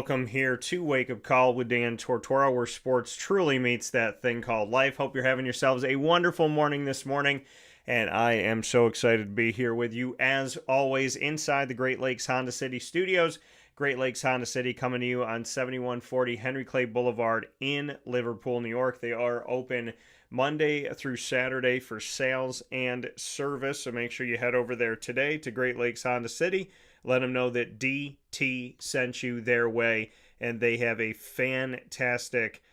welcome here to Wake Up Call with Dan Tortora, where sports truly meets that thing called life. Hope you're having yourselves a wonderful morning this morning, and I am so excited to be here with you, as always, inside the Great Lakes Honda City studios. Great Lakes Honda City coming to you on 7140 Henry Clay Boulevard in Liverpool, New York. They are open Monday through Saturday for sales and service, so make sure you head over there today to Great Lakes Honda City. Let them know that DT sent you their way, and they have a fantastic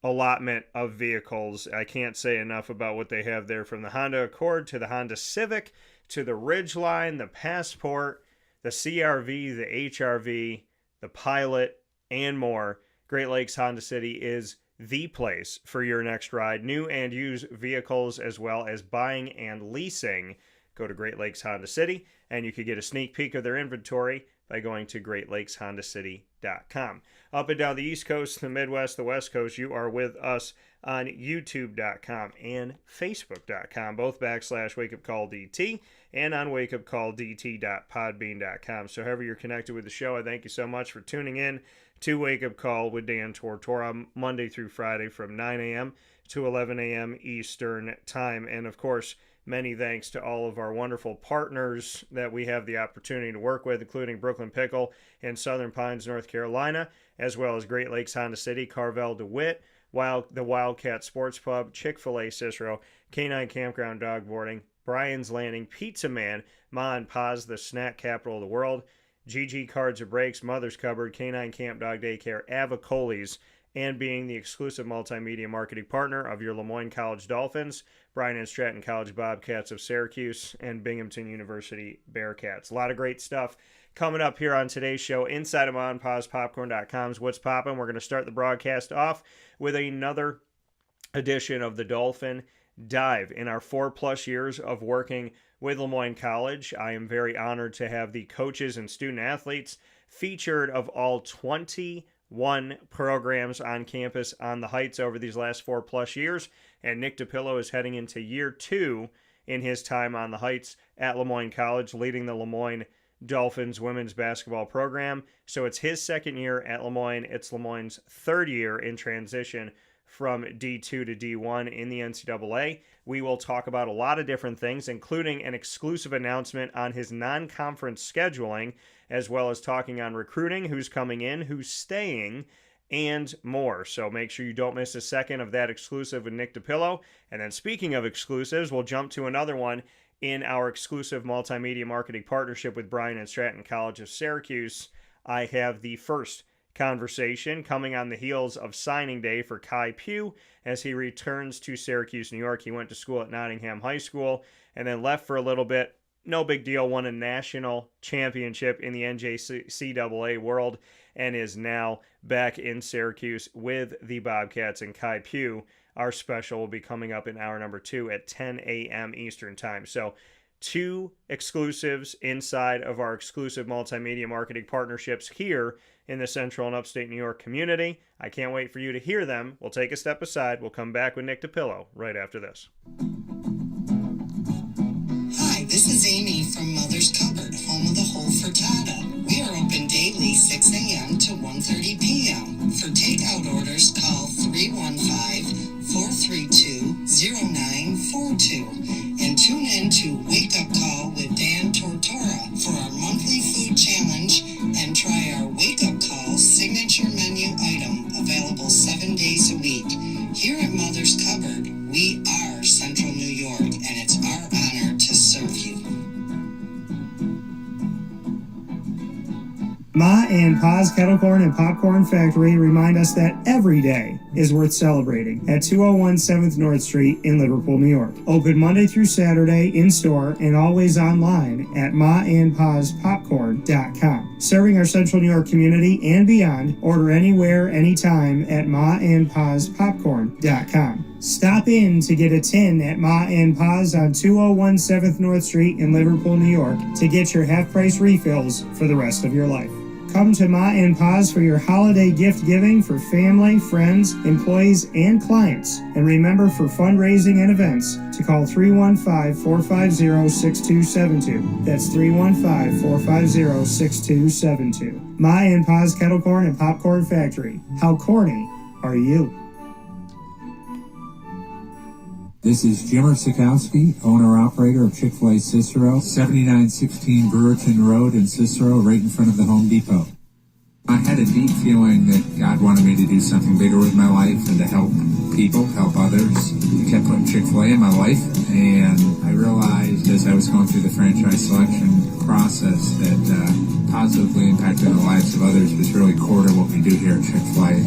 allotment of vehicles. I can't say enough about what they have there, from the Honda Accord to the Honda Civic to the Ridgeline, the Passport, the CRV, the HRV, the Pilot, and more. Great Lakes Honda City is the place for your next ride. New and used vehicles, as well as buying and leasing. Go to Great Lakes Honda City, and you can get a sneak peek of their inventory by going to greatlakeshondacity.com. Up and down the East Coast, the Midwest, the West Coast, you are with us on youtube.com and facebook.com, both /WakeUpCallDT, and on wakeupcalldt.podbean.com. So however you're connected with the show, I thank you so much for tuning in to Wake Up Call with Dan Tortora, Monday through Friday from 9 a.m. to 11 a.m. Eastern Time. And of course, many thanks to all of our wonderful partners that we have the opportunity to work with, including Brooklyn Pickle in Southern Pines, North Carolina, as well as Great Lakes Honda City, Carvel DeWitt, the Wildcat Sports Pub, Chick-fil-A Cicero, Canine Campground Dog Boarding, Brian's Landing, Pizza Man, Ma and Pa's, the snack capital of the world, GG Cards or Breaks, Mother's Cupboard, Canine Camp Dog Daycare, Avicoli's, and being the exclusive multimedia marketing partner of your Moyne College Dolphins, Bryant Stratton College Bobcats of Syracuse, and Binghamton University Bearcats. A lot of great stuff coming up here on today's show inside of MonPawsPopcorn.com's What's Poppin'. We're going to start the broadcast off with another edition of the Dolphin Dive. In our 4+ years of working with Moyne College, I am very honored to have the coaches and student athletes featured of all 21 programs on campus on the Heights over these last 4+ years, and Nick DiPillo is heading into year 2 in his time on the Heights at Moyne College, leading the Moyne Dolphins women's basketball program. So it's his second year at Moyne. It's Moyne's third year in transition from D2 to D1 in the NCAA. We will talk about a lot of different things, including an exclusive announcement on his non-conference scheduling, as well as talking on recruiting, who's coming in, who's staying, and more. So make sure you don't miss a second of that exclusive with Nick DiPillo. And then speaking of exclusives, we'll jump to another one in our exclusive multimedia marketing partnership with Bryant Stratton College of Syracuse. I have the first conversation coming on the heels of signing day for Khai Pugh as he returns to Syracuse, New York. He went to school at Nottingham High School and then left for a little bit. No big deal, won a national championship in the NJCAA world and is now back in Syracuse with the Bobcats. And Khai Pugh, our special, will be coming up in hour number 2 at 10 a.m. Eastern Time. So 2 exclusives inside of our exclusive multimedia marketing partnerships here in the Central and Upstate New York community. I can't wait for you to hear them. We'll take a step aside. We'll come back with Nick DiPillo right after this. Hi, this is Amy from Mother's Cupboard, home of the whole frittata. We are open daily 6 a.m. to 1:30 p.m. For takeout orders, call 315-432-0942 and tune in to Wake Up Call with Dan Tortora for our monthly food challenge and try our Wake Up Call signature menu item, available 7 days a week. Here at Mother's Cupboard, we are Central New York, and it's our honor to serve you. Ma and Pa's Kettle Corn and Popcorn Factory remind us that every day is worth celebrating at 201 7th North Street in Liverpool, New York. Open Monday through Saturday in-store and always online at maandpawspopcorn.com. Serving our Central New York community and beyond, order anywhere, anytime at maandpawspopcorn.com. Stop in to get a tin at Ma and Pa's on 201 7th North Street in Liverpool, New York to get your half-price refills for the rest of your life. Come to Ma and Pa's for your holiday gift giving for family, friends, employees, and clients. And remember, for fundraising and events, to call 315-450-6272. That's 315-450-6272. Ma and Pa's Kettle Corn and Popcorn Factory. How corny are you? This is Jimmer Sikowski, owner-operator of Chick-fil-A Cicero, 7916 Brewerton Road in Cicero, right in front of the Home Depot. I had a deep feeling that God wanted me to do something bigger with my life and to help people, help others. He kept putting Chick-fil-A in my life, and I realized as I was going through the franchise selection process that positively impacting the lives of others was really core to what we do here at Chick-fil-A.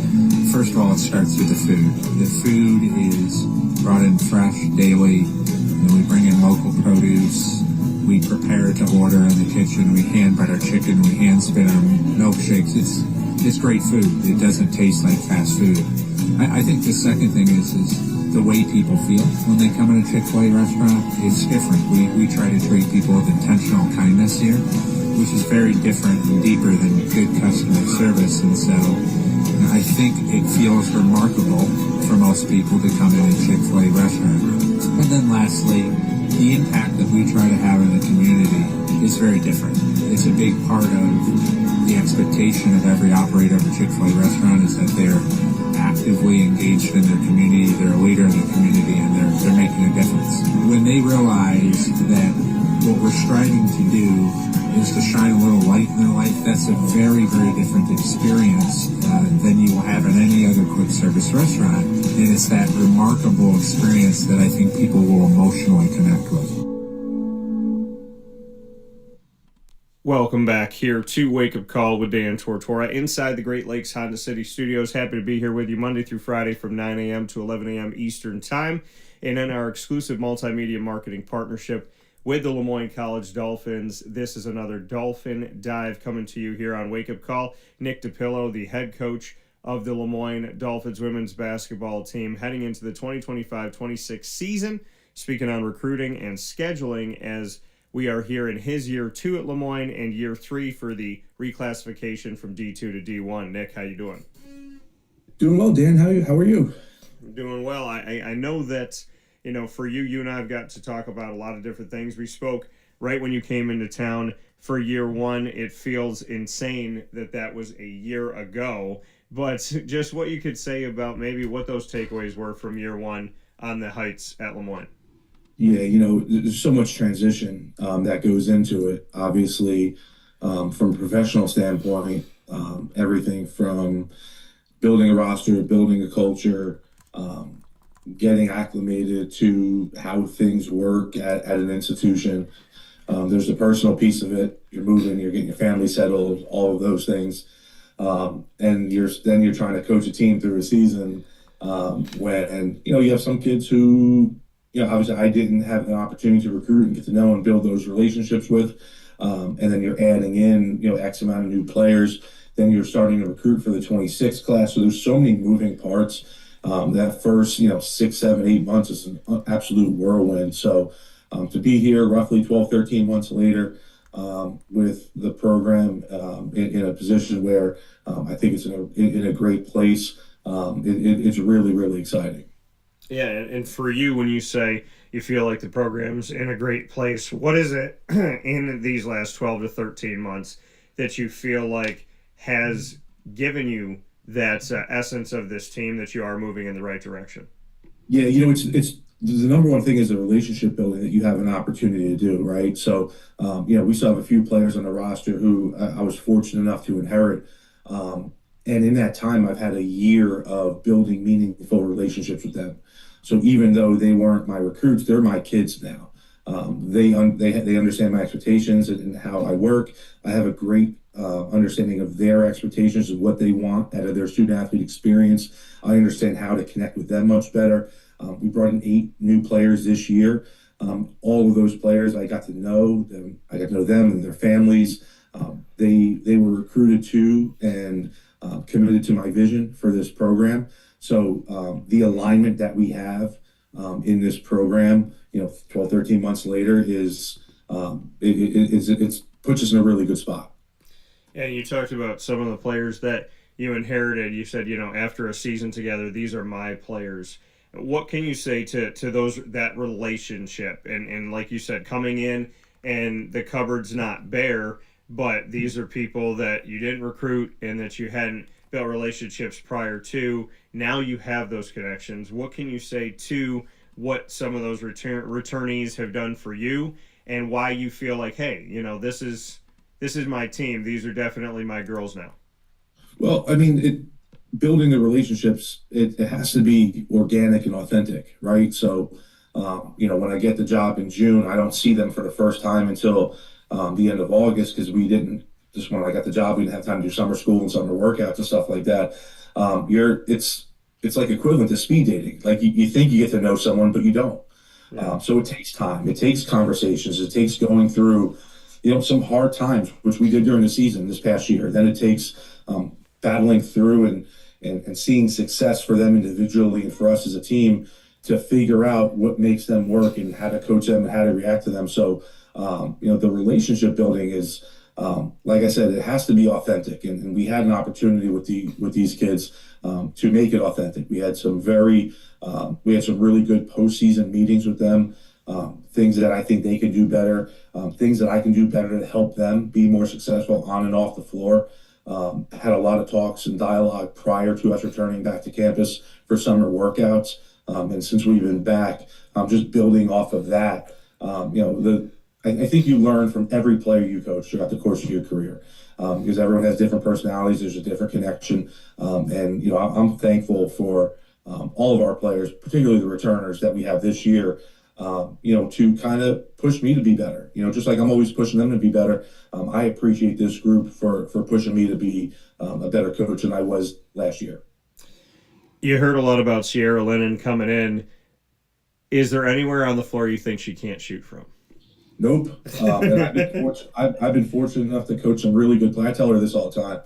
First of all, it starts with the food. The food is brought in fresh daily, and we bring in local produce. We prepare to order in the kitchen. We hand bread our chicken. We hand spin our milkshakes. It's great food. It doesn't taste like fast food. I think the second thing is the way people feel when they come in a Chick-fil-A restaurant. It's different. We try to treat people with intentional kindness here, which is very different and deeper than good customer service. And so I think it feels remarkable for most people to come in a Chick-fil-A restaurant. And then lastly, the impact that we try to have in the community is very different. It's a big part of the expectation of every operator of a Chick-fil-A restaurant is that they're actively engaged in their community, they're a leader in the community, and they're making a difference. When they realize that what we're striving to do is to shine a little light in their life, that's a very, very different experience than you will have in any other quick service restaurant. And it's that remarkable experience that I think people will emotionally connect with. Welcome back here to Wake Up Call with Dan Tortora inside the Great Lakes Honda City Studios. Happy to be here with you Monday through Friday from 9 a.m. to 11 a.m. Eastern Time. And in our exclusive multimedia marketing partnership with the Moyne College Dolphins, this is another Dolphin Dive coming to you here on Wake Up Call. Nick DiPillo, the head coach of the Moyne Dolphins women's basketball team, heading into the 2025-26 season, speaking on recruiting and scheduling as we are here in his year 2 at Moyne and year 3 for the reclassification from D2 to D1. Nick, how you doing? Doing well, Dan. How are you? I'm doing well. I know that, for you and I have got to talk about a lot of different things. We spoke right when you came into town for year 1. It feels insane that was a year ago, but just what you could say about maybe what those takeaways were from year 1 on the Heights at Moyne. Yeah, there's so much transition that goes into it. Obviously, from a professional standpoint, everything from building a roster, building a culture, getting acclimated to how things work at an institution. There's the personal piece of it. You're moving, you're getting your family settled, all of those things. And you're trying to coach a team through a season when you have some kids who, obviously I didn't have an opportunity to recruit and get to know and build those relationships with. And then you're adding in, X amount of new players. Then you're starting to recruit for the 26 class. So there's so many moving parts. That first, 6, 7, 8 months is an absolute whirlwind. So to be here roughly 12, 13 months later with the program in a position where I think it's in a great place, it's really, really exciting. Yeah, and for you, when you say you feel like the program's in a great place, what is it in these last 12 to 13 months that you feel like has given you that essence of this team that you are moving in the right direction? Yeah, it's the number one thing is the relationship building that you have an opportunity to do, right? So, we still have a few players on the roster who I was fortunate enough to inherit. And in that time, I've had a year of building meaningful relationships with them. So even though they weren't my recruits, they're my kids now. They understand my expectations and how I work. I have a great understanding of their expectations and what they want out of their student-athlete experience. I understand how to connect with them much better. We brought in 8 new players this year. All of those players, I got to know them. I got to know them and their families. They were recruited to and committed to my vision for this program. So the alignment that we have in this program, 12, 13 months later is it puts us in a really good spot. And you talked about some of the players that you inherited. You said, after a season together, these are my players. What can you say to those, that relationship? And like you said, coming in and the cupboard's not bare, but these are people that you didn't recruit and that you hadn't built relationships prior to. Now you have those connections. What can you say to what some of those returnees have done for you, and why you feel like, hey, this is my team. These are definitely my girls now? Well, I mean, building the relationships, it has to be organic and authentic, right? So, when I get the job in June, I don't see them for the first time until the end of August, because we didn't, just when I got the job, we didn't have time to do summer school and summer workouts and stuff like that. It's like equivalent to speed dating. Like you think you get to know someone, but you don't. Yeah. So it takes time. It takes conversations. It takes going through, some hard times, which we did during the season this past year. Then it takes battling through and seeing success for them individually and for us as a team to figure out what makes them work and how to coach them and how to react to them. So, the relationship building is, like I said, it has to be authentic. And we had an opportunity with these kids to make it authentic. We had some really good postseason meetings with them, things that I think they could do better, things that I can do better to help them be more successful on and off the floor. Had a lot of talks and dialogue prior to us returning back to campus for summer workouts. And since we've been back, just building off of that, I think you learn from every player you coach throughout the course of your career, because everyone has different personalities. There's a different connection. And I'm thankful for all of our players, particularly the returners that we have this year, to kind of push me to be better. Just like I'm always pushing them to be better. I appreciate this group for pushing me to be a better coach than I was last year. You heard a lot about Sierra Lennon coming in. Is there anywhere on the floor you think she can't shoot from? Nope. And I've been fortunate enough to coach some really good players. I tell her this all the time.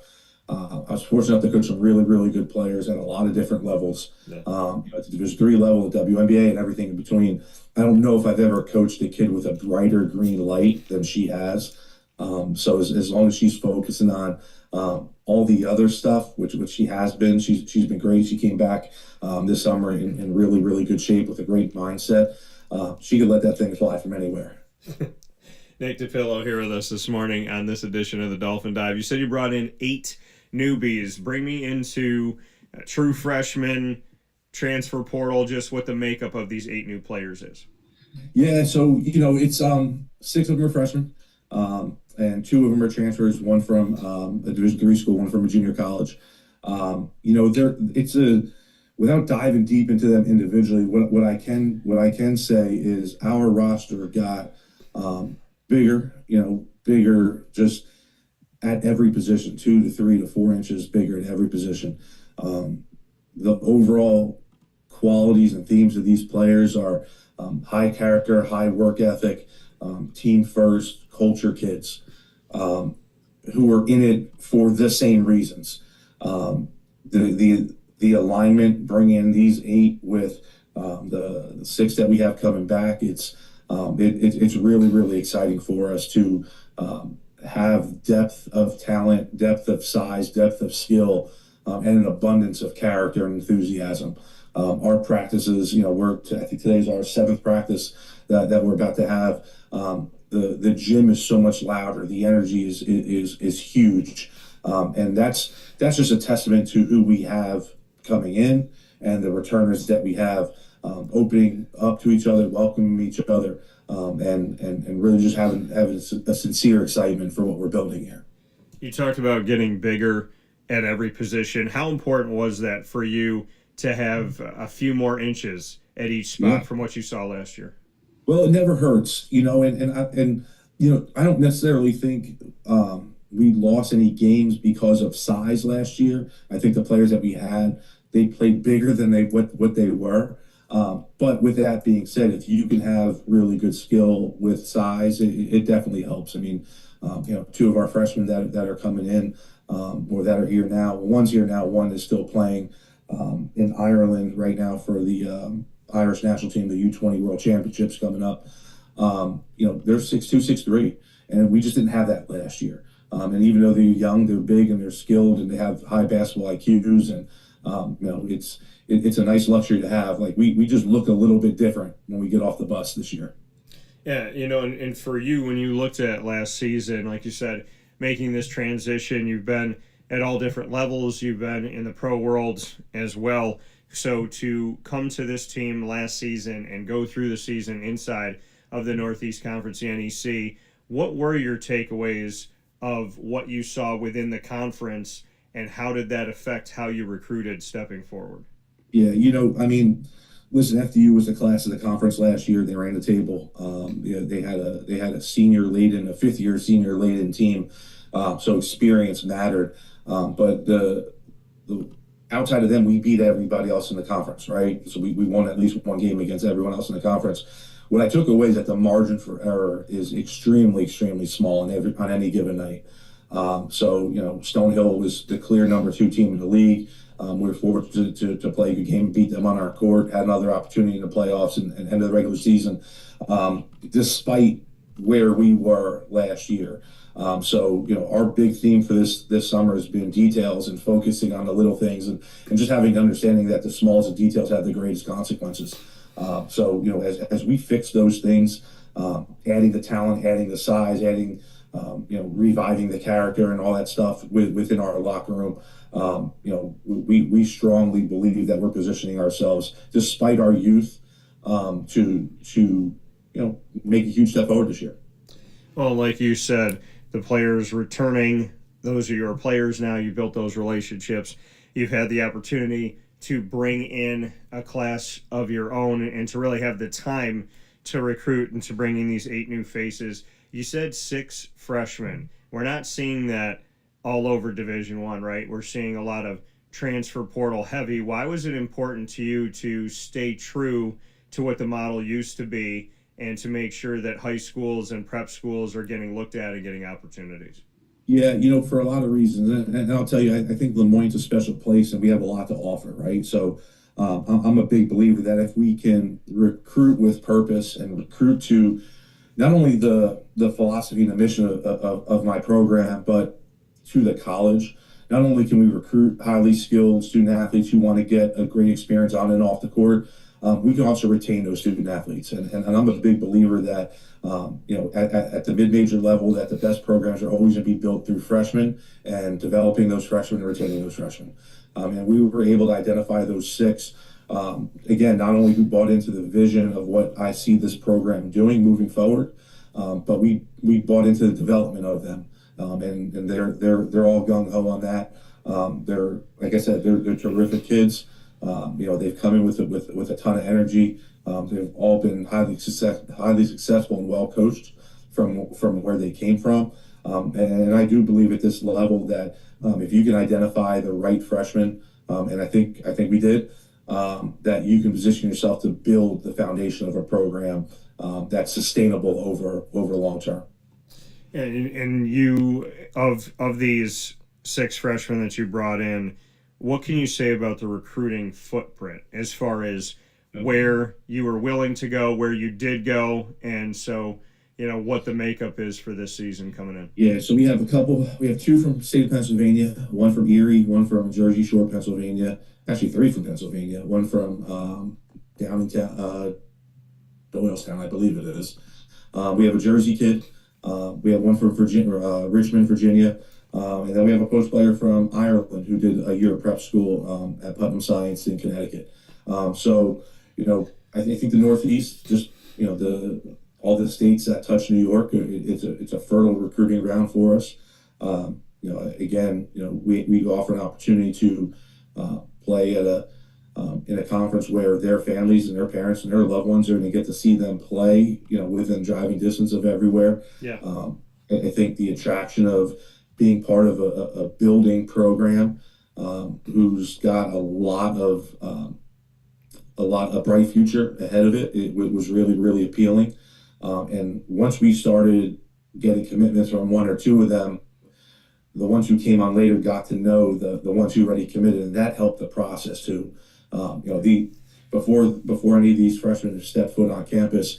I was fortunate enough to coach some really, really good players at a lot of different levels. Yeah. At the Division III level, the WNBA, and everything in between. I don't know if I've ever coached a kid with a brighter green light than she has. So as long as she's focusing on all the other stuff, which she has been, she's been great. She came back this summer in really, really good shape with a great mindset. She could let that thing fly from anywhere. Nick DiPillo here with us this morning on this edition of the Dolphin Dive. You said you brought in 8 newbies. Bring me into true freshmen, transfer portal, just what the makeup of these 8 new players is. Yeah, so it's 6 of them are freshmen, and 2 of them are transfers. One from a Division III school, one from a junior college. Without diving deep into them individually, what I can say is our roster got bigger just at every position, 2 to 3 to 4 inches bigger at every position. The overall qualities and themes of these players are high character, high work ethic, team first, culture kids who are in it for the same reasons. The alignment, bringing in these 8 with the 6 that we have coming back, it's really, really exciting for us to have depth of talent, depth of size, depth of skill, and an abundance of character and enthusiasm. Our practices, I think today's our 7th practice that we're about to have. The gym is so much louder. The energy is huge, and that's just a testament to who we have coming in and the returners that we have opening up to each other, welcoming each other, and really just having a sincere excitement for what we're building here. You talked about getting bigger at every position. How important was that for you to have a few more inches at each spot from what you saw last year? Well, it never hurts, and I don't necessarily think we lost any games because of size last year. I think the players that we had, they played bigger than what they were. But with that being said, if you can have really good skill with size, it definitely helps. I mean, 2 of our freshmen that are coming in or that are here now, one's here now, one is still playing in Ireland right now for the Irish national team, the U20 World Championships coming up. They're 6'2", 6'3", and we just didn't have that last year. And even though they're young, they're big and they're skilled and they have high basketball IQs. And, it's a nice luxury to have. Like we just look a little bit different when we get off the bus this year. Yeah, and for you, when you looked at last season, like you said, making this transition, you've been at all different levels. You've been in the pro world as well. So to come to this team last season and go through the season inside of the Northeast Conference, the NEC, what were your takeaways of what you saw within the conference, and how did that affect how you recruited stepping forward? Yeah, listen, FDU was the class of the conference last year. They ran the table. They had a fifth year senior laden team, so experience mattered. But the outside of them, we beat everybody else in the conference, right? So we won at least one game against everyone else in the conference. What I took away is that the margin for error is extremely, extremely small on any given night. Stonehill was the clear number 2 team in the league. We were fortunate to play a good game, beat them on our court, had another opportunity in the playoffs and end of the regular season, despite where we were last year. Our big theme for this summer has been details and focusing on the little things and just having an understanding that the smallest of details have the greatest consequences. As we fix those things, adding the talent, adding the size, adding reviving the character and all that stuff within our locker room, we strongly believe that we're positioning ourselves, despite our youth, to make a huge step forward this year. Well, like you said, the players returning, those are your players now. You built those relationships. You've had the opportunity to bring in a class of your own and to really have the time to recruit and to bring in these 8 new faces. You said 6 freshmen. We're not seeing that all over Division I, right? We're seeing a lot of transfer portal heavy. Why was it important to you to stay true to what the model used to be and to make sure that high schools and prep schools are getting looked at and getting opportunities? Yeah, for a lot of reasons. And I'll tell you, I think Moyne's a special place and we have a lot to offer, right? So I'm a big believer that if we can recruit with purpose and recruit to not only the philosophy and the mission of my program, but to the college, not only can we recruit highly skilled student athletes who want to get a great experience on and off the court, we can also retain those student athletes. And I'm a big believer that, at the mid-major level, that the best programs are always going to be built through freshmen and developing those freshmen and retaining those freshmen. And we were able to identify those 6. Again, not only who bought into the vision of what I see this program doing moving forward, but we bought into the development of them. And they're all gung-ho on that. They're, like I said, they're terrific kids. They've come in with a ton of energy. They've all been highly successful and well coached from where they came from. And I do believe at this level that if you can identify the right freshmen, and I think we did, that you can position yourself to build the foundation of a program that's sustainable over long term. And you, of these 6 freshmen that you brought in, what can you say about the recruiting footprint as far as where you were willing to go, where you did go, and so what the makeup is for this season coming in? Yeah, so we have 2 from the state of Pennsylvania, 1 from Erie, 1 from Jersey Shore, Pennsylvania, actually 3 from Pennsylvania, 1 from Downtown, Doylestown, I believe it is. We have a Jersey kid. We have 1 from Richmond, Virginia. And then we have a post player from Ireland who did a year of prep school at Putnam Science in Connecticut. I think the Northeast, just all the states that touch New York, it's a fertile recruiting ground for us. We offer an opportunity to play at in a conference where their families and their parents and their loved ones are going to get to see them play, within driving distance of everywhere. Yeah. I think the attraction of being part of a building program who's got a lot of bright future ahead of it. It was really, really appealing. And once we started getting commitments from 1 or 2 of them, the ones who came on later got to know the ones who already committed, and that helped the process too. Before any of these freshmen have stepped foot on campus,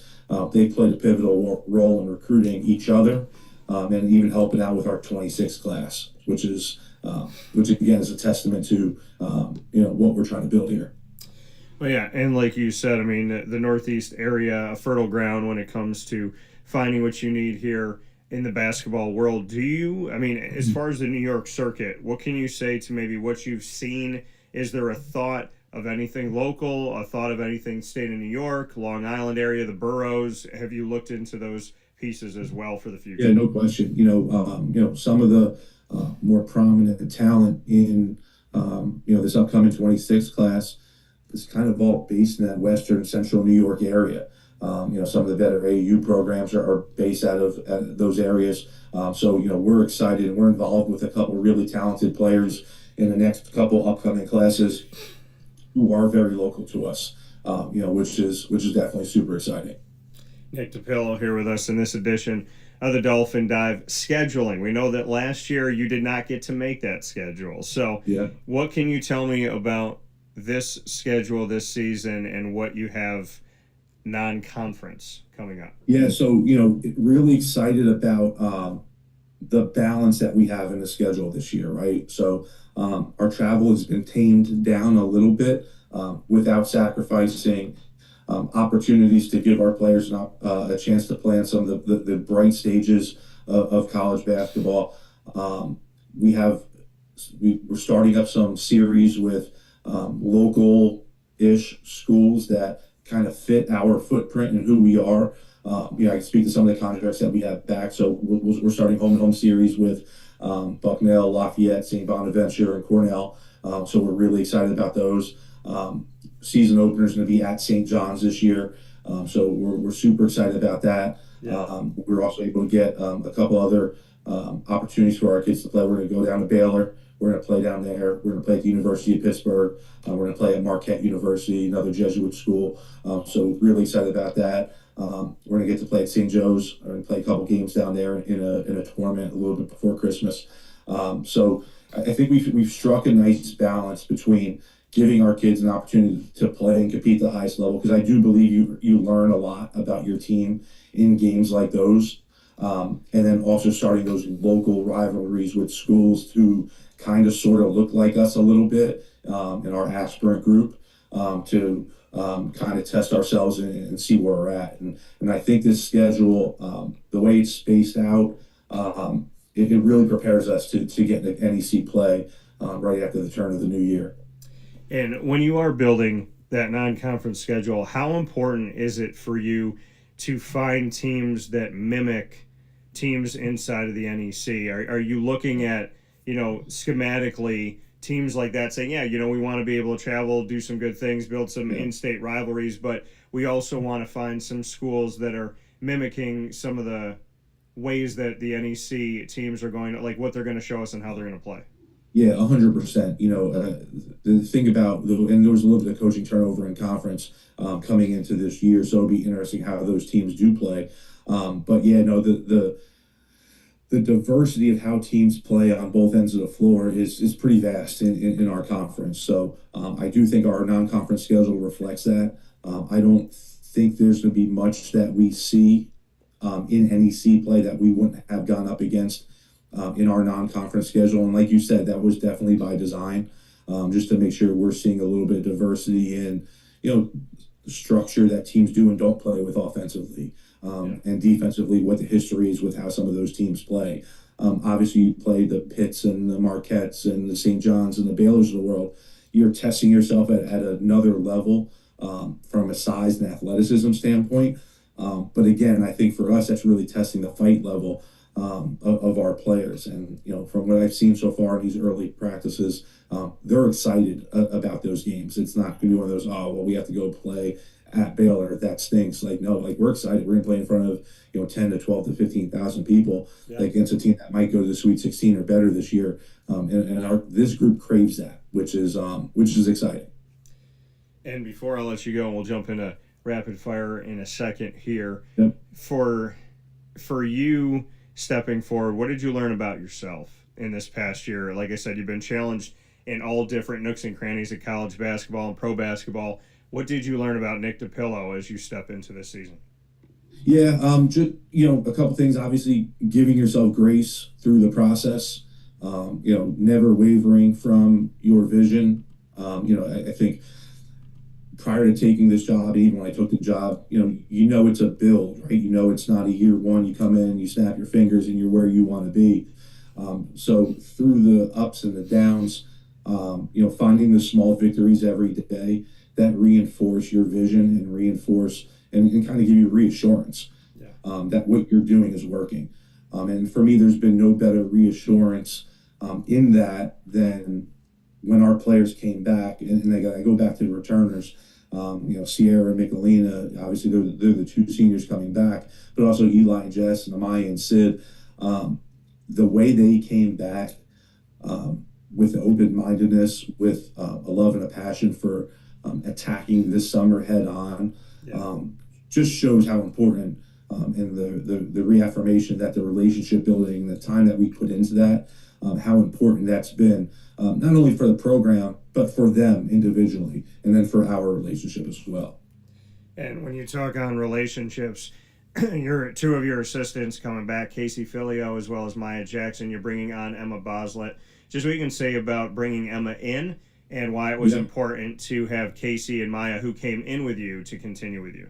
they played a pivotal role in recruiting each other and even helping out with our 26 class, which again is a testament to what we're trying to build here. Well, yeah, and like you said, I mean, the Northeast area, a fertile ground when it comes to finding what you need here in the basketball world. Do you, I mean, as far as the New York circuit, what can you say to maybe what you've seen? Is there a thought of anything local, a thought of anything state of New York, Long Island area, the boroughs? Have you looked into those pieces as well for the future? Yeah, no question. Some of the more prominent talent in this upcoming 26 class is kind of all based in that Western Central New York area. Some of the better AU programs are based out of those areas. So we're excited, and we're involved with a couple really talented players in the next couple upcoming classes who are very local to us. Which is definitely super exciting. Nick DiPillo here with us in this edition of the Dolphin Dive. Scheduling. We know that last year you did not get to make that schedule. So what can you tell me about this schedule this season and what you have non-conference coming up? Yeah, so really excited about the balance that we have in the schedule this year, right? So our travel has been tamed down a little bit without sacrificing opportunities to give our players a chance to play on some of the bright stages of college basketball. We're starting up some series with local-ish schools that kind of fit our footprint and who we are. I can speak to some of the contracts that we have back. So we're starting home-and-home series with Bucknell, Lafayette, St. Bonaventure, and Cornell. So we're really excited about those. Season opener is going to be at St. John's this year. So we're super excited about that. Yeah. We're also able to get a couple other opportunities for our kids to play. We're going to go down to Baylor. We're going to play down there. We're going to play at the University of Pittsburgh. We're going to play at Marquette University, another Jesuit school. So really excited about that. We're going to get to play at St. Joe's. We're going to play a couple games down there in a tournament a little bit before Christmas. So I think we've struck a nice balance between giving our kids an opportunity to play and compete at the highest level, because I do believe you learn a lot about your team in games like those. And then also starting those local rivalries with schools who kind of sort of look like us a little bit in our aspirant group to kind of test ourselves and see where we're at. And I think this schedule, the way it's spaced out, it really prepares us to get into NEC play right after the turn of the new year. And when you are building that non-conference schedule, how important is it for you to find teams that mimic teams inside of the NEC? Are you looking at, schematically teams like that saying, we want to be able to travel, do some good things, build some in-state rivalries, but we also want to find some schools that are mimicking some of the ways that the NEC teams are going to, like what they're going to show us and how they're going to play? Yeah, 100%. The thing about and there was a little bit of coaching turnover in conference coming into this year, so it'll be interesting how those teams do play. But the diversity of how teams play on both ends of the floor is pretty vast in our conference. So I do think our non-conference schedule reflects that. I don't think there's going to be much that we see in NEC play that we wouldn't have gone up against in our non-conference schedule. And like you said, that was definitely by design, just to make sure we're seeing a little bit of diversity in, the structure that teams do and don't play with offensively, and defensively, what the history is with how some of those teams play. Obviously, you play the Pitts and the Marquettes and the St. John's and the Baylors of the world. You're testing yourself at another level from a size and athleticism standpoint. But again, I think for us, that's really testing the fight level of our players. And, from what I've seen so far in these early practices, they're excited about those games. It's not going to be one of those, we have to go play at Baylor. That stinks. We're excited. We're going to play in front of, 10 to 12 to 15,000 people against a team that might go to the Sweet 16 or better this year. This group craves that, which is exciting. And before I let you go, and we'll jump into rapid fire in a second here. Yep. For you stepping forward, what did you learn about yourself in this past year? Like I said, you've been challenged in all different nooks and crannies of college basketball and pro basketball. What did you learn about Nick DiPillo as you step into this season? Yeah, just, a couple things. Obviously, giving yourself grace through the process. Never wavering from your vision. I think prior to taking this job, even when I took the job, it's a build, right? It's not a year one. You come in, you snap your fingers, and you're where you want to be. So through the ups and the downs, finding the small victories every day that reinforce your vision and reinforce and kind of give you reassurance that what you're doing is working. And for me, there's been no better reassurance in that than when our players came back, and I go back to the returners. Sierra and Michelina, obviously they're the two seniors coming back, but also Eli and Jess and Amaya and Sid. The way they came back with open-mindedness, with a love and a passion for attacking this summer head on, just shows how important and the reaffirmation that the relationship building, the time that we put into that, how important that's been, not only for the program, but for them individually, and then for our relationship as well. And when you talk on relationships, two of your assistants coming back, Casey Filio as well as Maya Jackson. You're bringing on Emma Boslett. Just what you can say about bringing Emma in and why it was important to have Casey and Maya, who came in with you, to continue with you.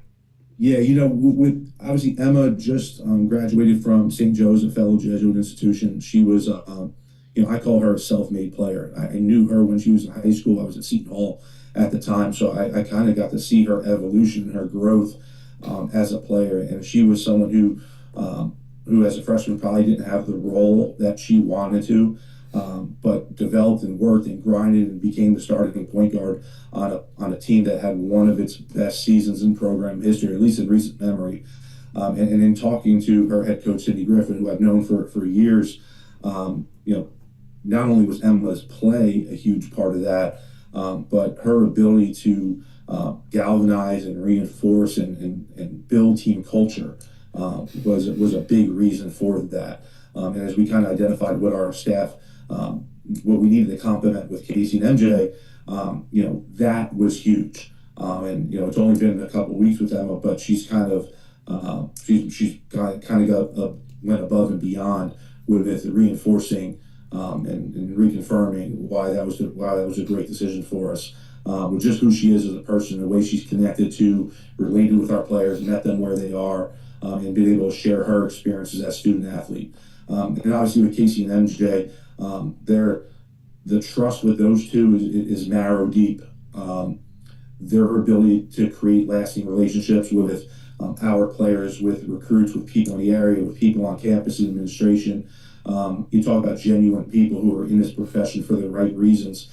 Yeah, with obviously Emma just graduated from St. Joe's, a fellow Jesuit institution. She was, I call her a self-made player. I knew her when she was in high school. I was at Seton Hall at the time, so I kind of got to see her evolution and her growth as a player. And she was someone who as a freshman probably didn't have the role that she wanted to, but developed and worked and grinded and became the starting point guard on a team that had one of its best seasons in program history, at least in recent memory. And in talking to her head coach, Sidney Griffin, who I've known for years, not only was Emma's play a huge part of that, but her ability to galvanize and reinforce and build team culture was a big reason for that. And as we kind of identified what our staff, what we needed to complement with Casey and MJ, that was huge. And it's only been a couple of weeks with Emma, but she's kind of went above and beyond with it, reinforcing and reconfirming why that was a great decision for us. With just who she is as a person, the way she's connected to, related with our players, met them where they are, and been able to share her experiences as student athlete. And obviously with Casey and MJ, the trust with those two is marrow deep. Their ability to create lasting relationships with our players, with recruits, with people in the area, with people on campus and administration. You talk about genuine people who are in this profession for the right reasons.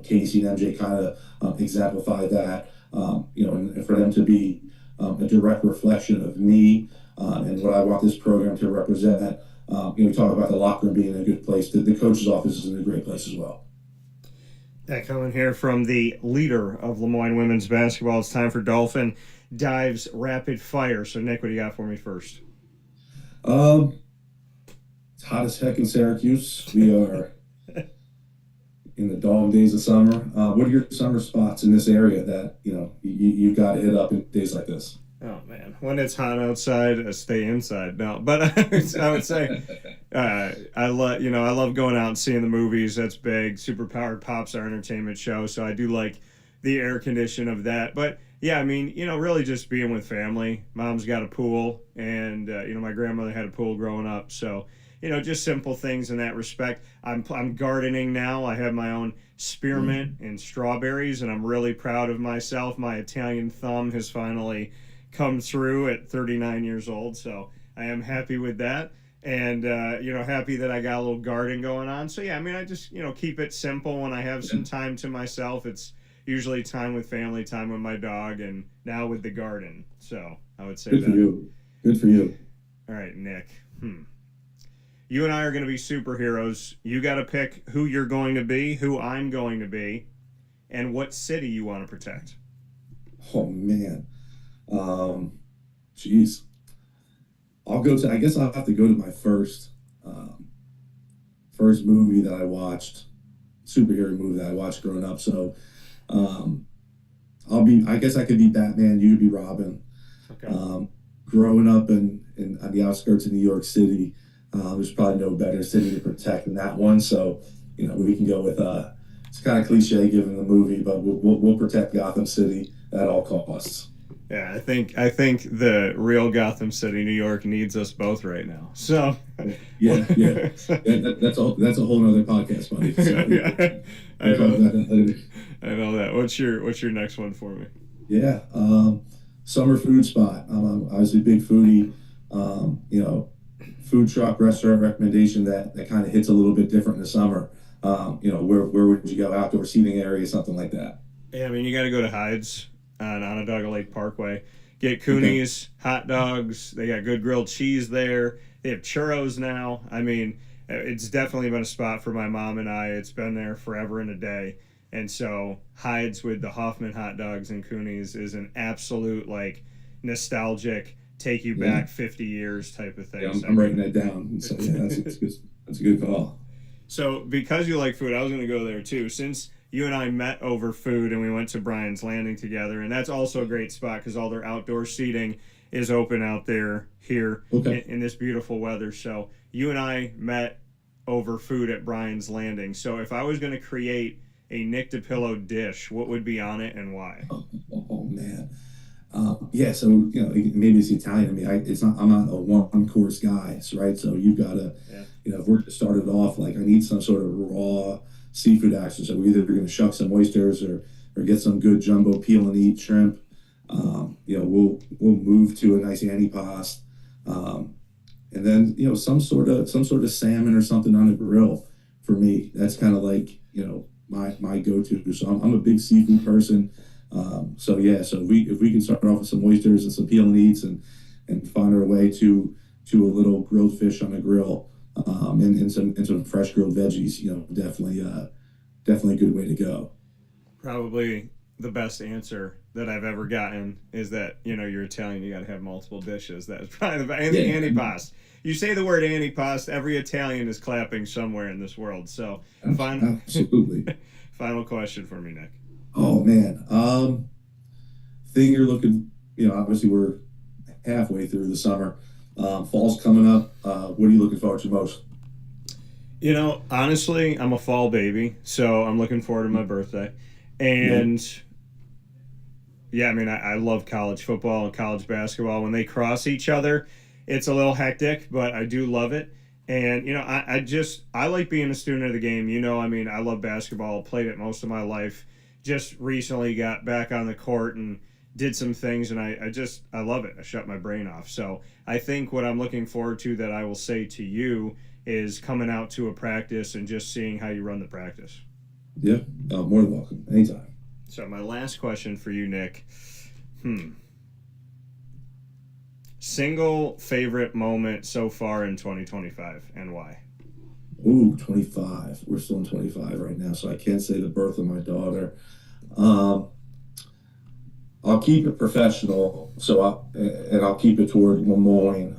Casey and MJ kind of exemplify that. And for them to be a direct reflection of me and what I want this program to represent. We talk about the locker room being a good place. The coach's office is in a great place as well. That coming here from the leader of Lemoyne women's basketball. It's time for Dolphin Dive's Rapid Fire. So, Nick, what do you got for me first? It's hot as heck in Syracuse. We are in the dog days of summer. What are your summer spots in this area that you got to hit up in days like this? Oh man, when it's hot outside, stay inside. No, but I would say I love going out and seeing the movies. That's big. Superpowered Pop's our entertainment show, so I do like the air condition of that. But yeah, I mean, really just being with family. Mom's got a pool, and my grandmother had a pool growing up, so just simple things in that respect. I'm gardening now. I have my own spearmint and strawberries, and I'm really proud of myself. My Italian thumb has finally come through at 39 years old, so I am happy with that, and happy that I got a little garden going on. So yeah, I mean, I just keep it simple. When I have some time to myself, it's usually time with family, time with my dog, and now with the garden. So I would say good for you. Good for you. All right, Nick. You and I are going to be superheroes. You got to pick who you're going to be, who I'm going to be, and what city you want to protect. Oh man. Geez. I guess I'll have to go to my first movie that I watched, superhero movie that I watched growing up. So, I guess I could be Batman, you could be Robin. Okay. growing up on the outskirts of New York City, there's probably no better city to protect than that one. So, we can go with it's kind of cliche given the movie, but we'll protect Gotham City at all costs. Yeah, I think the real Gotham City, New York, needs us both right now. So yeah. That's a whole nother podcast, buddy. So, yeah, I know that. What's your next one for me? Yeah, summer food spot. I was a big foodie. Food truck restaurant recommendation that kind of hits a little bit different in the summer. Where would you go? Outdoor seating area, something like that. Yeah, I mean, you got to go to Hyde's on Onondaga Lake Parkway. Get Cooney's hot dogs. They got good grilled cheese there. They have churros now. I mean, it's definitely been a spot for my mom and I. It's been there forever and a day. And so Hyde's with the Hoffman hot dogs and Cooney's is an absolute nostalgic take you back 50 years type of thing. Yeah, I'm writing that down. So that's a good call. So because you like food, I was going to go there too. Since you and I met over food and we went to Bryan's Landing together, and that's also a great spot because all their outdoor seating is open out there here in this beautiful weather. So you and I met over food at Bryan's Landing. So if I was going to create a Nick DiPillo dish, what would be on it and why? Oh man. So maybe it's Italian. I mean, I'm not a one course guy, right? So you've got to, if we're to start it off, I need some sort of raw seafood action. So we're either going to shuck some oysters or get some good jumbo peel and eat shrimp. We'll move to a nice antipasto, and then some sort of salmon or something on the grill. For me, that's kind of my go-to. So I'm a big seafood person. So if we can start off with some oysters and some peel and eats and find our way to a little grilled fish on the grill, and some fresh grilled veggies, definitely a good way to go. Probably the best answer that I've ever gotten is that, you're Italian, you got to have multiple dishes. That's probably the antipasto. You say the word antipasto, every Italian is clapping somewhere in this world. So absolutely. Final question for me, Nick. Oh man, thing you're looking, obviously we're halfway through the summer. Fall's coming up. What are you looking forward to most? Honestly, I'm a fall baby, so I'm looking forward to my birthday. And I love college football and college basketball. When they cross each other, it's a little hectic, but I do love it. And, I like being a student of the game. I love basketball, played it most of my life. Just recently got back on the court and did some things, and I love it. I shut my brain off. So I think what I'm looking forward to that I will say to you is coming out to a practice and just seeing how you run the practice. Yeah, more than welcome. Anytime. So my last question for you, Nick. Single favorite moment so far in 2025 and why? Ooh, 25. We're still in 25 right now, so I can't say the birth of my daughter. I'll keep it professional, I'll keep it toward Moyne.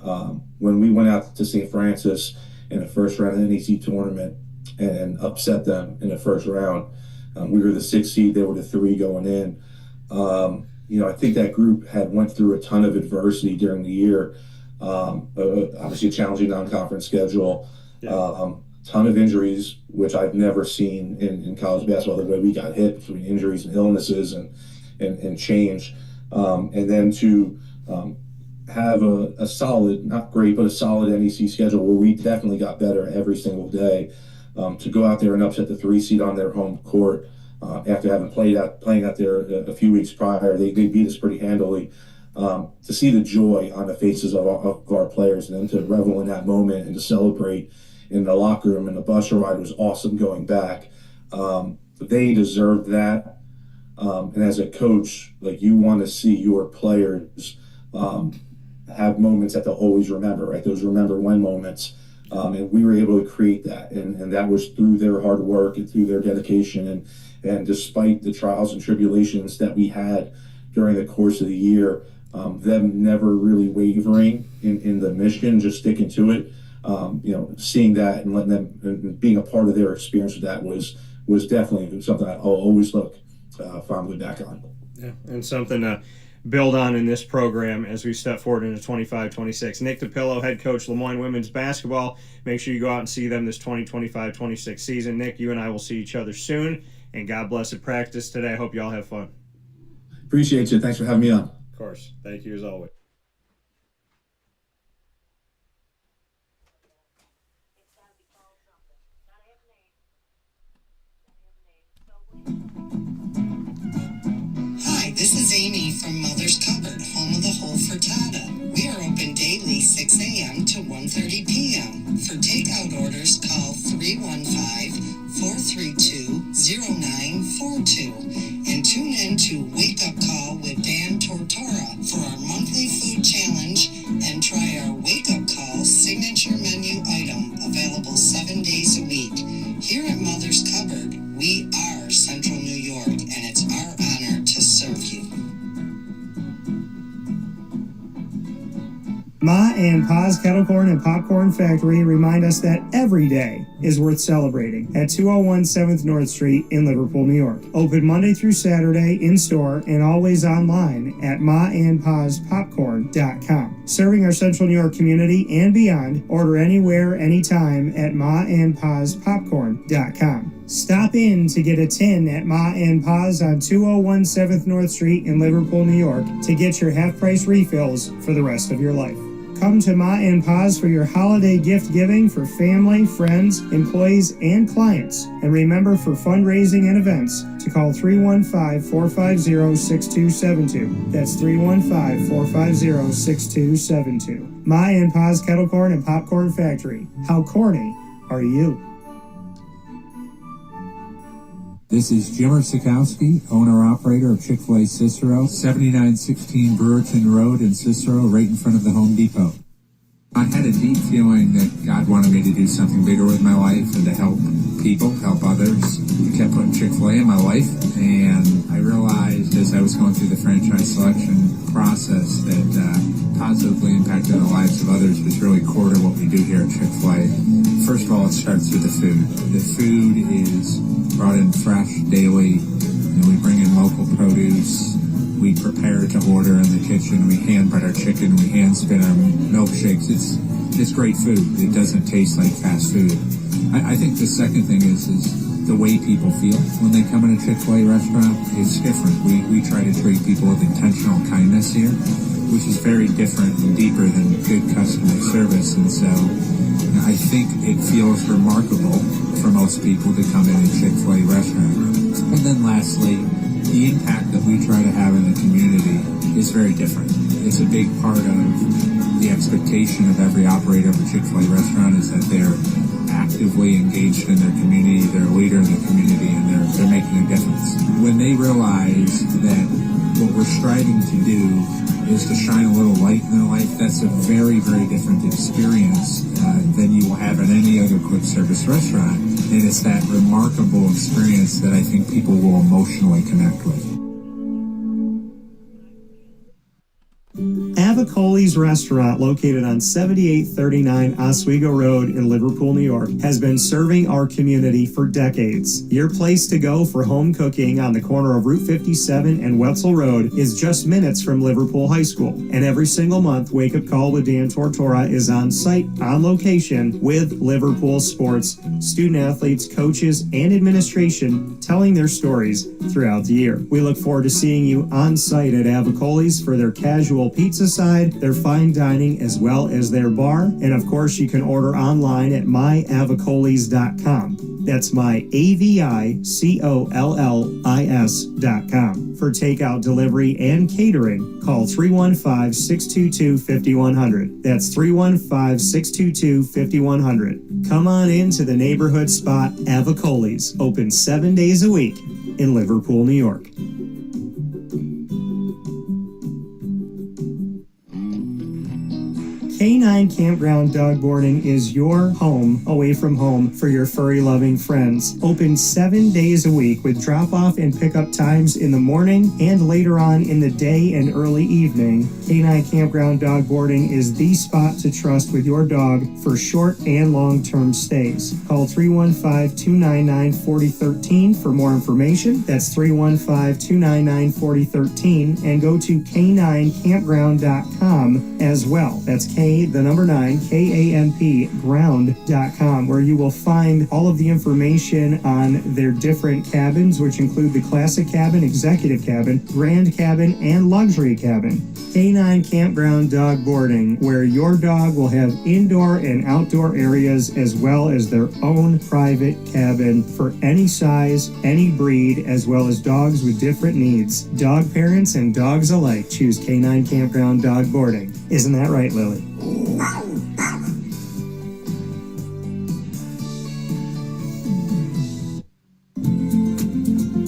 When we went out to St. Francis in the first round of the NEC tournament and upset them in the first round, we were the 6th seed, they were the 3 going in. I think that group had went through a ton of adversity during the year. Obviously a challenging non-conference schedule. Ton of injuries, which I've never seen in college basketball, the way we got hit between injuries and illnesses and change. And then to have a solid, not great, but a solid NEC schedule where we definitely got better every single day. To go out there and upset the 3 seed on their home court after having playing out there a few weeks prior, they beat us pretty handily. To see the joy on the faces of our players and then to revel in that moment and to celebrate in the locker room and the bus ride was awesome going back. They deserved that. And as a coach, you want to see your players have moments that they'll always remember, right? Those remember when moments. And we were able to create that. And that was through their hard work and through their dedication. And despite the trials and tribulations that we had during the course of the year, them never really wavering in the mission, just sticking to it. Seeing that and letting them and being a part of their experience with that was definitely something I'll always look fondly back on. Yeah, and something build on in this program as we step forward into 25-26. Nick DiPillo, head coach, Lemoyne women's basketball. Make sure you go out and see them this 2025-26 season. Nick, you and I will see each other soon, and God bless at practice today. I hope you all have fun. Appreciate you. Thanks for having me on. Of course. Thank you as always. Hi, this is Amy from Mother's Cupboard, home of the whole frittata. We are open daily 6 a.m. to 1:30 p.m. For takeout orders, call 315-432-0942 and tune in to Wake Up Call with Dan Tortora for our monthly food challenge and try our Wake Up Call signature menu item available 7 days a week. Here at Mother's Cupboard, we are Central New York, and it's our honor to serve you. Ma and Pa's Kettle Corn and Popcorn Factory remind us that every day is worth celebrating at 201 7th North Street in Liverpool, New York. Open Monday through Saturday in-store and always online at maandpaspopcorn.com. Serving our Central New York community and beyond, order anywhere, anytime at maandpaspopcorn.com. Stop in to get a tin at Ma and Pa's on 201 7th North Street in Liverpool, New York to get your half-price refills for the rest of your life. Come to Ma and Pa's for your holiday gift giving for family, friends, employees, and clients. And remember, for fundraising and events, to call 315-450-6272. That's 315-450-6272. Ma and Pa's Kettle Corn and Popcorn Factory. How corny are you? This is Jimmer Sikowski, owner-operator of Chick-fil-A Cicero, 7916 Brewerton Road in Cicero, right in front of the Home Depot. I had a deep feeling that God wanted me to do something bigger with my life and to help people, help others. I kept putting Chick-fil-A in my life, and I realized as I was going through the franchise selection process that positively impacting the lives of others was really core to what we do here at Chick-fil-A. First of all, it starts with the food. The food is brought in fresh daily, and we bring in local produce. We prepare to order in the kitchen. We hand butter chicken. We hand spin our milkshakes. It's great food. It doesn't taste like fast food. I think the second thing is the way people feel when they come in a Chick-fil-A restaurant. It's different. We try to treat people with intentional kindness here, which is very different and deeper than good customer service. And so I think it feels remarkable for most people to come in a Chick-fil-A restaurant. And then lastly, the impact that we try to have in the community is very different. It's a big part of the expectation of every operator of a Chick-fil-A restaurant is that they're actively engaged in their community, they're a leader in the community, and they're making a difference. When they realize that what we're striving to do is to shine a little light in their life, that's a very, very different experience than you will have at any other quick service restaurant. And it's that remarkable experience that I think people will emotionally connect with. Avicoli's restaurant, located on 7839 Oswego Road in Liverpool, New York, has been serving our community for decades. Your place to go for home cooking on the corner of Route 57 and Wetzel Road is just minutes from Liverpool High School. And every single month, Wake Up Call with Dan Tortora is on site, on location, with Liverpool sports, student athletes, coaches, and administration telling their stories throughout the year. We look forward to seeing you on site at Avicoli's for their casual pizza side, their fine dining, as well as their bar. And of course, you can order online at myavicolis.com. That's myavicollis.com. For takeout, delivery, and catering, call 315-622-5100. That's 315-622-5100. Come on into the neighborhood spot Avicoli's, open 7 days a week in Liverpool, New York. K9 Campground Dog Boarding is your home away from home for your furry-loving friends. Open 7 days a week with drop-off and pickup times in the morning and later on in the day and early evening. K9 Campground Dog Boarding is the spot to trust with your dog for short and long-term stays. Call 315-299-4013 for more information. That's 315-299-4013, and go to k9campground.com as well. That's K, the number 9, KAMP ground.com, where you will find all of the information on their different cabins, which include the classic cabin, executive cabin, grand cabin, and luxury cabin. K9 Campground Dog Boarding, where your dog will have indoor and outdoor areas as well as their own private cabin for any size, any breed, as well as dogs with different needs. Dog parents and dogs alike choose K9 Campground Dog Boarding. Isn't that right, Lily?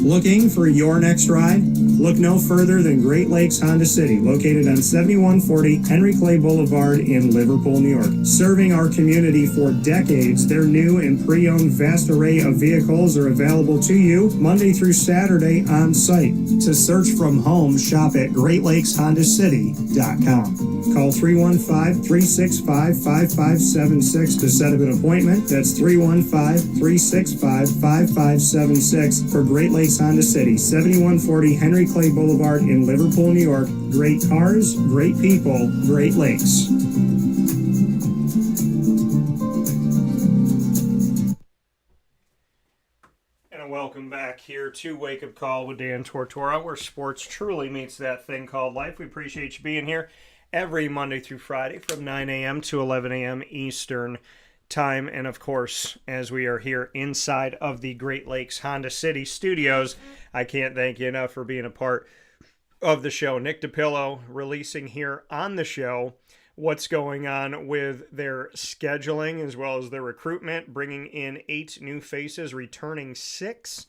Looking for your next ride? Look no further than Great Lakes Honda City, located on 7140 Henry Clay Boulevard in Liverpool, New York. Serving our community for decades, their new and pre-owned vast array of vehicles are available to you Monday through Saturday on site. To search from home, shop at GreatLakesHondaCity.com. Call 315-365-5576 to set up an appointment. That's 315-365-5576 for Great Lakes Honda City, 7140 Henry Clay Boulevard in Liverpool, New York. Great cars, great people, Great Lakes. And welcome back here to Wake Up Call with Dan Tortora, where sports truly meets that thing called life. We appreciate you being here every Monday through Friday from 9 a.m. to 11 a.m. Eastern Time. And of course, as we are here inside of the Great Lakes Honda City studios, I can't thank you enough for being a part of the show. Nick DiPillo releasing here on the show what's going on with their scheduling as well as their recruitment, bringing in 8 new faces, returning 6,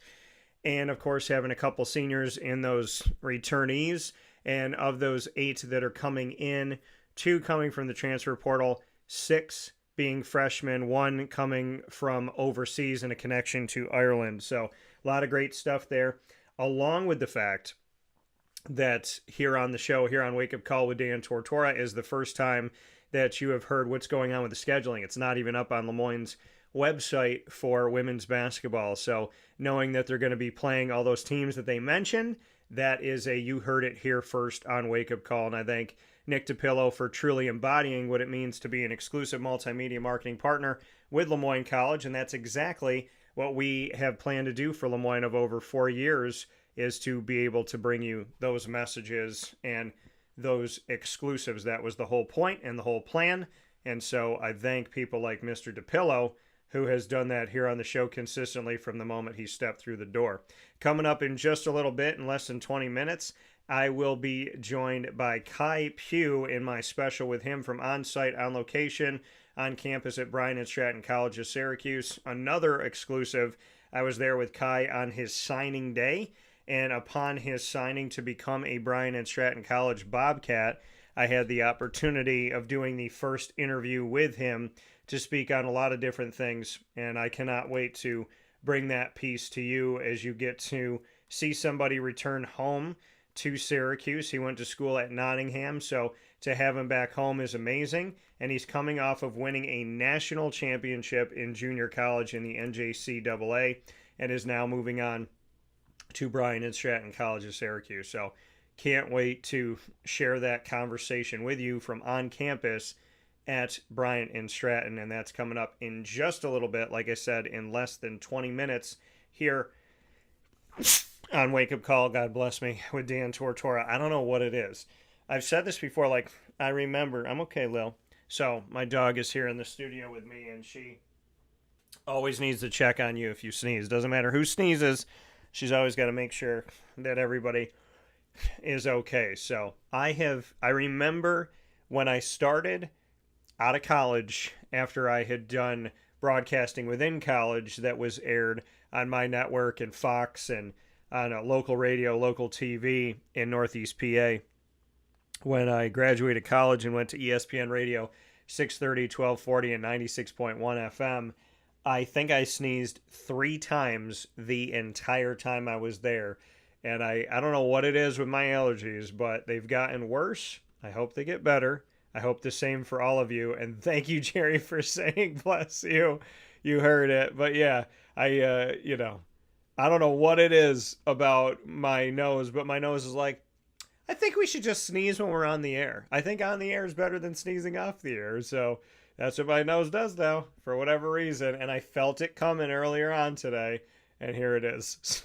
and of course having a couple seniors in those returnees. And of those 8 that are coming in, 2 coming from the transfer portal, 6 being freshmen, 1 coming from overseas and a connection to Ireland. So a lot of great stuff there, along with the fact that here on the show, here on Wake Up Call with Dan Tortora, is the first time that you have heard what's going on with the scheduling. It's not even up on Moyne's website for women's basketball. So knowing that they're going to be playing all those teams that they mentioned, that is a you heard it here first on Wake Up Call. And I thank Nick DiPillo for truly embodying what it means to be an exclusive multimedia marketing partner with Moyne College. And that's exactly what we have planned to do for Moyne of over 4 years, is to be able to bring you those messages and those exclusives. That was the whole point and the whole plan. And so I thank people like Mr. DiPillo, who has done that here on the show consistently from the moment he stepped through the door. Coming up in just a little bit, in less than 20 minutes, I will be joined by Khai Pugh in my special with him from on-site, on location, on campus at Bryant Stratton College of Syracuse. Another exclusive. I was there with Khai on his signing day, and upon his signing to become a Bryant Stratton College Bobcat, I had the opportunity of doing the first interview with him to speak on a lot of different things, and I cannot wait to bring that piece to you as you get to see somebody return home to Syracuse. He went to school at Nottingham, so to have him back home is amazing, and he's coming off of winning a national championship in junior college in the NJCAA, and is now moving on to Bryant Stratton College of Syracuse. So can't wait to share that conversation with you from on campus at Bryant and Stratton, and that's coming up in just a little bit, like I said, in less than 20 minutes here on Wake Up Call, God bless me, with Dan Tortora. I don't know what it is. I've said this before, like, I remember, I'm okay, Lil. So, my dog is here in the studio with me, and she always needs to check on you if you sneeze. Doesn't matter who sneezes, she's always got to make sure that everybody is okay. So, I remember when I started out of college, after I had done broadcasting within college that was aired on my network and Fox and on a local radio, local TV in Northeast PA. When I graduated college and went to ESPN Radio 630, 1240, and 96.1 FM. I think I sneezed 3 times the entire time I was there. And I don't know what it is with my allergies, but they've gotten worse. I hope they get better. I hope the same for all of you. And thank you, Jerry, for saying bless you. You heard it. But yeah, I don't know what it is about my nose, but my nose is like, I think we should just sneeze when we're on the air. I think on the air is better than sneezing off the air. So that's what my nose does now, for whatever reason. And I felt it coming earlier on today, and here it is.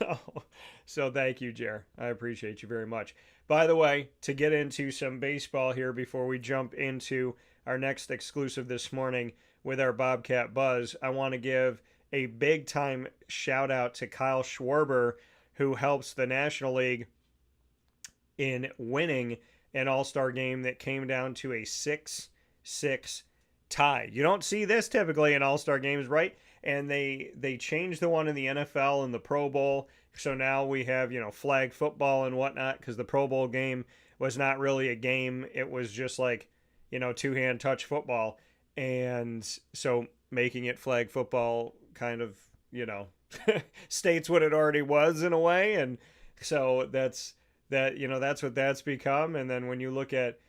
So thank you, Jer. I appreciate you very much. By the way, to get into some baseball here before we jump into our next exclusive this morning with our Bobcat Buzz, I want to give a big time shout out to Kyle Schwarber, who helps the National League in winning an All-Star game that came down to a 6-6 tie. You don't see this typically in All-Star games, right? And they changed the one in the NFL and the Pro Bowl. So now we have, flag football and whatnot, because the Pro Bowl game was not really a game. It was just like, two-hand touch football. And so making it flag football kind of, states what it already was in a way. And so that's what that's become. And then when you look at,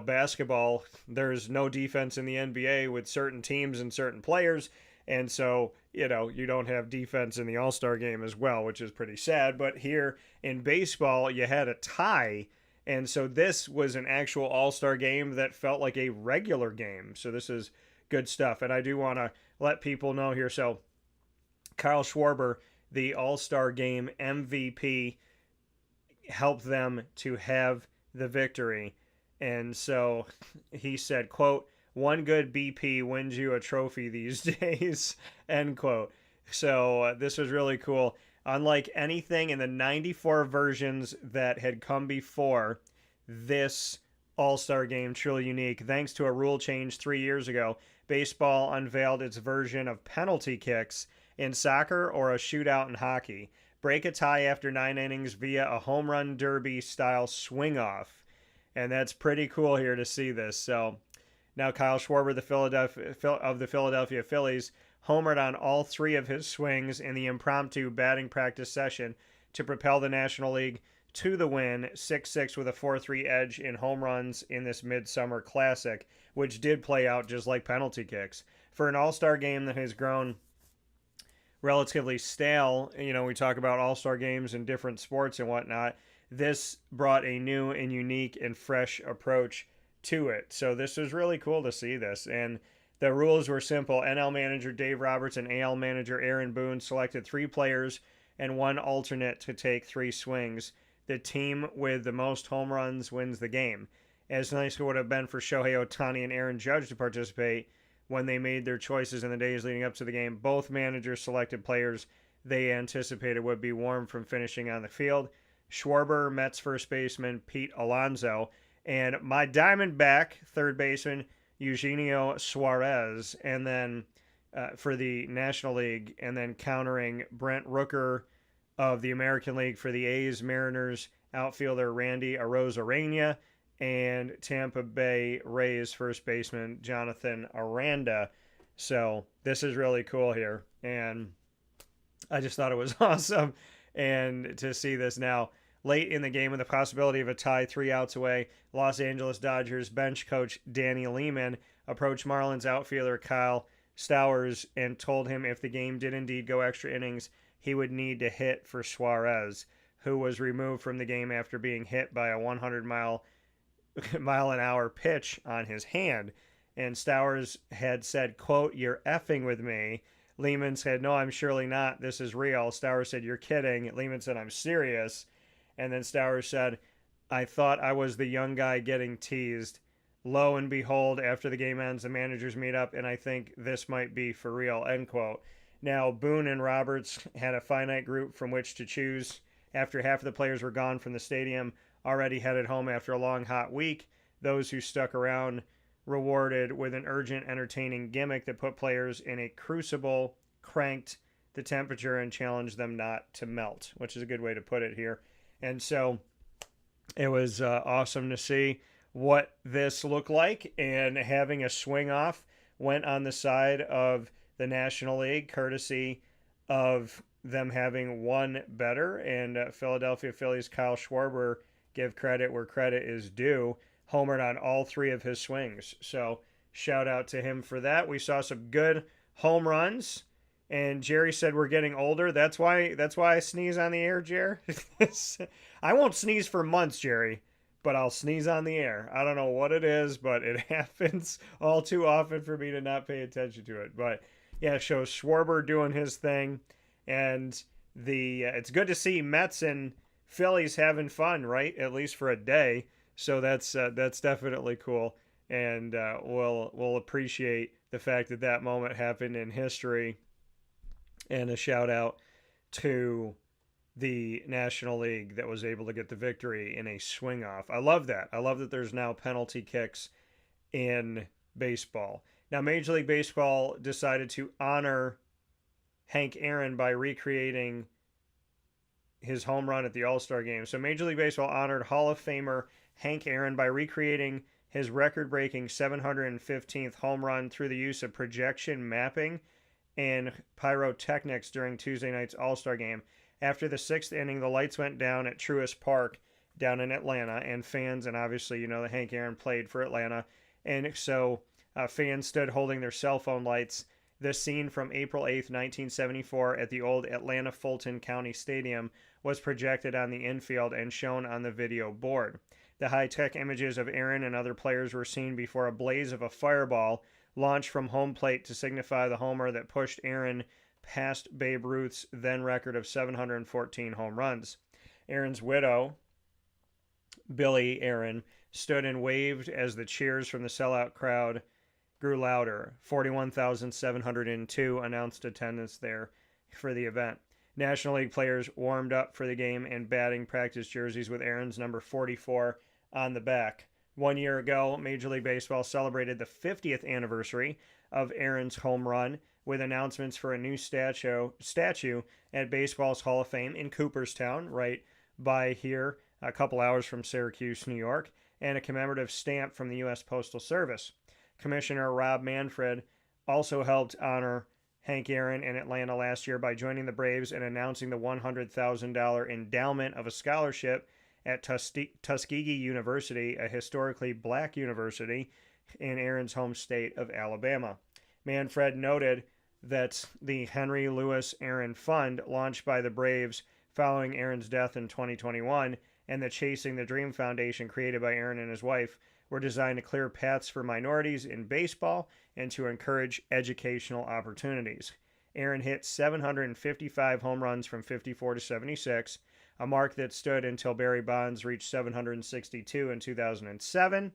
basketball, there's no defense in the NBA with certain teams and certain players. And so, you don't have defense in the All-Star game as well, which is pretty sad. But here in baseball, you had a tie. And so this was an actual All-Star game that felt like a regular game. So this is good stuff. And I do want to let people know here. So Kyle Schwarber, the All-Star game MVP, helped them to have the victory. And so he said, quote, "One good BP wins you a trophy these days," end quote. So this was really cool. Unlike anything in the 94 versions that had come before, this All-Star game truly unique. Thanks to a rule change 3 years ago, baseball unveiled its version of penalty kicks in soccer or a shootout in hockey. Break a tie after 9 innings via a home run derby style swing off. And that's pretty cool here to see this. So now Kyle Schwarber, of the Philadelphia Phillies, homered on all 3 of his swings in the impromptu batting practice session to propel the National League to the win, 6-6 with a 4-3 edge in home runs in this Midsummer Classic, which did play out just like penalty kicks. For an All-Star game that has grown relatively stale, we talk about All-Star games in different sports and whatnot, this brought a new and unique and fresh approach to it. So this was really cool to see this. And the rules were simple. NL manager Dave Roberts and AL manager Aaron Boone selected 3 players and 1 alternate to take 3 swings. The team with the most home runs wins the game. As nice as it would have been for Shohei Ohtani and Aaron Judge to participate when they made their choices in the days leading up to the game, both managers selected players they anticipated would be warm from finishing on the field. Schwarber, Mets first baseman Pete Alonso, and my Diamondback third baseman Eugenio Suarez, and then for the National League, and then countering Brent Rooker of the American League for the A's, Mariners outfielder Randy Arozarena, and Tampa Bay Rays first baseman Jonathan Aranda. So this is really cool here, and I just thought it was awesome. And to see this now, late in the game with the possibility of a tie 3 outs away, Los Angeles Dodgers bench coach Danny Lehman approached Marlins outfielder Kyle Stowers and told him if the game did indeed go extra innings, he would need to hit for Suarez, who was removed from the game after being hit by a 100-mile-an-hour pitch on his hand. And Stowers had said, quote, "You're effing with me." Lehman said, "No, I'm surely not. This is real." Stowers said, "You're kidding." Lehman said, "I'm serious." And then Stowers said, "I thought I was the young guy getting teased." Lo and behold, after the game ends, the managers meet up, and I think this might be for real, end quote. Now, Boone and Roberts had a finite group from which to choose. After half of the players were gone from the stadium, already headed home after a long, hot week, those who stuck around rewarded with an urgent, entertaining gimmick that put players in a crucible, cranked the temperature, and challenged them not to melt, which is a good way to put it here. And so it was awesome to see. what this looked like, and having a swing off went on the side of the National League, courtesy of them having one better. And Philadelphia Phillies Kyle Schwarber, give credit where credit is due, homered on all three of his swings. So shout out to him for that. We saw some good home runs. And Jerry said we're getting older. That's why I sneeze on the air, Jerry. I won't sneeze for months, Jerry, but I'll sneeze on the air. I don't know what it is, but it happens all too often for me to not pay attention to it. But yeah, it shows Schwarber doing his thing, and it's good to see Mets and Phillies having fun, right? At least for a day. So that's definitely cool, and we'll appreciate the fact that that moment happened in history. And a shout out to the National League that was able to get the victory in a swing off. I love that. I love that there's now penalty kicks in baseball. Now, Major League Baseball decided to honor Hank Aaron by recreating his home run at the All-Star game. So Major League Baseball honored Hall of Famer Hank Aaron by recreating his record-breaking 715th home run through the use of projection mapping and pyrotechnics during Tuesday night's All-Star game. After the sixth inning, the lights went down at Truist Park down in Atlanta, and fans, and obviously, that Hank Aaron played for Atlanta, and so fans stood holding their cell phone lights. This scene from April 8th, 1974 at the old Atlanta Fulton County Stadium was projected on the infield and shown on the video board. The high-tech images of Aaron and other players were seen before a blaze of a fireball launched from home plate to signify the homer that pushed Aaron past Babe Ruth's then record of 714 home runs. Aaron's widow, Billy Aaron, stood and waved as the cheers from the sellout crowd grew louder. 41,702 announced attendance there for the event. National League players warmed up for the game in batting practice jerseys with Aaron's number 44 on the back. 1 year ago, Major League Baseball celebrated the 50th anniversary of Aaron's home run with announcements for a new statue at Baseball's Hall of Fame in Cooperstown, right by here, a couple hours from Syracuse, New York, and a commemorative stamp from the U.S. Postal Service. Commissioner Rob Manfred also helped honor Hank Aaron in Atlanta last year by joining the Braves and announcing the $100,000 endowment of a scholarship at Tuskegee University, a historically black university in Aaron's home state of Alabama. Manfred noted that the Henry Louis Aaron Fund, launched by the Braves following Aaron's death in 2021, and the Chasing the Dream Foundation created by Aaron and his wife, were designed to clear paths for minorities in baseball and to encourage educational opportunities. Aaron hit 755 home runs from 54 to 76, a mark that stood until Barry Bonds reached 762 in 2007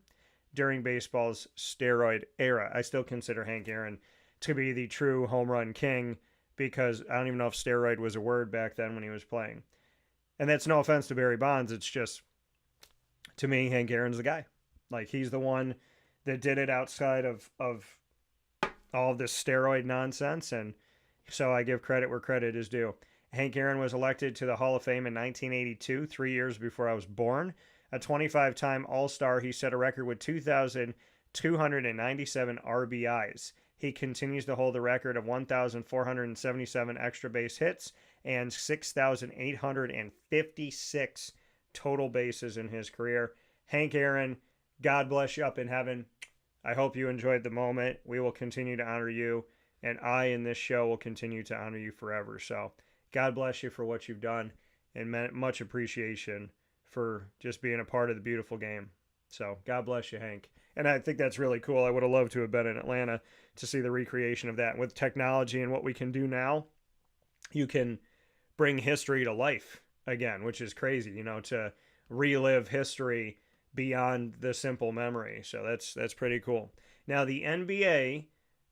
during baseball's steroid era. I still consider Hank Aaron to be the true home run king because I don't even know if steroid was a word back then when he was playing. And that's no offense to Barry Bonds. It's just, to me, Hank Aaron's the guy. Like, he's the one that did it outside of all of this steroid nonsense, and so I give credit where credit is due. Hank Aaron was elected to the Hall of Fame in 1982, 3 years before I was born. A 25-time All-Star, he set a record with 2,297 RBIs. He continues to hold the record of 1,477 extra base hits and 6,856 total bases in his career. Hank Aaron, God bless you up in heaven. I hope you enjoyed the moment. We will continue to honor you, and I in this show will continue to honor you forever. So God bless you for what you've done, and much appreciation for just being a part of the beautiful game. So God bless you, Hank. And I think that's really cool. I would have loved to have been in Atlanta to see the recreation of that. With technology and what we can do now, you can bring history to life again, which is crazy, to relive history beyond the simple memory. So that's pretty cool. Now the NBA,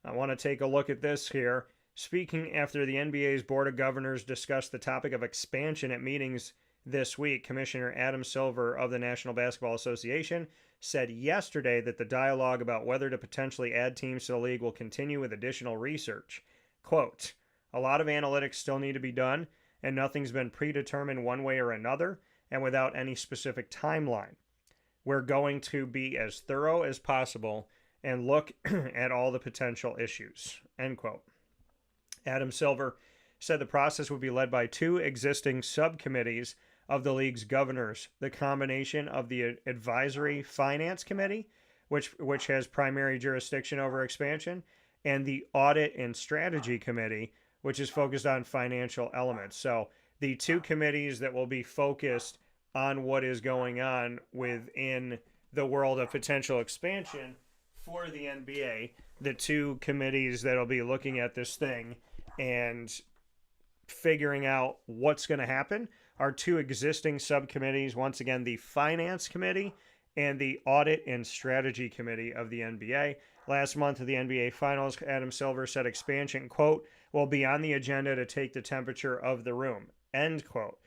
I want to take a look at this here. Speaking after the NBA's Board of Governors discussed the topic of expansion at meetings this week, Commissioner Adam Silver of the National Basketball Association said yesterday that the dialogue about whether to potentially add teams to the league will continue with additional research. Quote, "A lot of analytics still need to be done, and nothing's been predetermined one way or another, and without any specific timeline. We're going to be as thorough as possible and look at all the potential issues, end quote. Adam Silver said the process would be led by two existing subcommittees of the league's governors, the combination of the Advisory Finance Committee, which has primary jurisdiction over expansion, and the Audit and Strategy Committee, which is focused on financial elements. So the two committees that will be focused on what is going on within the world of potential expansion for the NBA, the two committees that will be looking at this thing and figuring out what's going to happen are two existing subcommittees. Once again, the Finance Committee and the Audit and Strategy Committee of the NBA. Last month of the NBA Finals, Adam Silver said expansion, quote, will be on the agenda to take the temperature of the room, end quote.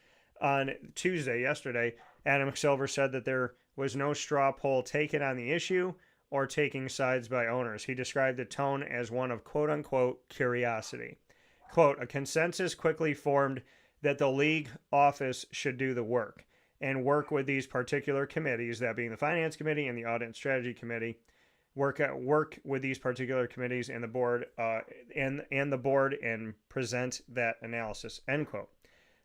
On Tuesday, yesterday, Adam Silver said that there was no straw poll taken on the issue or taking sides by owners. He described the tone as one of quote-unquote curiosity. Quote, a consensus quickly formed that the league office should do the work and work with these particular committees, that being the Finance Committee and the Audit and Strategy Committee, work with these particular committees and the board and present that analysis, end quote.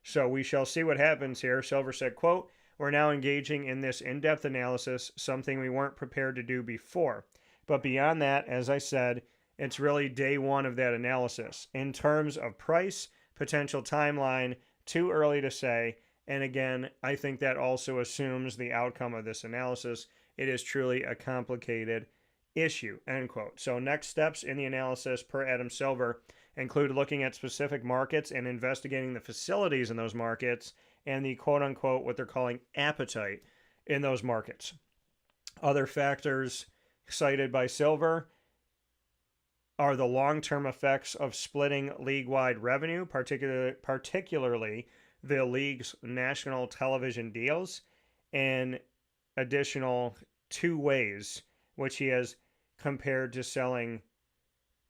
So we shall see what happens here. Silver said, quote, we're now engaging in this in-depth analysis, something we weren't prepared to do before. But beyond that, as I said, it's really day one of that analysis. In terms of price, potential timeline, too early to say. And again, I think that also assumes the outcome of this analysis. It is truly a complicated issue, end quote. So next steps in the analysis, per Adam Silver, include looking at specific markets and investigating the facilities in those markets and the quote-unquote what they're calling appetite in those markets. Other factors cited by Silver are the long-term effects of splitting league-wide revenue, particularly the league's national television deals, and additional 2 ways, which he has compared to selling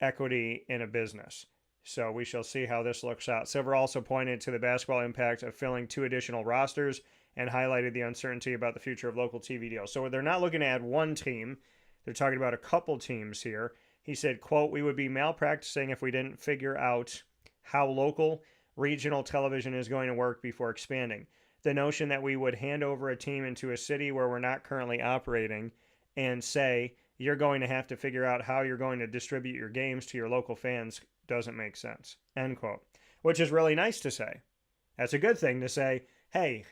equity in a business. So we shall see how this looks out. Silver also pointed to the basketball impact of filling 2 additional rosters and highlighted the uncertainty about the future of local TV deals. So they're not looking to add one team. They're talking about a couple teams here. He said, quote, we would be malpracticing if we didn't figure out how local regional television is going to work before expanding. The notion that we would hand over a team into a city where we're not currently operating and say, you're going to have to figure out how you're going to distribute your games to your local fans doesn't make sense, end quote. Which is really nice to say. That's a good thing to say, hey,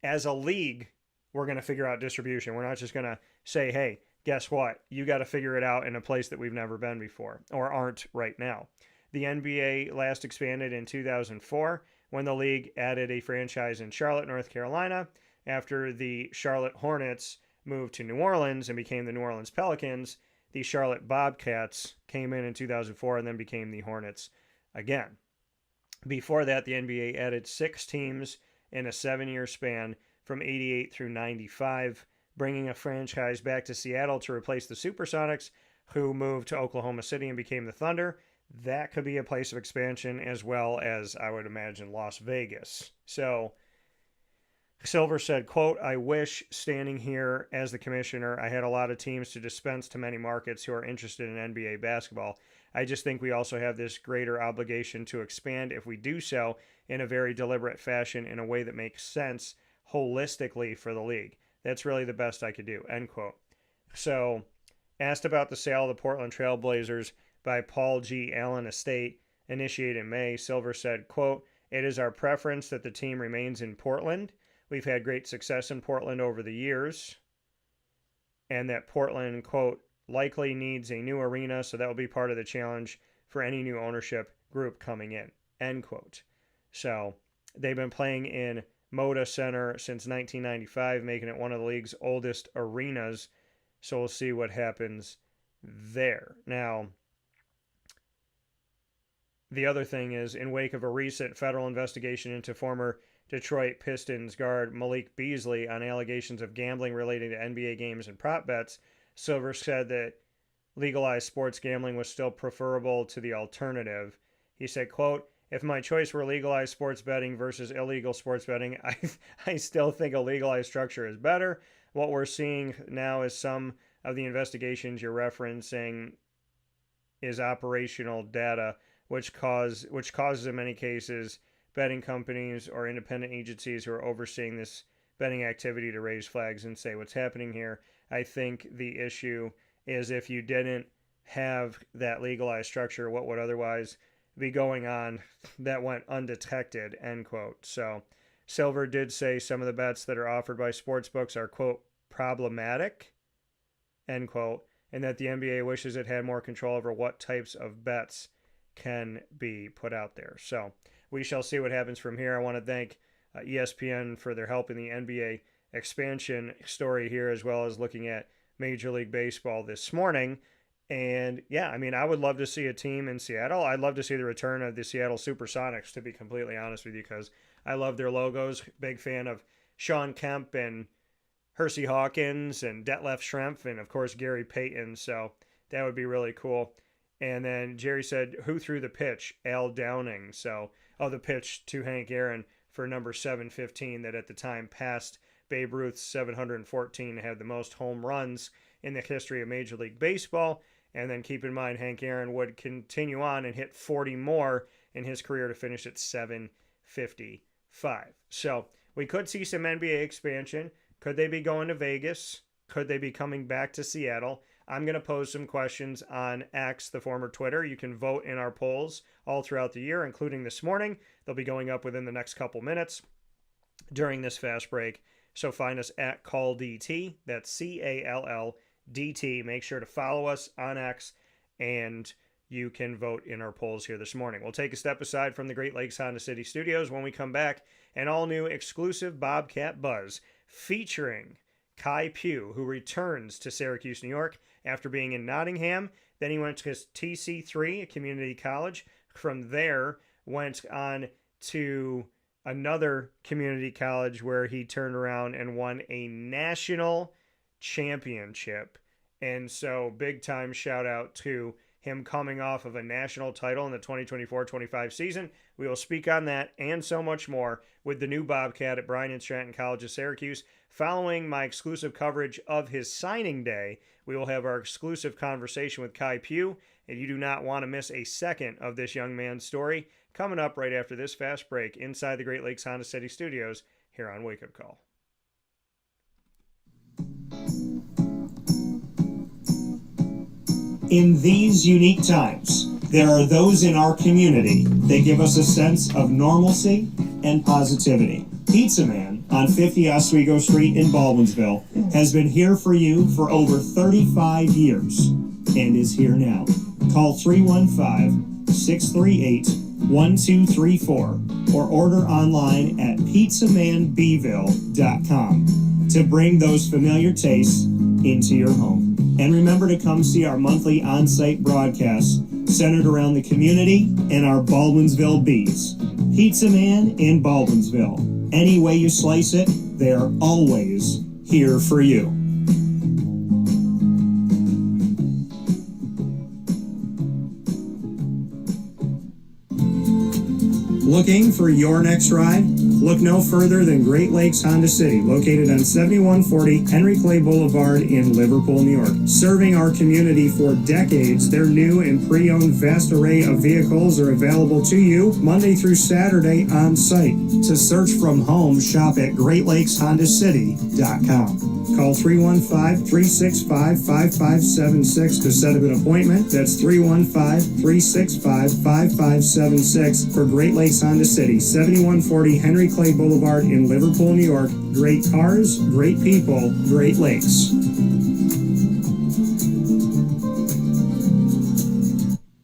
as a league, we're going to figure out distribution. We're not just going to say, hey, guess what? You got to figure it out in a place that we've never been before or aren't right now. The NBA last expanded in 2004 when the league added a franchise in Charlotte, North Carolina, after the Charlotte Hornets moved to New Orleans and became the New Orleans Pelicans. The Charlotte Bobcats came in 2004 and then became the Hornets again. Before that, the NBA added 6 teams in a 7-year span from 88 through 95, bringing a franchise back to Seattle to replace the Supersonics, who moved to Oklahoma City and became the Thunder. That could be a place of expansion, as well as, I would imagine, Las Vegas. So Silver said, quote, I wish standing here as the commissioner, I had a lot of teams to dispense to many markets who are interested in NBA basketball. I just think we also have this greater obligation to expand if we do so in a very deliberate fashion in a way that makes sense holistically for the league. That's really the best I could do, end quote. So, asked about the sale of the Portland Trail Blazers by Paul G. Allen Estate, initiated in May, Silver said, quote, it is our preference that the team remains in Portland. We've had great success in Portland over the years, and that Portland, quote, likely needs a new arena, so that will be part of the challenge for any new ownership group coming in, end quote. So they've been playing in Moda Center since 1995, making it one of the league's oldest arenas, so we'll see what happens there. Now, the other thing is, in wake of a recent federal investigation into former Detroit Pistons guard Malik Beasley on allegations of gambling relating to NBA games and prop bets, Silver said that legalized sports gambling was still preferable to the alternative. He said, quote, if my choice were legalized sports betting versus illegal sports betting, I still think a legalized structure is better, what we're seeing now is some of the investigations you're referencing is operational data, which causes in many cases betting companies or independent agencies who are overseeing this betting activity to raise flags and say what's happening here. I think the issue is if you didn't have that legalized structure, what would otherwise be going on that went undetected, end quote. So Silver did say some of the bets that are offered by sportsbooks are, quote, problematic, end quote, and that the NBA wishes it had more control over what types of bets can be put out there. So we shall see what happens from here. I want to thank ESPN for their help in the NBA expansion story here, as well as looking at Major League Baseball this morning. And yeah, I mean, I would love to see a team in Seattle. I'd love to see the return of the Seattle Supersonics, to be completely honest with you, because I love their logos. Big fan of Sean Kemp and Hersey Hawkins and Detlef Schrempf and, of course, Gary Payton. So that would be really cool. And then Jerry said, who threw the pitch? Al Downing. So, the pitch to Hank Aaron for number 715 that at the time passed Babe Ruth's 714 to have the most home runs in the history of Major League Baseball. And then keep in mind, Hank Aaron would continue on and hit 40 more in his career to finish at 755. So we could see some NBA expansion. Could they be going to Vegas? Could they be coming back to Seattle? I'm going to pose some questions on X, the former Twitter. You can vote in our polls all throughout the year, including this morning. They'll be going up within the next couple minutes during this fast break. So find us at CallDT. That's CALLDT. Make sure to follow us on X, and you can vote in our polls here this morning. We'll take a step aside from the Great Lakes Honda City Studios. When we come back, an all-new exclusive Bobcat Buzz featuring Khai Pugh, who returns to Syracuse, New York after being in Nottingham. Then he went to his TC3, a community college. From there, went on to another community college where he turned around and won a national championship. And so big time shout out to him coming off of a national title in the 2024-25 season. We will speak on that and so much more with the new Bobcat at Bryant Stratton College of Syracuse. Following my exclusive coverage of his signing day, we will have our exclusive conversation with Khai Pugh, and you do not want to miss a second of this young man's story coming up right after this fast break inside the Great Lakes Honda City Studios here on Wake Up Call. In these unique times, there are those in our community that give us a sense of normalcy and positivity. Pizza Man on 50 Oswego Street in Baldwinsville has been here for you for over 35 years and is here now. Call 315-638-1234 or order online at pizzamanbville.com to bring those familiar tastes into your home. And remember to come see our monthly on-site broadcasts centered around the community and our Baldwinsville Bees. Pizza Man in Baldwinsville. Any way you slice it, they're always here for you. Looking for your next ride? Look no further than Great Lakes Honda City, located on 7140 Henry Clay Boulevard in Liverpool, New York. Serving our community for decades, their new and pre-owned vast array of vehicles are available to you Monday through Saturday on site. To search from home, shop at GreatLakesHondaCity.com. Call 315-365-5576 to set up an appointment. That's 315-365-5576 for Great Lakes Honda City, 7140 Henry Clay Boulevard in Liverpool, New York. Great cars, great people, Great Lakes.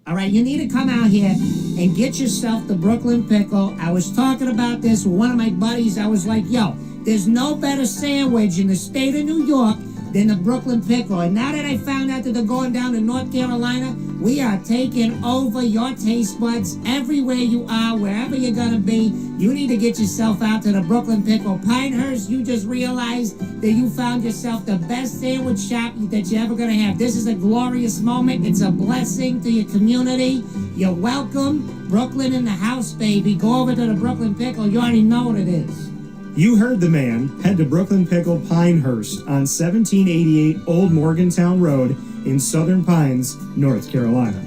All right, you need to come out here and get yourself the Brooklyn Pickle. I was talking about this with one of my buddies. I was like, yo, there's no better sandwich in the state of New York than the Brooklyn Pickle. And now that I found out that they're going down to North Carolina, we are taking over your taste buds everywhere you are, wherever you're going to be. You need to get yourself out to the Brooklyn Pickle. Pinehurst, you just realized that you found yourself the best sandwich shop that you're ever going to have. This is a glorious moment. It's a blessing to your community. You're welcome. Brooklyn in the house, baby. Go over to the Brooklyn Pickle. You already know what it is. You heard the man. Head to Brooklyn Pickle Pinehurst on 1788 Old Morgantown Road in Southern Pines, North Carolina.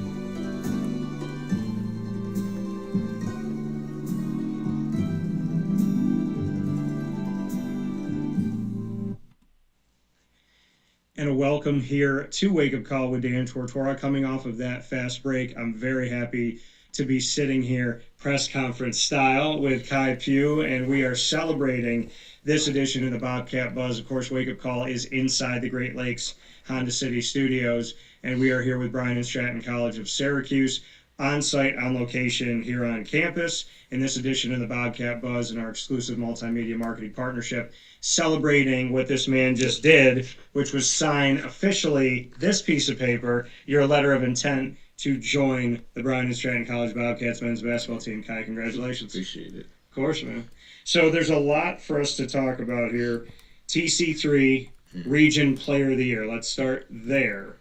And a welcome here to Wake Up Call with Dan Tortora. Coming off of that fast break, I'm very happy to be sitting here press conference style with Khai Pugh, and we are celebrating this edition of the Bobcat Buzz. Of course, Wake Up Call is inside the Great Lakes Honda City Studios, and we are here with Bryant Stratton College of Syracuse, on site, on location here on campus. In this edition of the Bobcat Buzz and our exclusive multimedia marketing partnership, celebrating what this man just did, which was sign officially this piece of paper, your letter of intent to join the Bryant Stratton College Bobcats men's basketball team. Khai, congratulations. Appreciate it. Of course, man. So there's a lot for us to talk about here. TC3 Region Player of the Year. Let's start there.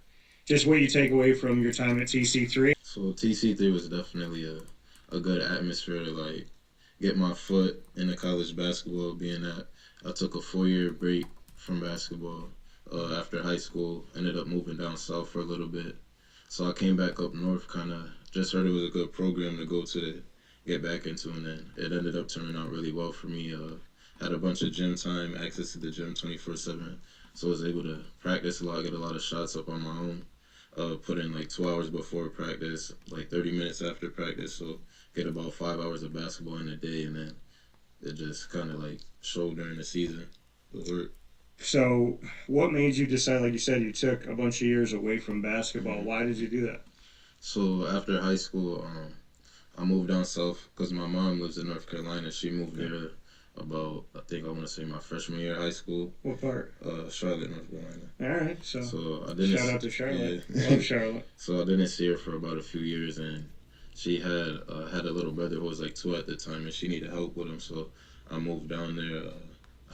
Just what you take away from your time at TC3. So TC3 was definitely a good atmosphere to like get my foot into college basketball, being that I took a 4-year break from basketball after high school, ended up moving down south for a little bit. So I came back up north, kind of just heard it was a good program to go to get back into, and then it ended up turning out really well for me. Had a bunch of gym time, access to the gym 24/7, so I was able to practice a lot, get a lot of shots up on my own. Put in like 2 hours before practice, like 30 minutes after practice, so get about 5 hours of basketball in a day, and then it just kind of like showed during the season. It worked. So what made you decide, like you said, you took a bunch of years away from basketball. Why did you do that? So after high school, I moved down south because my mom lives in North Carolina. She moved there about, I think I want to say my freshman year of high school. What part? Charlotte, North Carolina. All right. So I didn't. Shout out to Charlotte. Yeah. Love Charlotte. So I didn't see her for about a few years, and she had a little brother who was like 2 at the time, and she needed help with him. So I moved down there,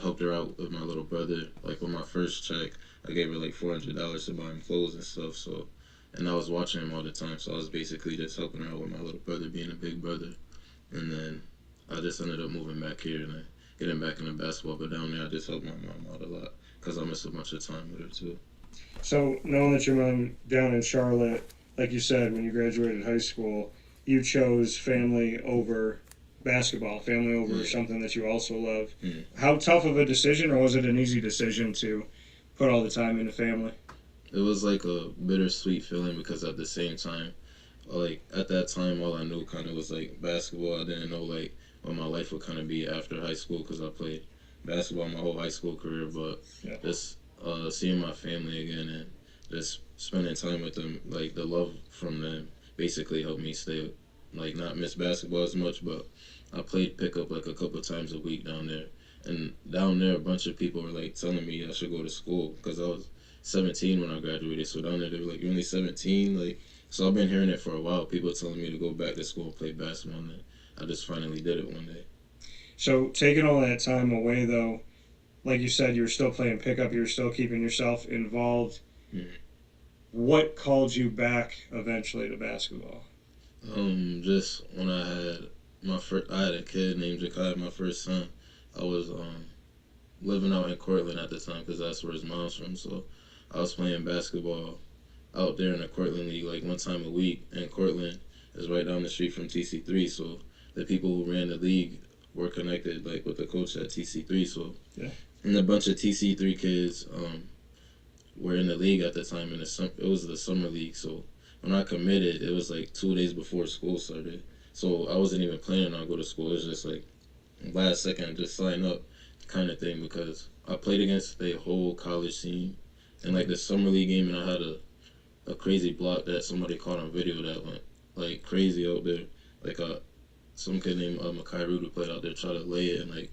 helped her out with my little brother. Like with my first check, I gave her like $400 to buy him clothes and stuff. So, and I was watching him all the time, so I was basically just helping her out with my little brother, being a big brother. And then I just ended up moving back here and getting back into basketball. But down there, I just helped my mom out a lot because I missed a bunch of time with her too. So knowing that your mom down in Charlotte, like you said, when you graduated high school, you chose family over basketball, family over something that you also love. How tough of a decision, or was it an easy decision to put all the time into family? It was like a bittersweet feeling because at the same time, like at that time, all I knew kind of was like basketball. I didn't know like what my life would kind of be after high school because I played basketball my whole high school career. But just seeing my family again and just spending time with them, like the love from them basically helped me stay, like not miss basketball as much. But I played pickup like a couple times a week down there. And down there, a bunch of people were like telling me I should go to school because I was 17 when I graduated. So down there, they were like, "You're only 17?" Like, so I've been hearing it for a while. People telling me to go back to school and play basketball. And I just finally did it one day. So taking all that time away, though, like you said, you were still playing pickup. You were still keeping yourself involved. What called you back eventually to basketball? Just when I had I had a kid named Jakai, my first son. I was living out in Cortland at the time because that's where his mom's from. So I was playing basketball out there in the Cortland League like one time a week. And Cortland is right down the street from TC3. So the people who ran the league were connected like with the coach at TC3. So and a bunch of TC3 kids were in the league at the time. And it was the summer league. So when I committed, it was like 2 days before school started. So I wasn't even planning on going to school. It was just like last second, just sign up kind of thing because I played against the whole college team in like the summer league game, and I had a crazy block that somebody caught on video that went like crazy out there. Like some kid named Makai Ruda played out there, tried to lay it, and like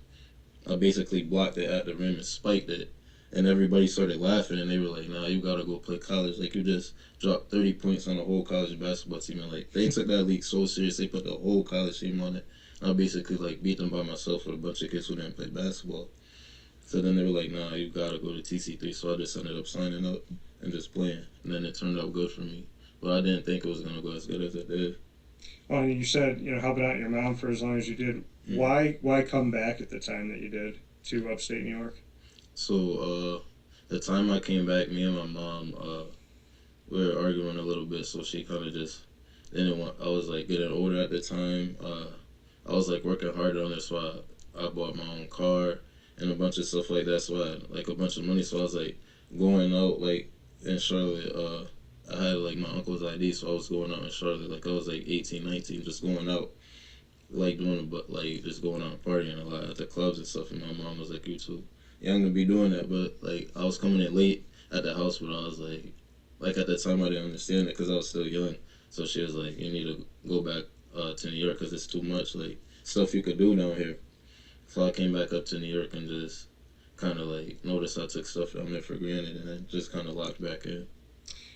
I basically blocked it at the rim and spiked it. And everybody started laughing, and they were like, "Nah, you gotta go play college. Like, you just dropped 30 points on the whole college basketball team." And like, they took that league so serious, they put the whole college team on it. I basically like beat them by myself with a bunch of kids who didn't play basketball. So then they were like, "Nah, you gotta go to TC3." So I just ended up signing up and just playing. And then it turned out good for me. But I didn't think it was gonna go as good as it did. Well, and you said, helping out your mom for as long as you did. Why come back at the time that you did? to upstate New York? So the time I came back, me and my mom, we were arguing a little bit, so she kind of just didn't want. I was like getting older at the time. I was like working harder on it, so I bought my own car and a bunch of stuff like that. So I had like a bunch of money. So I was like going out like in Charlotte. I had like my uncle's ID, so I was going out in Charlotte. Like I was like 18, 19, just going out, like just going out and partying a lot at the clubs and stuff. And my mom was like, "You too young to be doing that." But like I was coming in late at the house, but I was like at that time I didn't understand it because I was still young. So she was like, "You need to go back to New York because it's too much like stuff you could do down here." So I came back up to New York and just kind of like noticed I took stuff down there for granted, and then just kind of locked back in.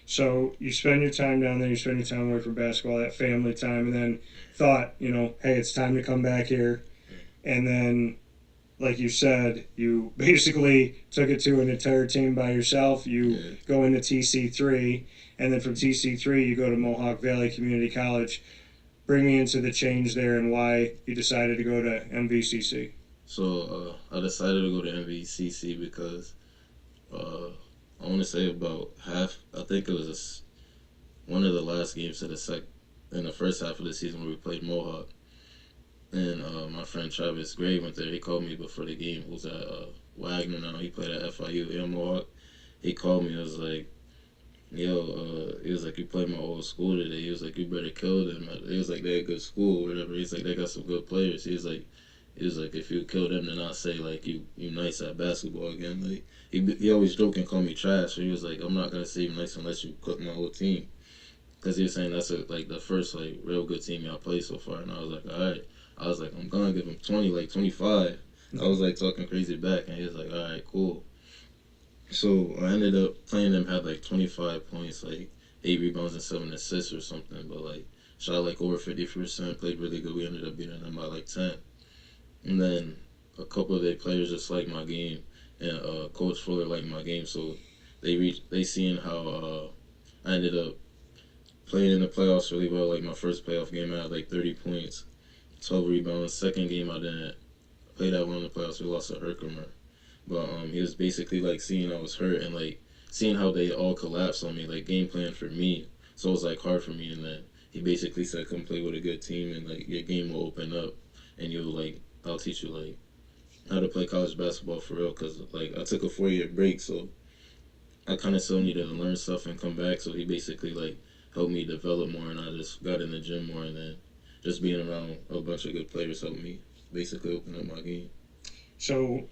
So you spend your time down there, you spend your time away from basketball, that family time, and then thought, hey, it's time to come back here. And then, like you said, you basically took it to an entire team by yourself. You go into TC3, and then from TC3 you go to Mohawk Valley Community College. Bring me into the change there and why you decided to go to MVCC. So I decided to go to MVCC because I want to say about half. I think it was one of the last games in the first half of the season where we played Mohawk, and my friend Travis Gray went there. He called me before the game. Who's at Wagner now? He played at FIU in Mohawk. He called me. I was like, "Yo," he was like, "You played my old school today." He was like, "You better kill them." He was like, "They're a good school, whatever." He's like, "They got some good players." He was like, "If you kill them, then I'll say like you nice at basketball again." Like he always joke and call me trash. So he was like, "I'm not gonna say you nice unless you cook my whole team," because he was saying that's like the first like real good team y'all played so far. And I was like, "All right." I was like, "I'm gonna give him 20, like 25." I was like talking crazy back, and he was like, "All right, cool." So I ended up playing them, had like 25 points, like 8 rebounds and 7 assists or something, but like shot like over 50%, played really good. We ended up beating them by like 10. And then a couple of their players just liked my game, and Coach Fuller liked my game, so they seen how I ended up playing in the playoffs really well. Like my first playoff game, I had like 30 points, 12 rebounds. Second game, I didn't play that well in the playoffs. We lost to Herkimer. But he was basically like seeing I was hurt and like seeing how they all collapsed on me, like game plan for me. So it was like hard for me, and then he basically said, "Come play with a good team, and like your game will open up, and I'll teach you like how to play college basketball for real." Cause like I took a 4-year break, so I kind of still needed to learn stuff and come back. So he basically like helped me develop more, and I just got in the gym more, and then just being around a bunch of good players helped me basically open up my game. So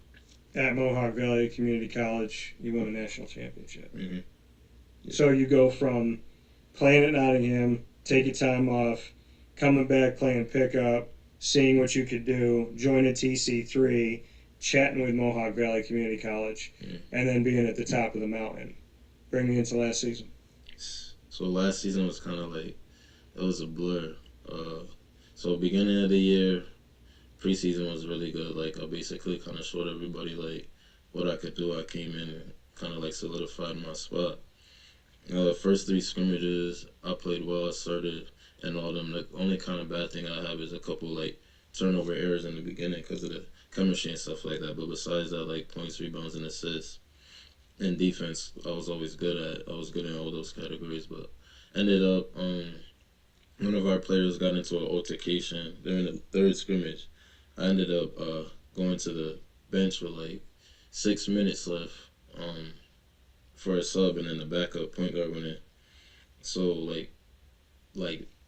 at Mohawk Valley Community College, you won a national championship. Mm-hmm. Yeah. So you go from playing at Nottingham, taking time off, coming back, playing pickup, seeing what you could do, joining TC3, chatting with Mohawk Valley Community College, and then being at the top of the mountain. Bring me into last season. So last season was kind of like, it was a blur. So beginning of the year, preseason was really good. Like I basically kind of showed everybody like what I could do. I came in and kind of like solidified my spot. First 3 scrimmages, I played well. I started and all them. The only kind of bad thing I have is a couple like turnover errors in the beginning because of the chemistry and stuff like that. But besides that, like points, rebounds, and assists, and defense, I was always good at. I was good in all those categories. But ended up, one of our players got into an altercation during the 3rd scrimmage. I ended up going to the bench with like 6 minutes left for a sub, and then the backup point guard went in. So like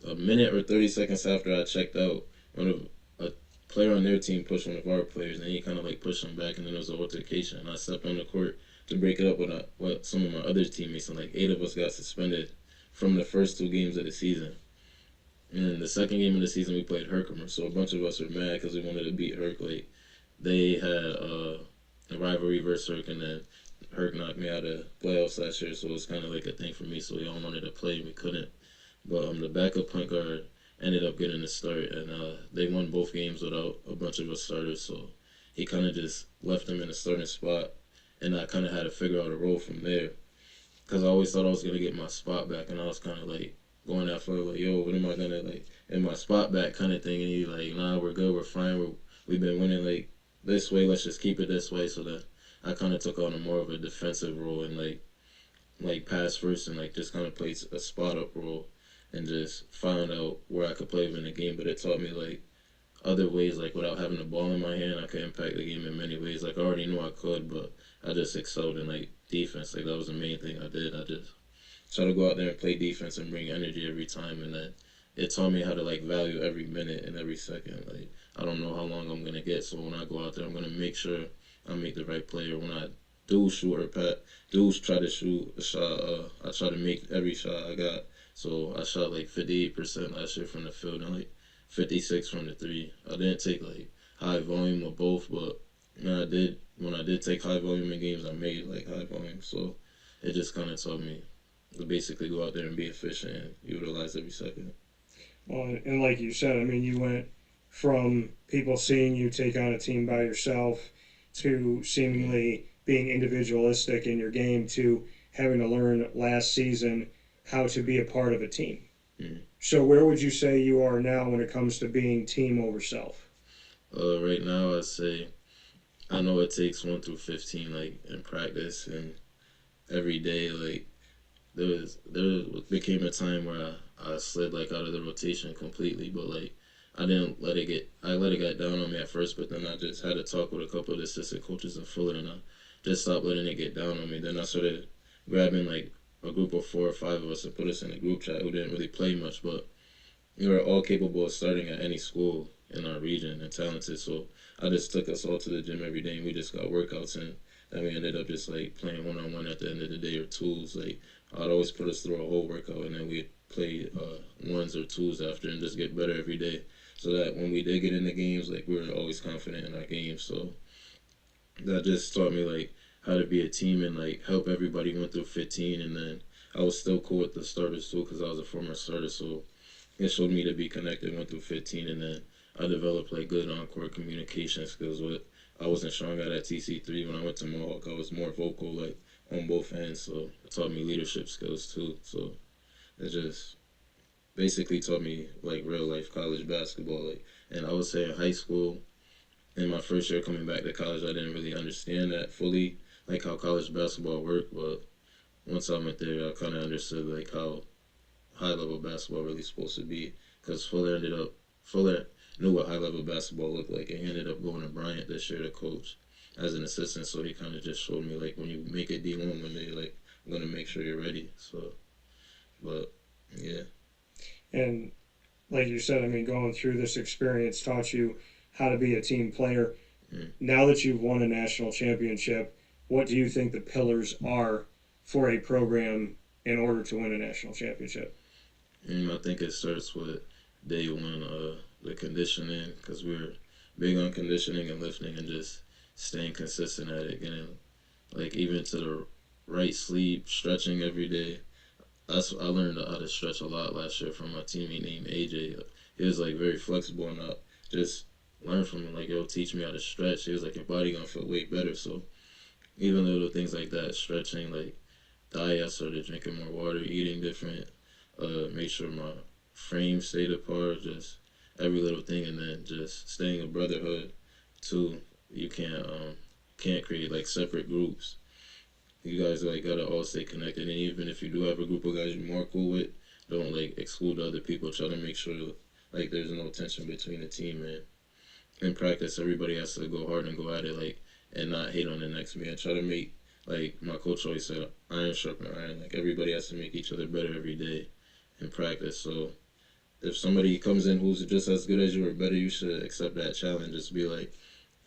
a minute or 30 seconds after I checked out, a player on their team pushed one of our players, and he kind of like pushed him back, and then there was an altercation. And I stepped on the court to break it up with some of my other teammates, and like 8 of us got suspended from the first 2 games of the season. And then the second game of the season, we played Herkimer. So a bunch of us were mad because we wanted to beat Herc. Like, they had a rivalry versus Herc, and then Herc knocked me out of playoffs last year. So it was kind of like a thing for me. So we all wanted to play, and we couldn't. But the backup point guard ended up getting the start, and they won both games without a bunch of us starters. So he kind of just left him in a starting spot, and I kind of had to figure out a role from there. Because I always thought I was going to get my spot back, and I was kind of like, going out for like, yo, what am I gonna like in my spot back kind of thing? And he's like, nah, we're good, we're fine, we've been winning like this way, let's just keep it this way. So that I kind of took on a more of a defensive role and like pass first and like just kind of play a spot up role and just found out where I could play within the game. But it taught me like other ways, like without having the ball in my hand, I could impact the game in many ways. Like I already knew I could, but I just excelled in like defense. Like that was the main thing I did. I just try to go out there and play defense and bring energy every time, and then it taught me how to like value every minute and every second. Like I don't know how long I'm gonna get, so when I go out there, I'm gonna make sure I make the right play. Or when I do shoot or do try to shoot a shot, I try to make every shot I got. So I shot like 58% last year from the field and like 56 from the three. I didn't take like high volume of both, but when I did take high volume in games, I made like high volume. So it just kind of taught me to basically go out there and be efficient and utilize every second. Well, and like you said, I mean, you went from people seeing you take on a team by yourself to seemingly being individualistic in your game to having to learn last season how to be a part of a team. Mm-hmm. So where would you say you are now when it comes to being team over self? Right now, I'd say I know it takes 1 through 15, like in practice and every day. Like there became a time where I slid like out of the rotation completely, but like I let it get down on me at first, but then I just had to talk with a couple of the assistant coaches in Fuller, and I just stopped letting it get down on me. Then I started grabbing like a group of 4 or 5 of us and put us in a group chat who didn't really play much, but we were all capable of starting at any school in our region and talented. So I just took us all to the gym every day, and we just got workouts, and then we ended up just like playing one-on-one at the end of the day or twos. Like I'd always put us through a whole workout, and then we'd play ones or twos after and just get better every day. So that when we did get into games, like we were always confident in our games. So that just taught me like how to be a team and like help everybody 1 through 15. And then I was still cool with the starters too because I was a former starter. So it showed me to be connected 1 through 15. And then I developed like good on-court communication skills. What I wasn't strong at TC3. When I went to Mohawk, I was more vocal like on both ends. So it taught me leadership skills too. So it just basically taught me like real life college basketball. Like, and I would say in high school, in my first year coming back to college, I didn't really understand that fully, like how college basketball worked. But once I went there, I kind of understood like how high level basketball really supposed to be. Because Fuller knew what high level basketball looked like, and he ended up going to Bryant this year to coach as an assistant. So he kind of just showed me like when you make it D1 one day, like I'm gonna make sure you're ready. So, but yeah. And like you said, I mean, going through this experience taught you how to be a team player. Now that you've won a national championship, what do you think the pillars are for a program in order to win a national championship? I think it starts with day one, the conditioning, because we're big on conditioning and lifting and just staying consistent at it, getting like even to the right sleep, stretching every day. I learned how to stretch a lot last year from my teammate named AJ. He was like very flexible, and I just learned from him like, yo, teach me how to stretch. He was like, your body gonna feel way better. So even little things like that, stretching, like diet, I started drinking more water, eating different, make sure my frame stayed apart, just every little thing, and then just staying a brotherhood too. You can't create like separate groups. You guys like gotta all stay connected, and even if you do have a group of guys you're more cool with, don't like exclude other people. Try to make sure like there's no tension between the team, and in practice everybody has to go hard and go at it, like, and not hate on the next man. Try to make, like my coach always said, iron sharpen iron. Like everybody has to make each other better every day in practice. So if somebody comes in who's just as good as you or better, you should accept that challenge. Just be like,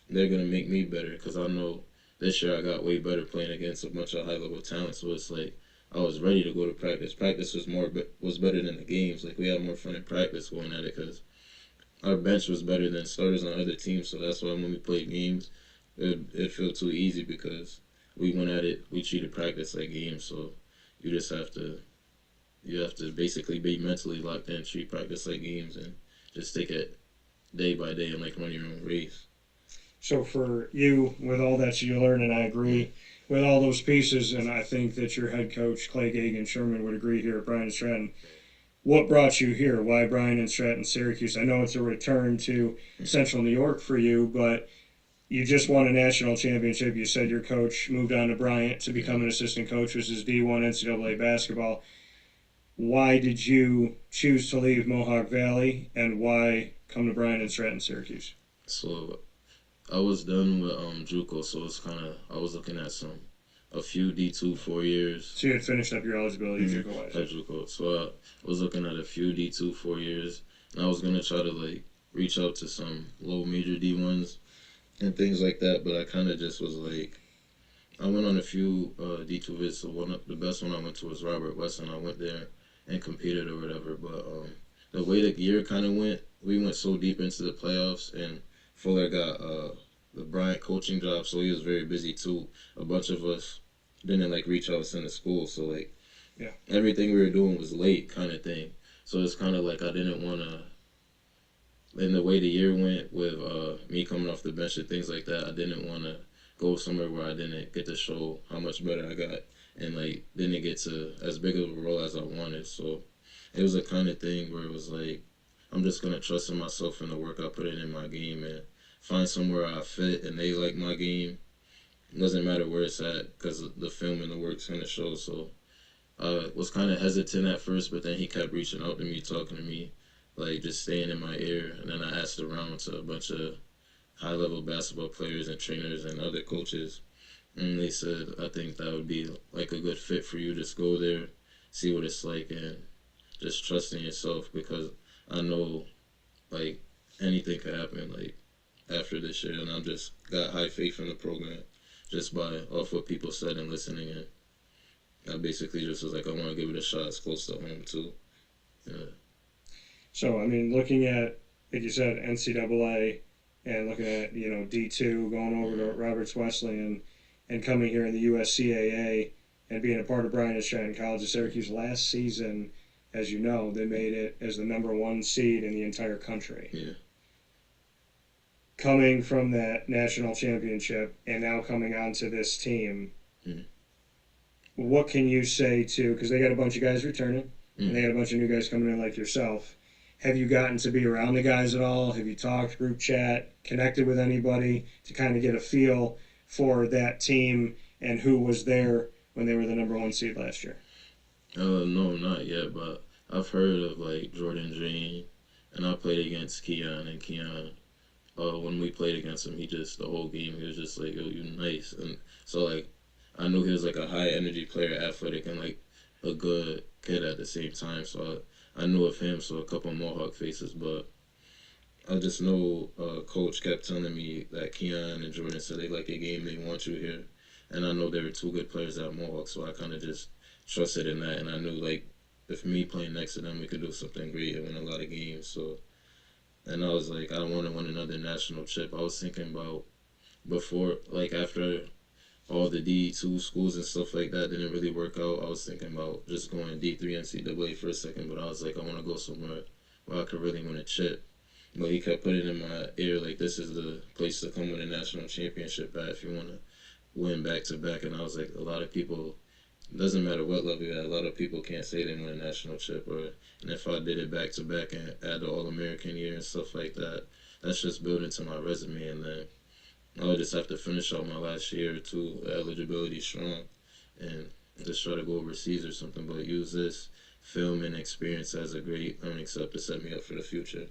they're gonna make me better, because I know this year I got way better playing against a bunch of high level talent. So it's like I was ready to go to practice. Practice was better than the games. Like we had more fun in practice going at it because our bench was better than starters on other teams. So that's why when we played games, it felt too easy because we went at it. We treated practice like games. So you just have to basically be mentally locked in, treat practice like games, and just take it day by day and like run your own race. So for you, with all that you learn, and I agree with all those pieces, and I think that your head coach, Clay Gagan-Sherman, would agree here at Bryant Stratton. What brought you here? Why Bryant Stratton Syracuse? I know it's a return to Central New York for you, but you just won a national championship. You said your coach moved on to Bryant to become an assistant coach, which is D1 NCAA basketball. Why did you choose to leave Mohawk Valley, and why come to Bryant Stratton Syracuse? So I was done with JUCO, so it's I was looking at a few D2 4 years. So you had finished up your eligibility JUCO-wise. At JUCO, so I was looking at a few D2 4 years, and I was gonna try to reach out to some low major D1s and things like that, but I kind of just was I went on a few D2 visits. So the best one I went to was Robert Weston. I went there and competed or whatever, but the way the year kind of went, we went so deep into the playoffs, and Fuller got the Bryant coaching job, so he was very busy too. A bunch of us didn't reach out to school, so everything we were doing was late kind of thing. So it's kind of I didn't want to. And the way the year went with me coming off the bench and things like that, I didn't want to go somewhere where I didn't get to show how much better I got, and didn't get to as big of a role as I wanted. So it was a kind of thing where it was I'm just gonna trust in myself and the work I put in my game, and find somewhere I fit and they like my game. It doesn't matter where it's at, because the film and the work's gonna show. So I was kind of hesitant at first, but then he kept reaching out to me, talking to me, just staying in my ear. And then I asked around to a bunch of high-level basketball players and trainers and other coaches, and they said, I think that would be a good fit for you. Just go there, see what it's like, and just trust in yourself, because I know anything could happen after this year, and I just got high faith in the program just off what people said and listening. And I basically just was I want to give it a shot. It's close to home too. Yeah. So looking at, like you said, NCAA, and looking at D2, going over to Roberts Wesleyan, and coming here in the USCAA, and being a part of Bryant Stratton College Syracuse last season, as you know, they made it as the #1 seed in the entire country. Yeah. Coming from that national championship and now coming onto this team, what can you say because they got a bunch of guys returning, and they got a bunch of new guys coming in like yourself. Have you gotten to be around the guys at all? Have you talked, group chat, connected with anybody to kind of get a feel for that team and who was there when they were the #1 seed last year? No, not yet, but I've heard of Jordan Jane, and I played against Keon, and Keon, when we played against him, the whole game, he was just yo, you nice. And so I knew he was a high energy player, athletic, and a good kid at the same time. So I knew of him, so a couple Mohawk faces, but I just know Coach kept telling me that Keon and Jordan said they like your game, they want you here. And I know they were two good players at Mohawk, so I kind of just trusted in that. And I knew, if me playing next to them, we could do something great and win a lot of games. So, and I was I don't want to win another national chip. I was thinking about before, after all the D2 schools and stuff like that didn't really work out, I was thinking about just going D3 NCAA for a second, but I was I want to go somewhere where I could really win a chip. But he kept putting in my ear, this is the place to come win a national championship at if you want to win back-to-back. And I was a lot of people, it doesn't matter what level you're at, a lot of people can't say they won a national chip. And if I did it back-to-back and add the All-American year and stuff like that, that's just building to my resume. And then I would just have to finish out my last year or two, eligibility strong, and just try to go overseas or something, but use this film and experience as a great learning step to set me up for the future.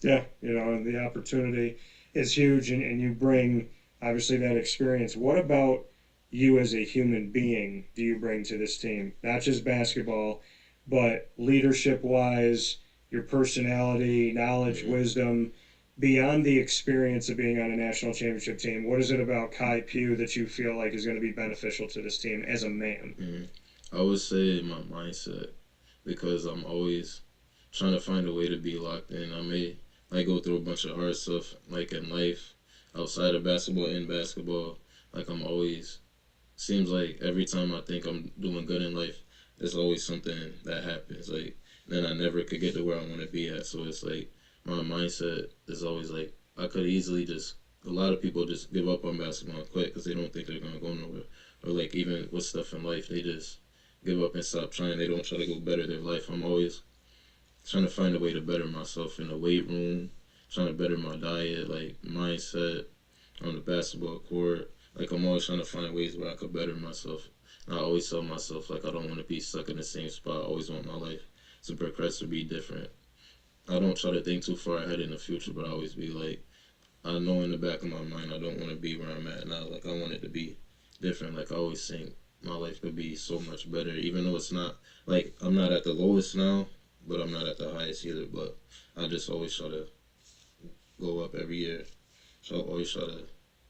Yeah, and the opportunity is huge, and you bring, obviously, that experience. What about you as a human being do you bring to this team? Not just basketball, but leadership-wise, your personality, knowledge, wisdom, beyond the experience of being on a national championship team. What is it about Khai Pugh that you feel is going to be beneficial to this team as a man? I would say my mindset, because I'm always trying to find a way to be locked in. I may go through a bunch of hard stuff in life, outside of basketball, in basketball. I'm always, seems every time I think I'm doing good in life, there's always something that happens. Then I never could get to where I want to be at. So it's my mindset is always I could easily a lot of people just give up on basketball and quit because they don't think they're going to go nowhere. Or even with stuff in life, they just give up and stop trying. They don't try to go better their life. I'm always trying to find a way to better myself in the weight room, trying to better my diet, mindset, on the basketball court. Like, I'm always trying to find ways where I could better myself. And I always tell myself, like, I don't want to be stuck in the same spot. I always want my life to progress or be different. I don't try to think too far ahead in the future, but I always be like, I know in the back of my mind I don't want to be where I'm at now. Like, I want it to be different. Like, I always think my life could be so much better, even though it's not, like, I'm not at the lowest now, but I'm not at the highest either. But I just always try to go up every year. So I always try to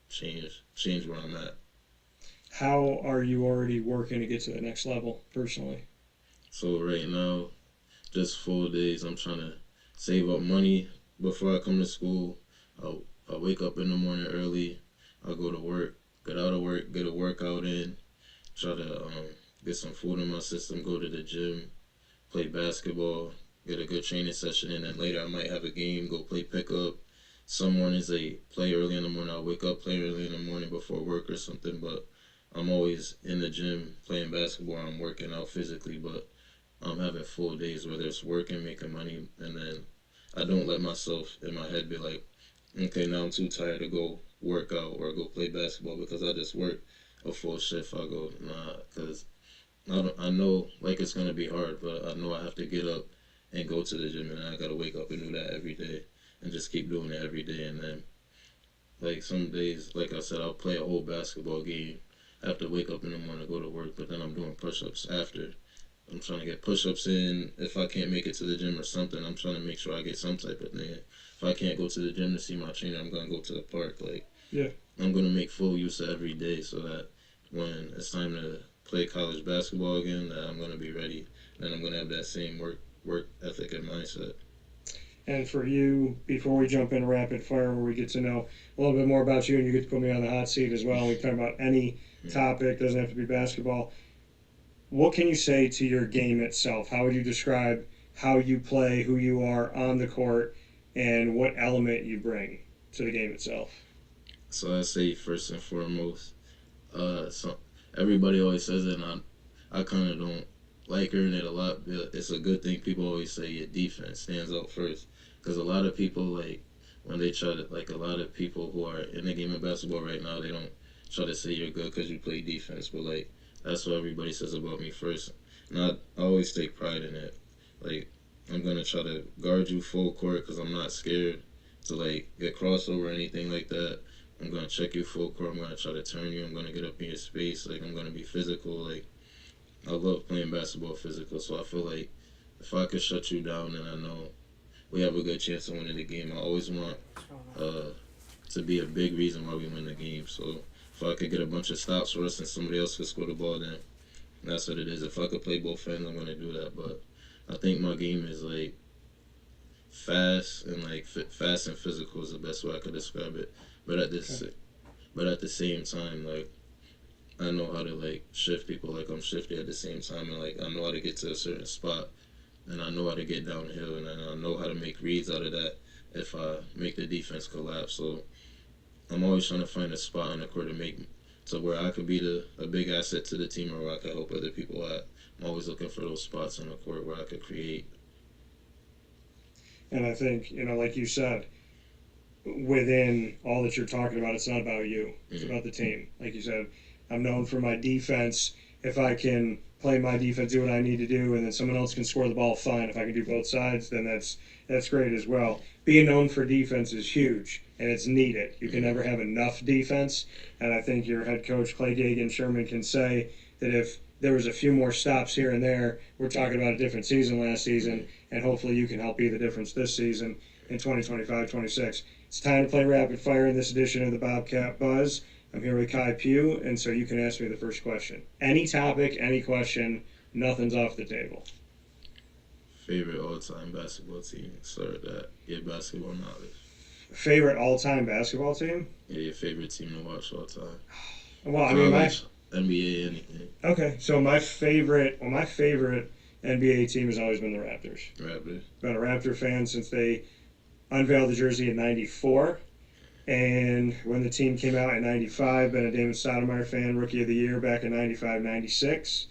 change where I'm at. How are you already working to get to the next level personally? So right now, just 4 days, I'm trying to save up money before I come to school. I wake up in the morning early. I go to work, get out of work, get a workout in, try to get some food in my system, go to the gym, play basketball, get a good training session in, and later I might have a game, go play pickup. Some mornings they play early in the morning. I'll wake up, play early in the morning before work or something, but I'm always in the gym playing basketball. I'm working out physically, but I'm having full days, whether it's working, making money, and then I don't let myself in my head be like, okay, now I'm too tired to go work out or go play basketball because I just work a full shift. I go, nah, because I know, like, it's going to be hard, but I know I have to get up and go to the gym, and I got to wake up and do that every day and just keep doing it every day. And then, like, some days, like I said, I'll play a whole basketball game. I have to wake up in the morning to go to work, but then I'm doing push-ups after. I'm trying to get push-ups in. If I can't make it to the gym or something, I'm trying to make sure I get some type of thing. If I can't go to the gym to see my trainer, I'm going to go to the park. Like, Yeah. I'm going to make full use of every day so that when it's time to play college basketball again, that I'm going to be ready. And I'm going to have that same work ethic and mindset. And for you, before we jump into rapid fire, where we get to know a little bit more about you, and you get to put me on the hot seat as well, we can talk about any topic, doesn't have to be basketball. What can you say to your game itself? How would you describe how you play, who you are on the court, and what element you bring to the game itself? So I say first and foremost, so everybody always says it, and I kind of don't like hearing it a lot, but it's a good thing. People always say your defense stands out first, because a lot of people, like, when they try to, like, a lot of people who are in the game of basketball right now, they don't try to say you're good because you play defense, but, like, that's what everybody says about me first. And I always take pride in it. Like, I'm going to try to guard you full court because I'm not scared to, like, get crossover or anything like that. I'm going to check you full court. I'm going to try to turn you. I'm going to get up in your space. Like, I'm going to be physical. Like, I love playing basketball physical, so I feel like if I could shut you down, then I know we have a good chance of winning the game. I always want to be a big reason why we win the game. So if I could get a bunch of stops for us and somebody else could score the ball, then that's what it is. If I could play both ends, I'm going to do that. But I think my game is, like, fast and physical is the best way I could describe it. But at the same time, like, I know how to, like, shift people. Like, I'm shifty at the same time, and, like, I know how to get to a certain spot, and I know how to get downhill, and I know how to make reads out of that if I make the defense collapse. So I'm always trying to find a spot on the court to where I could be a big asset to the team or where I could help other people out. I'm always looking for those spots on the court where I could create. And I think, like you said, within all that you're talking about, it's not about you. It's about the team. Like you said, I'm known for my defense. If I can play my defense, do what I need to do, and then someone else can score the ball, fine. If I can do both sides, then that's great as well. Being known for defense is huge, and it's needed. You can never have enough defense, and I think your head coach, Clay Gagan-Sherman, can say that if there was a few more stops here and there, we're talking about a different season last season, and hopefully you can help be the difference this season in 2025-26. It's time to play rapid fire in this edition of the Bobcat Buzz. I'm here with Khai Pugh, and so you can ask me the first question. Any topic, any question, nothing's off the table. Favorite all-time basketball team? Start that. Your basketball knowledge. Favorite all-time basketball team? Yeah, your favorite team to watch all time. Well, I mean, NBA, anything. Okay, so my favorite NBA team has always been the Raptors. Raptors. Been a Raptor fan since they unveiled the jersey in '94. And when the team came out in '95, been a Damon Stoudemire fan, Rookie of the Year back in '95, '96.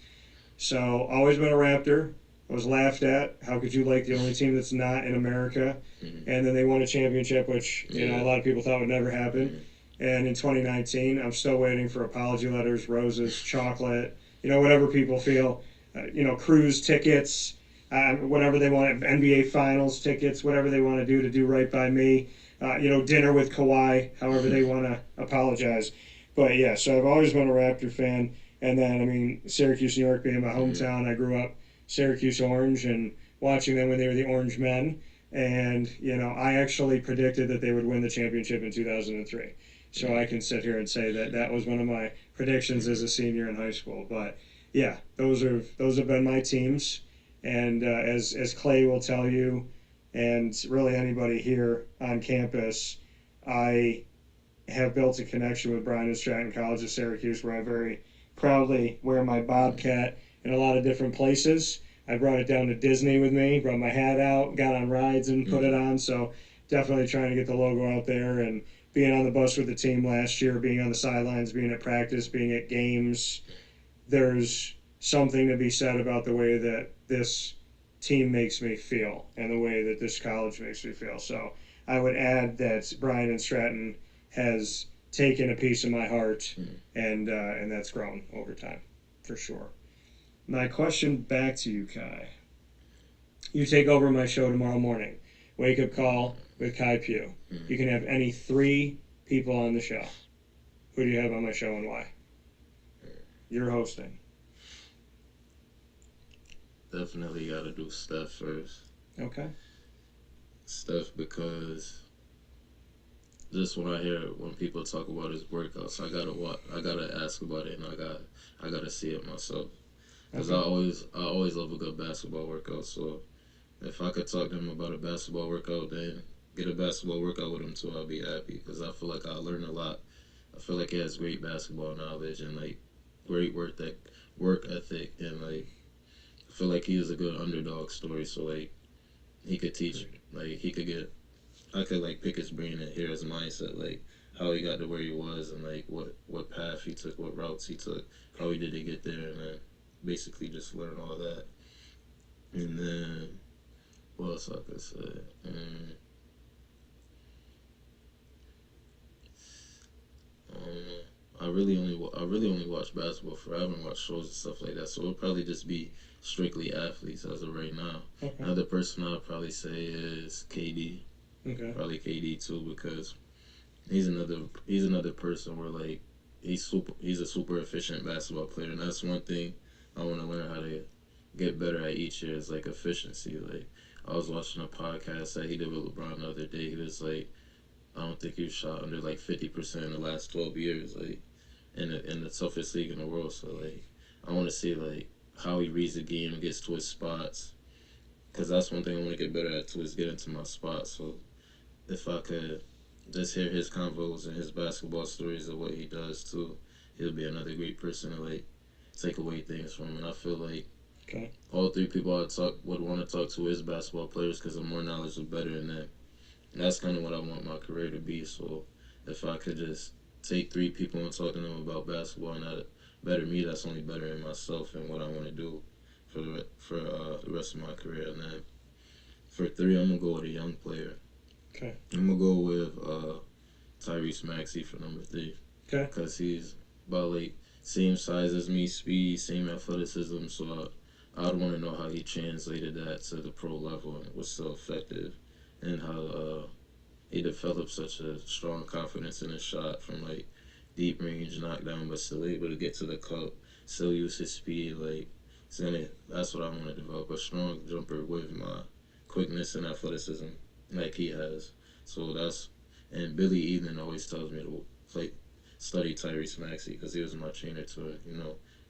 So always been a Raptor. I was laughed at. How could you like the only team that's not in America? Mm-hmm. And then they won a championship, which a lot of people thought would never happen. And in 2019, I'm still waiting for apology letters, roses, chocolate, whatever people feel, cruise tickets, whatever they want, NBA Finals tickets, whatever they want to do right by me, dinner with Kawhi, however they want to apologize. But yeah, so I've always been a Raptor fan. And then, Syracuse, New York being my hometown, I grew up Syracuse Orange and watching them when they were the Orange Men. And, I actually predicted that they would win the championship in 2003. So I can sit here and say that was one of my predictions as a senior in high school. But yeah, those have been my teams. And as Clay will tell you, and really anybody here on campus, I have built a connection with Bryant Stratton College of Syracuse, where I very proudly wear my Bobcat in a lot of different places. I brought it down to Disney with me, brought my hat out, got on rides and put it on. So definitely trying to get the logo out there, and being on the bus with the team last year, being on the sidelines, being at practice, being at games. There's something to be said about the way that this team makes me feel and the way that this college makes me feel. So I would add that Bryant Stratton has taken a piece of my heart, and that's grown over time, for sure. My question back to you, Khai. You take over my show tomorrow morning. Wake Up Call with Khai Pugh. You can have any 3 people on the show. Who do you have on my show and why? You're hosting. Definitely got to do Steph first. Okay. Steph, because just when people talk about his workouts, I gotta ask about it, and I gotta see it myself. Because I always love a good basketball workout. So if I could talk to him about a basketball workout, then get a basketball workout with him too, I'll be happy. Because I feel like I learn a lot. I feel like he has great basketball knowledge and great work ethic, and I feel like he is a good underdog story. So he could teach, I could pick his brain and hear his mindset, how he got to where he was, and what path he took, what routes he took, how he did to get there, and then basically just learn all that. And then what else I could say? I really only watch basketball I haven't watched shows and stuff like that, so it'll probably just be strictly athletes as of right now. Okay. Another person I'll probably say is KD. Okay. Probably KD too, because he's another person where he's a super efficient basketball player, and that's one thing I want to learn how to get better at each year is efficiency. I was watching a podcast that he did with LeBron the other day. He was I don't think he shot under 50% in the last 12 years, in the toughest league in the world. So I want to see how he reads the game and gets to his spots, because that's one thing I want to get better at too, is get into my spots. So if I could just hear his convos and his basketball stories of what he does too, he'll be another great person to take away things from. And I feel all 3 people I would want to talk to is basketball players, because I'm more knowledgeable, better than them. And that's kind of what I want my career to be. So if I could just take 3 people and talk to them about basketball and that better me, that's only better in myself and what I want to do for the rest of my career. And then for 3, I'm going to go with a young player. Okay. I'm going to go with Tyrese Maxey for number 3. Okay. Because he's about same size as me, speed, same athleticism. So I'd want to know how he translated that to the pro level and was so effective, and how he developed such a strong confidence in his shot from deep range knockdown, but still able to get to the cup, still use his speed. That's what I want to develop, a strong jumper with my quickness and athleticism like he has. So and Billy Eden always tells me to study Tyrese Maxey, because he was my trainer too.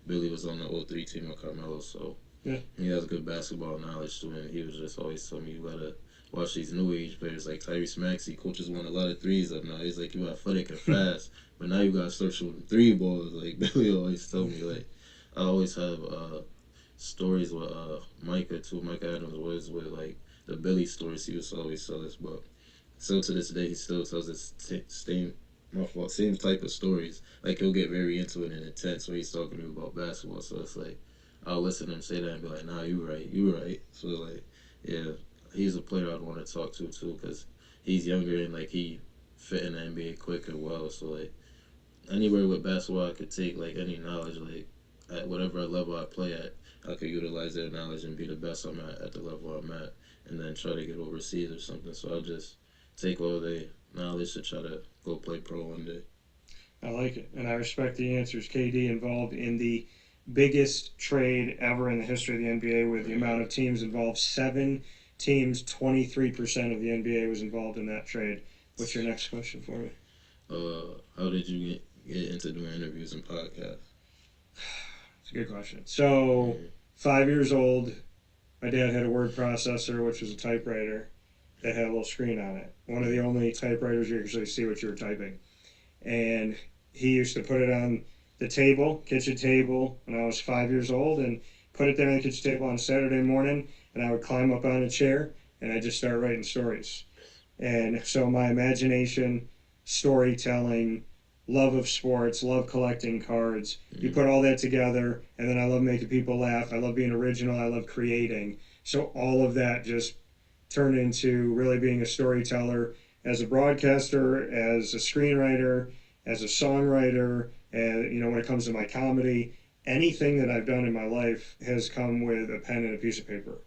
Billy was on the 03 team with Carmelo, so yeah, he has good basketball knowledge too, and he was just always telling me, you gotta watch these new age players like Tyrese Maxey. Coaches want a lot of threes up now. He's you athletic and fast, but now you gotta start shooting 3 balls. Billy always told me. I always have stories with Micah too. Micah Adams was with the Billy stories he used to always tell us, but still to this day he still tells us same type of stories. He'll get very into it and intense when he's talking to me about basketball. So it's I'll listen to him say that and be nah, you right. So yeah, he's a player I'd want to talk to too, because he's younger and he fit in the NBA quick and well. So like anywhere with basketball, I could take like any knowledge, like at whatever level I play at, I could utilize that knowledge and be the best I'm at the level I'm at, and then try to get overseas or something. So I'll just take all the knowledge to try to go play pro one day. I like it, and I respect the answers. KD involved in the biggest trade ever in the history of the NBA with the amount of teams involved. 7 teams, 23% of the NBA was involved in that trade. What's your next question for me? How did you get into doing interviews and podcasts? It's a good question. So, 5 years old, my dad had a word processor, which was a typewriter that had a little screen on it. One of the only typewriters you actually see what you were typing. And he used to put it on the table, kitchen table, when I was 5 years old, and put it there on the kitchen table on Saturday morning, and I would climb up on a chair, and I'd just start writing stories. And so my imagination, storytelling, love of sports, love collecting cards, you put all that together, and then I love making people laugh. I love being original. I love creating. So all of that just turned into really being a storyteller as a broadcaster, as a screenwriter, as a songwriter, and when it comes to my comedy, anything that I've done in my life has come with a pen and a piece of paper.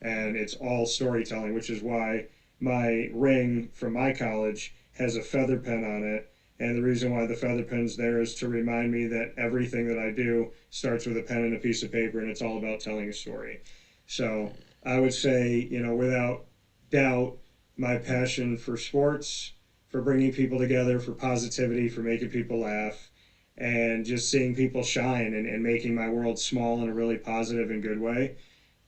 And it's all storytelling, which is why my ring from my college has a feather pen on it. And the reason why the feather pen's there is to remind me that everything that I do starts with a pen and a piece of paper, and it's all about telling a story. So I would say, without doubt, my passion for sports, for bringing people together, for positivity, for making people laugh, and just seeing people shine and making my world small in a really positive and good way,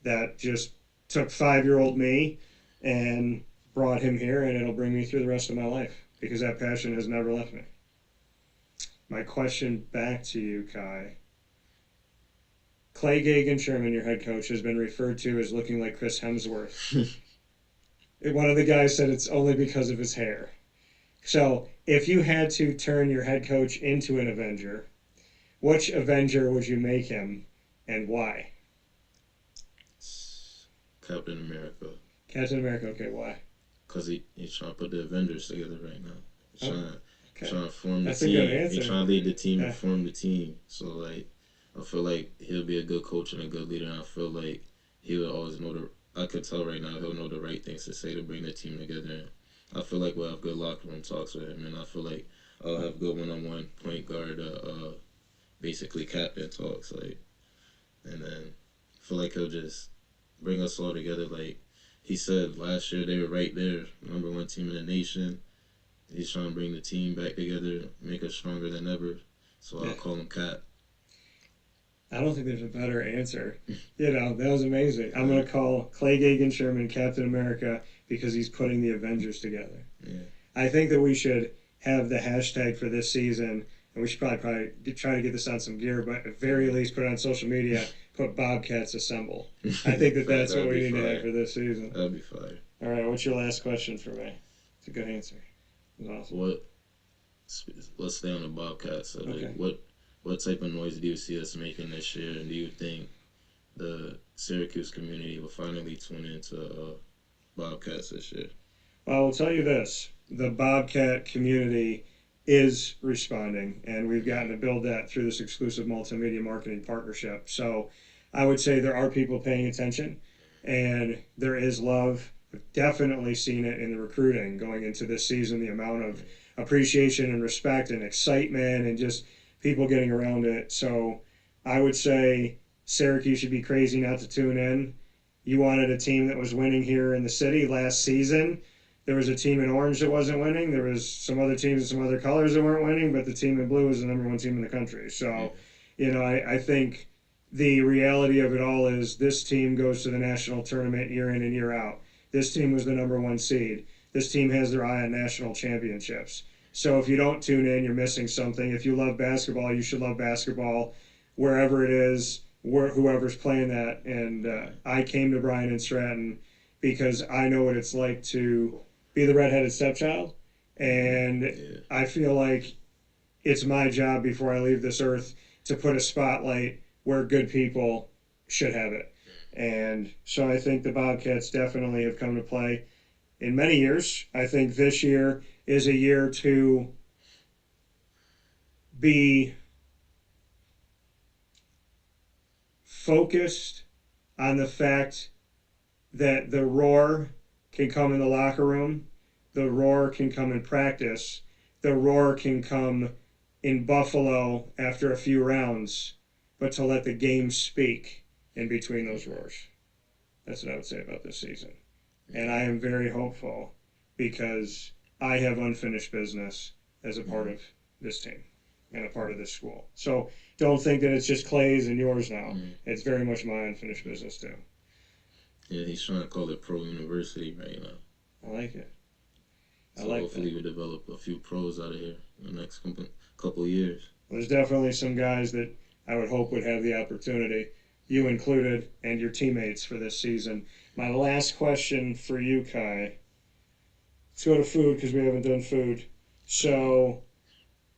that just took 5-year-old me and brought him here, and it'll bring me through the rest of my life because that passion has never left me. My question back to you, Khai. Clay Gagan-Sherman, your head coach, has been referred to as looking like Chris Hemsworth. One of the guys said it's only because of his hair. So if you had to turn your head coach into an Avenger, which Avenger would you make him and why? Captain America. Captain America, okay, why? Because he's trying to put the Avengers together right now. He's trying to form the That's team. A good answer. He's trying to lead the team and form the team. So, like, I feel like he'll be a good coach and a good leader, and I feel like he will always know I could tell right now he'll know the right things to say to bring the team together. And I feel like we'll have good locker room talks with him, and I feel like I'll have good one-on-one point guard, basically captain talks, like, and then I feel like he'll just bring us all together. Like he said last year, they were right there, #1 team in the nation. He's trying to bring the team back together, make us stronger than ever. So I'll call him Cap. I don't think there's a better answer. That was amazing. I'm going to call Clay Gagan-Sherman Captain America because he's putting the Avengers together. Yeah. I think that we should have the hashtag for this season, and we should probably try to get this on some gear, but at very least put it on social media, put Bobcats Assemble. I think that's what we need to have for this season. That'd be fire. All right, what's your last question for me? It's a good answer. It was awesome. Let's stay on the Bobcats. So Okay. Like, what type of noise do you see us making this year, and do you think the Syracuse community will finally tune into Bobcats this year? Well, I'll tell you this. The Bobcat community is responding, and we've gotten to build that through this exclusive multimedia marketing partnership. So I would say there are people paying attention, and there is love. We've definitely seen it in the recruiting going into this season, the amount of appreciation and respect and excitement and just people getting around it. So I would say Syracuse should be crazy not to tune in. You wanted a team that was winning here in the city last season. There was a team in orange that wasn't winning. There was some other teams in some other colors that weren't winning, but the team in blue was the #1 team in the country. So, I think the reality of it all is this team goes to the national tournament year in and year out. This team was the #1 seed. This team has their eye on national championships. So if you don't tune in, you're missing something. If you love basketball, you should love basketball wherever it is, whoever's playing that. And I came to Bryant Stratton because I know what it's like to be the redheaded stepchild. And I feel like it's my job before I leave this earth to put a spotlight where good people should have it. And so I think the Bobcats definitely have come to play. in many years. I think this year is a year to be focused on the fact that the roar can come in the locker room, the roar can come in practice, the roar can come in Buffalo after a few rounds, but to let the game speak in between those roars. That's what I would say about this season. And I am very hopeful because I have unfinished business as a part of this team and a part of this school. So don't think that it's just Clay's and yours now. It's very much my unfinished business too. Yeah, he's trying to call it pro university right now. I like it. So hopefully we develop a few pros out of here in the next couple of years. There's definitely some guys that I would hope would have the opportunity, you included, and your teammates for this season. My last question for you, Khai. Let's go to food because we haven't done food. So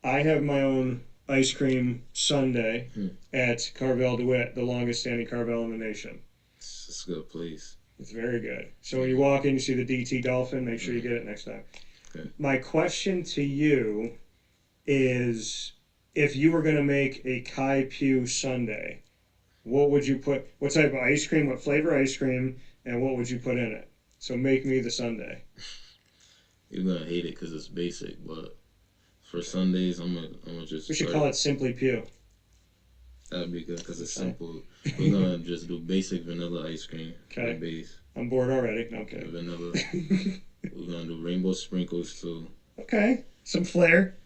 I have my own ice cream sundae at Carvel DeWitt, the longest standing Carvel in the nation. It's a good place. It's very good. So when you walk in, you see the DT Dolphin. Make sure you get it next time. Okay. My question to you is, if you were going to make a Khai Pugh sundae, what would you put? What type of ice cream? What flavor ice cream? And what would you put in it? So make me the sundae. You're gonna hate it because it's basic, but for Sundays, I'm gonna just. We should call it Simply Pugh. That'd be good because it's simple. We're gonna just do basic vanilla ice cream. Okay. Base. I'm bored already. No, okay. Vanilla. We're gonna do rainbow sprinkles too. Okay. Some flair.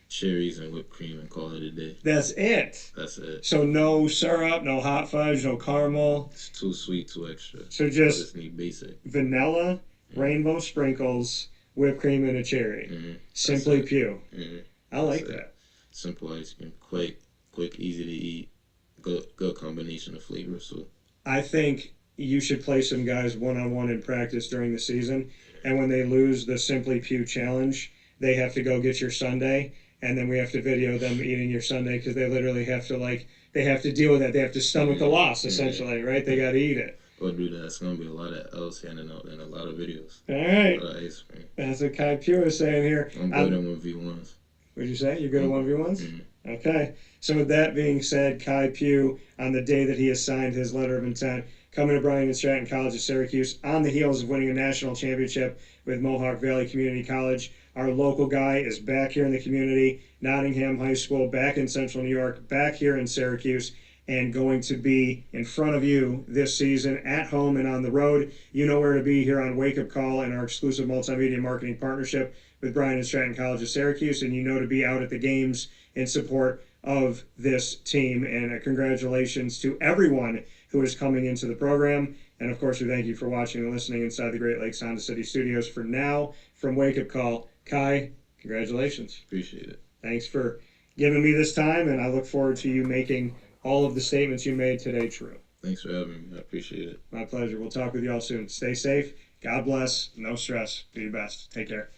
Cherries and whipped cream and call it a day. That's it. That's it. So no syrup, no hot fudge, no caramel. It's too sweet, too extra. So I just just need basic. Vanilla, rainbow sprinkles, whipped cream, and a cherry. Simply Pugh. I like that. Simple ice cream. Quick, easy to eat. Good combination of flavors. So I think you should play some guys one-on-one in practice during the season, and when they lose the Simply Pugh challenge, they have to go get your sundae, and then we have to video them eating your sundae because they literally have to they have to deal with that. They have to stomach the loss, essentially, right? They got to eat it. We'll do that. It's going to be a lot of L's handing out and a lot of videos. All right. A lot of ice cream. That's what Khai Pugh is saying here. I'm good at 1v1s. What'd you say? You're good at 1v1s? Okay. So with that being said, Khai Pugh, on the day that he has signed his letter of intent, coming to Bryant Stratton College of Syracuse on the heels of winning a national championship with Mohawk Valley Community College. Our local guy is back here in the community, Nottingham High School, back in Central New York, back here in Syracuse, and going to be in front of you this season at home and on the road. You know where to be here on Wake Up Call and our exclusive multimedia marketing partnership with Bryant Stratton College of Syracuse, and you know to be out at the games in support of this team. And congratulations to everyone who is coming into the program. And of course, we thank you for watching and listening inside the Great Lakes Honda City Studios. For now, from Wake Up Call, Khai, congratulations. Appreciate it. Thanks for giving me this time, and I look forward to you making all of the statements you made today true. Thanks for having me. I appreciate it. My pleasure. We'll talk with you all soon. Stay safe. God bless. No stress. Do your best. Take care.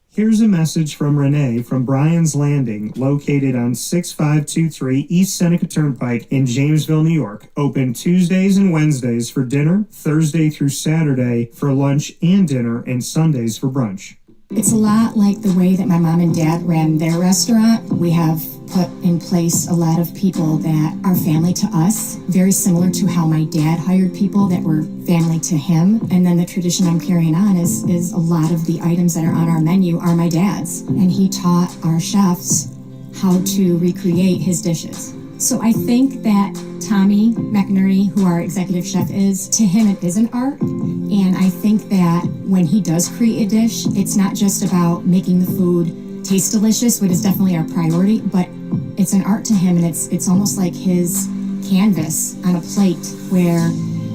Here's a message from Renee from Bryan's Landing, located on 6523 East Seneca Turnpike in Jamesville, New York. Open Tuesdays and Wednesdays for dinner, Thursday through Saturday for lunch and dinner, and Sundays for brunch. It's a lot like the way that my mom and dad ran their restaurant. We have put in place a lot of people that are family to us, very similar to how my dad hired people that were family to him. And then the tradition I'm carrying on is a lot of the items that are on our menu are my dad's. And he taught our chefs how to recreate his dishes. So I think that Tommy McInerney, who our executive chef is, to him it is an art. And I think that when he does create a dish, it's not just about making the food taste delicious, which is definitely our priority, but it's an art to him, and it's almost like his canvas on a plate where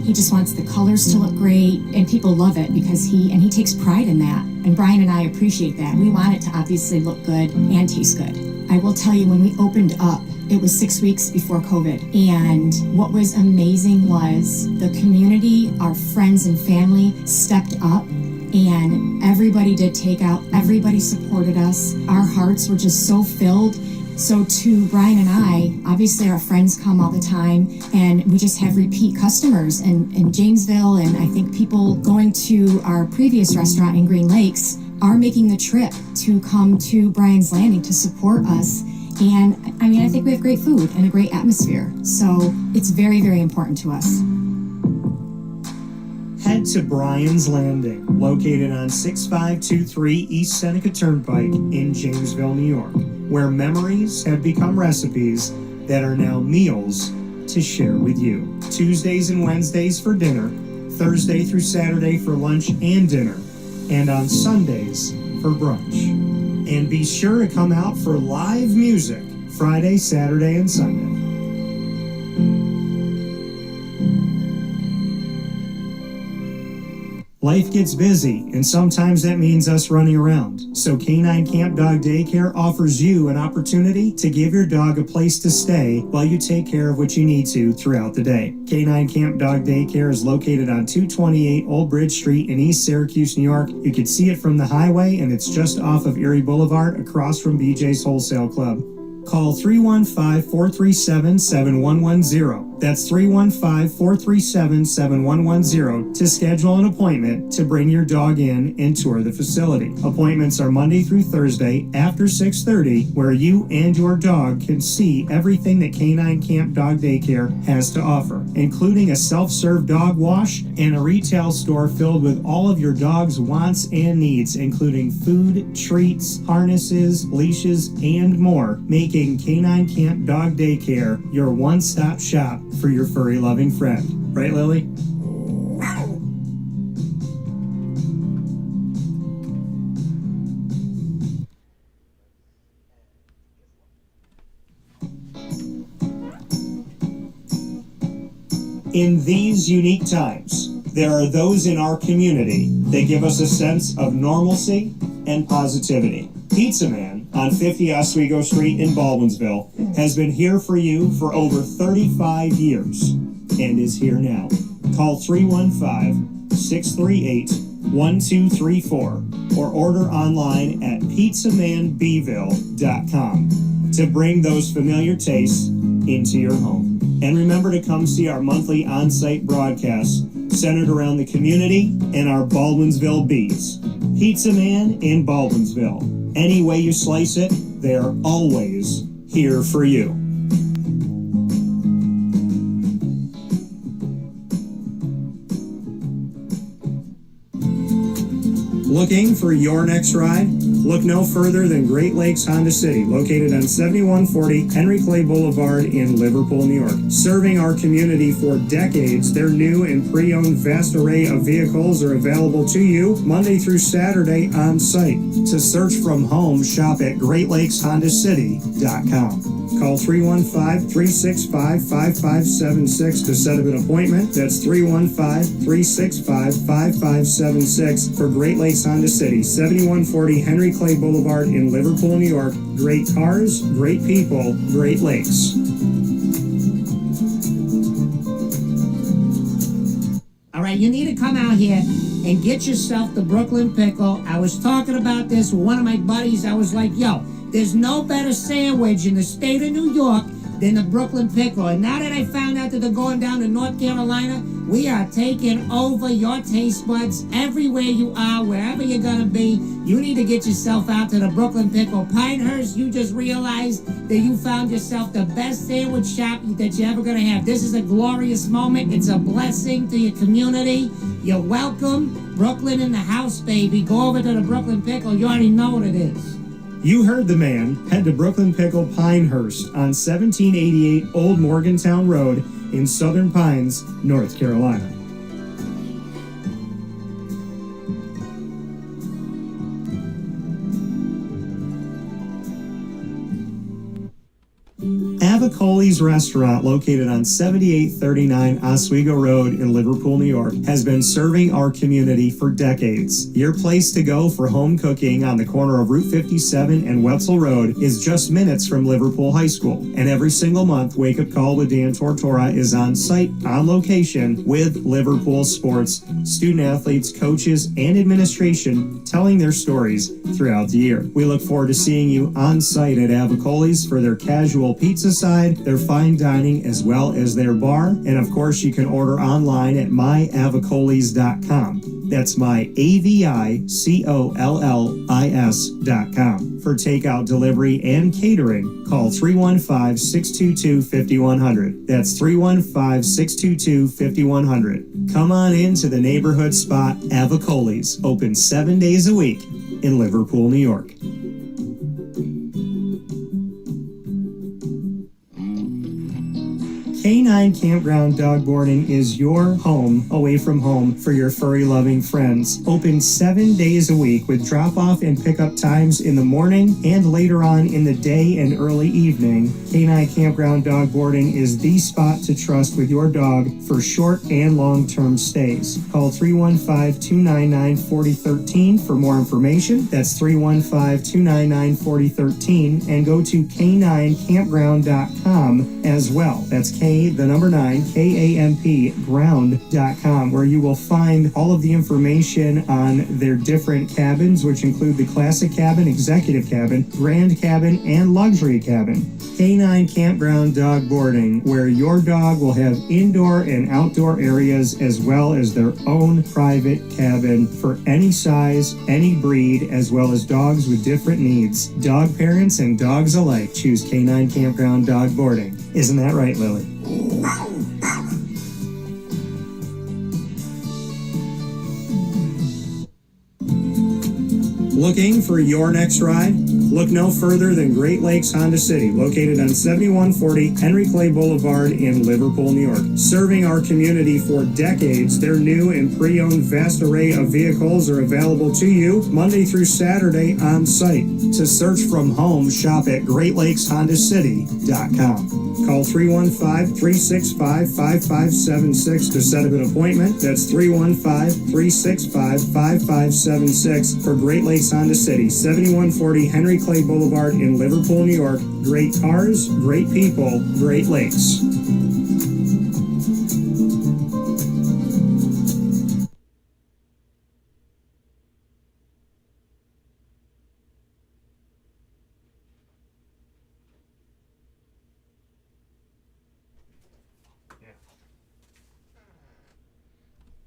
he just wants the colors to look great, and people love it because he takes pride in that. And Brian and I appreciate that. We want it to obviously look good and taste good. I will tell you, when we opened up, it was 6 weeks before COVID. And what was amazing was the community, our friends and family stepped up, and everybody did takeout. Everybody supported us. Our hearts were just so filled So to Brian and I, obviously our friends come all the time, and we just have repeat customers in Janesville, and I think people going to our previous restaurant in Green Lakes are making the trip to come to Brian's Landing to support us. And I mean, I think we have great food and a great atmosphere. So it's very, very important to us. Head to Brian's Landing, located on 6523 East Seneca Turnpike in Janesville, New York, where memories have become recipes that are now meals to share with you. Tuesdays and Wednesdays for dinner, Thursday through Saturday for lunch and dinner, and on Sundays for brunch. And be sure to come out for live music Friday, Saturday, and Sunday. Life gets busy, and sometimes that means us running around. So Canine Camp Dog Daycare offers you an opportunity to give your dog a place to stay while you take care of what you need to throughout the day. Canine Camp Dog Daycare is located on 228 Old Bridge Street in East Syracuse, New York. You can see it from the highway, and it's just off of Erie Boulevard across from BJ's Wholesale Club. Call 315-437-7110. That's 315-437-7110 to schedule an appointment to bring your dog in and tour the facility. Appointments are Monday through Thursday after 6:30, where you and your dog can see everything that Canine Camp Dog Daycare has to offer, including a self-serve dog wash and a retail store filled with all of your dog's wants and needs, including food, treats, harnesses, leashes, and more, making Canine Camp Dog Daycare your one-stop shop for your furry loving friend. Right, Lily? In these unique times, there are those in our community that give us a sense of normalcy and positivity. Pizza Man on 50 Oswego Street in Baldwinsville has been here for you for over 35 years and is here now. Call 315-638-1234 or order online at pizzamanbville.com to bring those familiar tastes into your home. And remember to come see our monthly on-site broadcasts centered around the community and our Baldwinsville Bees. Pizza Man in Baldwinsville. Any way you slice it, they're always here for you. Looking for your next ride? Look no further than Great Lakes Honda City, located on 7140 Henry Clay Boulevard in Liverpool, New York. Serving our community for decades, their new and pre-owned vast array of vehicles are available to you Monday through Saturday on site. To search from home, shop at GreatLakesHondaCity.com. Call 315-365-5576 to set up an appointment. That's 315-365-5576 for Great Lakes Honda City, 7140 Henry Clay Boulevard in Liverpool, New York. Great cars, great people, Great Lakes. All right, you need to come out here and get yourself the Brooklyn Pickle. I was talking about this with one of my buddies. I was like, yo, there's no better sandwich in the state of New York than the Brooklyn Pickle. And now that I found out that they're going down to North Carolina, we are taking over your taste buds everywhere you are, wherever you're going to be. You need to get yourself out to the Brooklyn Pickle. Pinehurst, you just realized that you found yourself the best sandwich shop that you're ever going to have. This is a glorious moment. It's a blessing to your community. You're welcome. Brooklyn in the house, baby. Go over to the Brooklyn Pickle. You already know what it is. You heard the man. Head to Brooklyn Pickle Pinehurst on 1788 Old Morgantown Road in Southern Pines, North Carolina. Avicoli's restaurant, located on 7839 Oswego Road in Liverpool, New York, has been serving our community for decades. Your place to go for home cooking on the corner of Route 57 and Wetzel Road is just minutes from Liverpool High School. And every single month, Wake Up Call with Dan Tortora is on site, on location, with Liverpool sports, student athletes, coaches, and administration telling their stories throughout the year. We look forward to seeing you on site at Avicoli's for their casual pizza side, their fine dining, as well as their bar. And of course, you can order online at myavicolis.com. That's myavicollis.com. For takeout, delivery, and catering, call 315-622-5100. That's 315-622-5100. Come on into the neighborhood spot Avicoli's, open 7 days a week in Liverpool, New York. K9 Campground Dog Boarding is your home away from home for your furry-loving friends. Open 7 days a week with drop-off and pickup times in the morning and later on in the day and early evening. K9 Campground Dog Boarding is the spot to trust with your dog for short and long-term stays. Call 315-299-4013 for more information. That's 315-299-4013, and go to k9campground.com as well. That's the number 9, KAMP ground.com, where you will find all of the information on their different cabins, which include the classic cabin, executive cabin, grand cabin, and luxury cabin. K9 Campground Dog Boarding, where your dog will have indoor and outdoor areas as well as their own private cabin for any size, any breed, as well as dogs with different needs. Dog parents and dogs alike choose K9 Campground Dog Boarding. Isn't that right, Lily? Looking for your next ride? Look no further than Great Lakes Honda City, located on 7140 Henry Clay Boulevard in Liverpool, New York. Serving our community for decades, their new and pre-owned vast array of vehicles are available to you Monday through Saturday on site. To search from home, shop at GreatLakesHondaCity.com. Call 315-365-5576 to set up an appointment. That's 315-365-5576 for Great Lakes Honda City, 7140 Henry Clay Boulevard in Liverpool, New York. Great cars, great people, Great Lakes.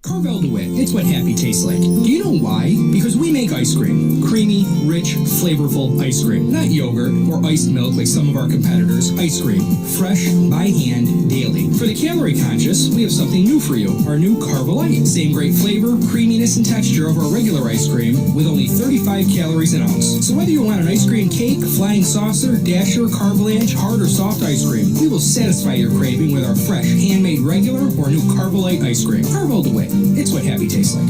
Carvel DeWitt, it's what happy tastes like. Do you know why? Because we make ice cream. Creamy, rich, flavorful ice cream. Not yogurt or iced milk like some of our competitors. Ice cream. Fresh, by hand, daily. For the calorie conscious, we have something new for you. Our new Carvelite. Same great flavor, creaminess, and texture of our regular ice cream with only 35 calories an ounce. So whether you want an ice cream cake, flying saucer, dasher, carvalanche, hard or soft ice cream, we will satisfy your craving with our fresh, handmade regular or new Carvelite ice cream. Carvel DeWitt. It's what happy tastes like.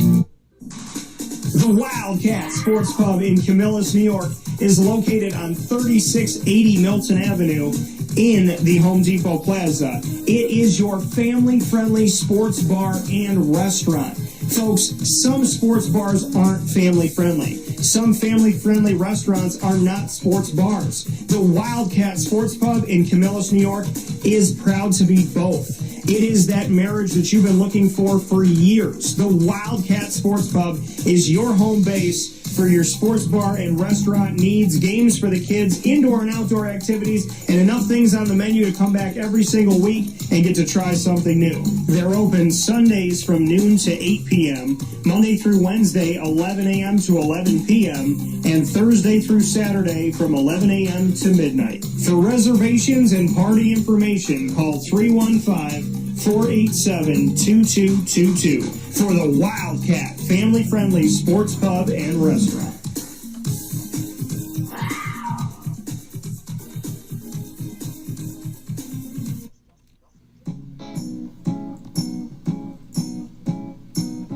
The Wildcat Sports Pub in Camillus, New York is located on 3680 Milton Avenue in the Home Depot Plaza. It is your family-friendly sports bar and restaurant. Folks, some sports bars aren't family-friendly. Some family-friendly restaurants are not sports bars. The Wildcat Sports Pub in Camillus, New York is proud to be both. It is that marriage that you've been looking for years. The Wildcat Sports Pub is your home base for your sports bar and restaurant needs, games for the kids, indoor and outdoor activities, and enough things on the menu to come back every single week and get to try something new. They're open Sundays from noon to 8 p.m., Monday through Wednesday, 11 a.m. to 11 p.m., and Thursday through Saturday from 11 a.m. to midnight. For reservations and party information, call 315-487-2222 for the Wildcat family-friendly sports pub and restaurant.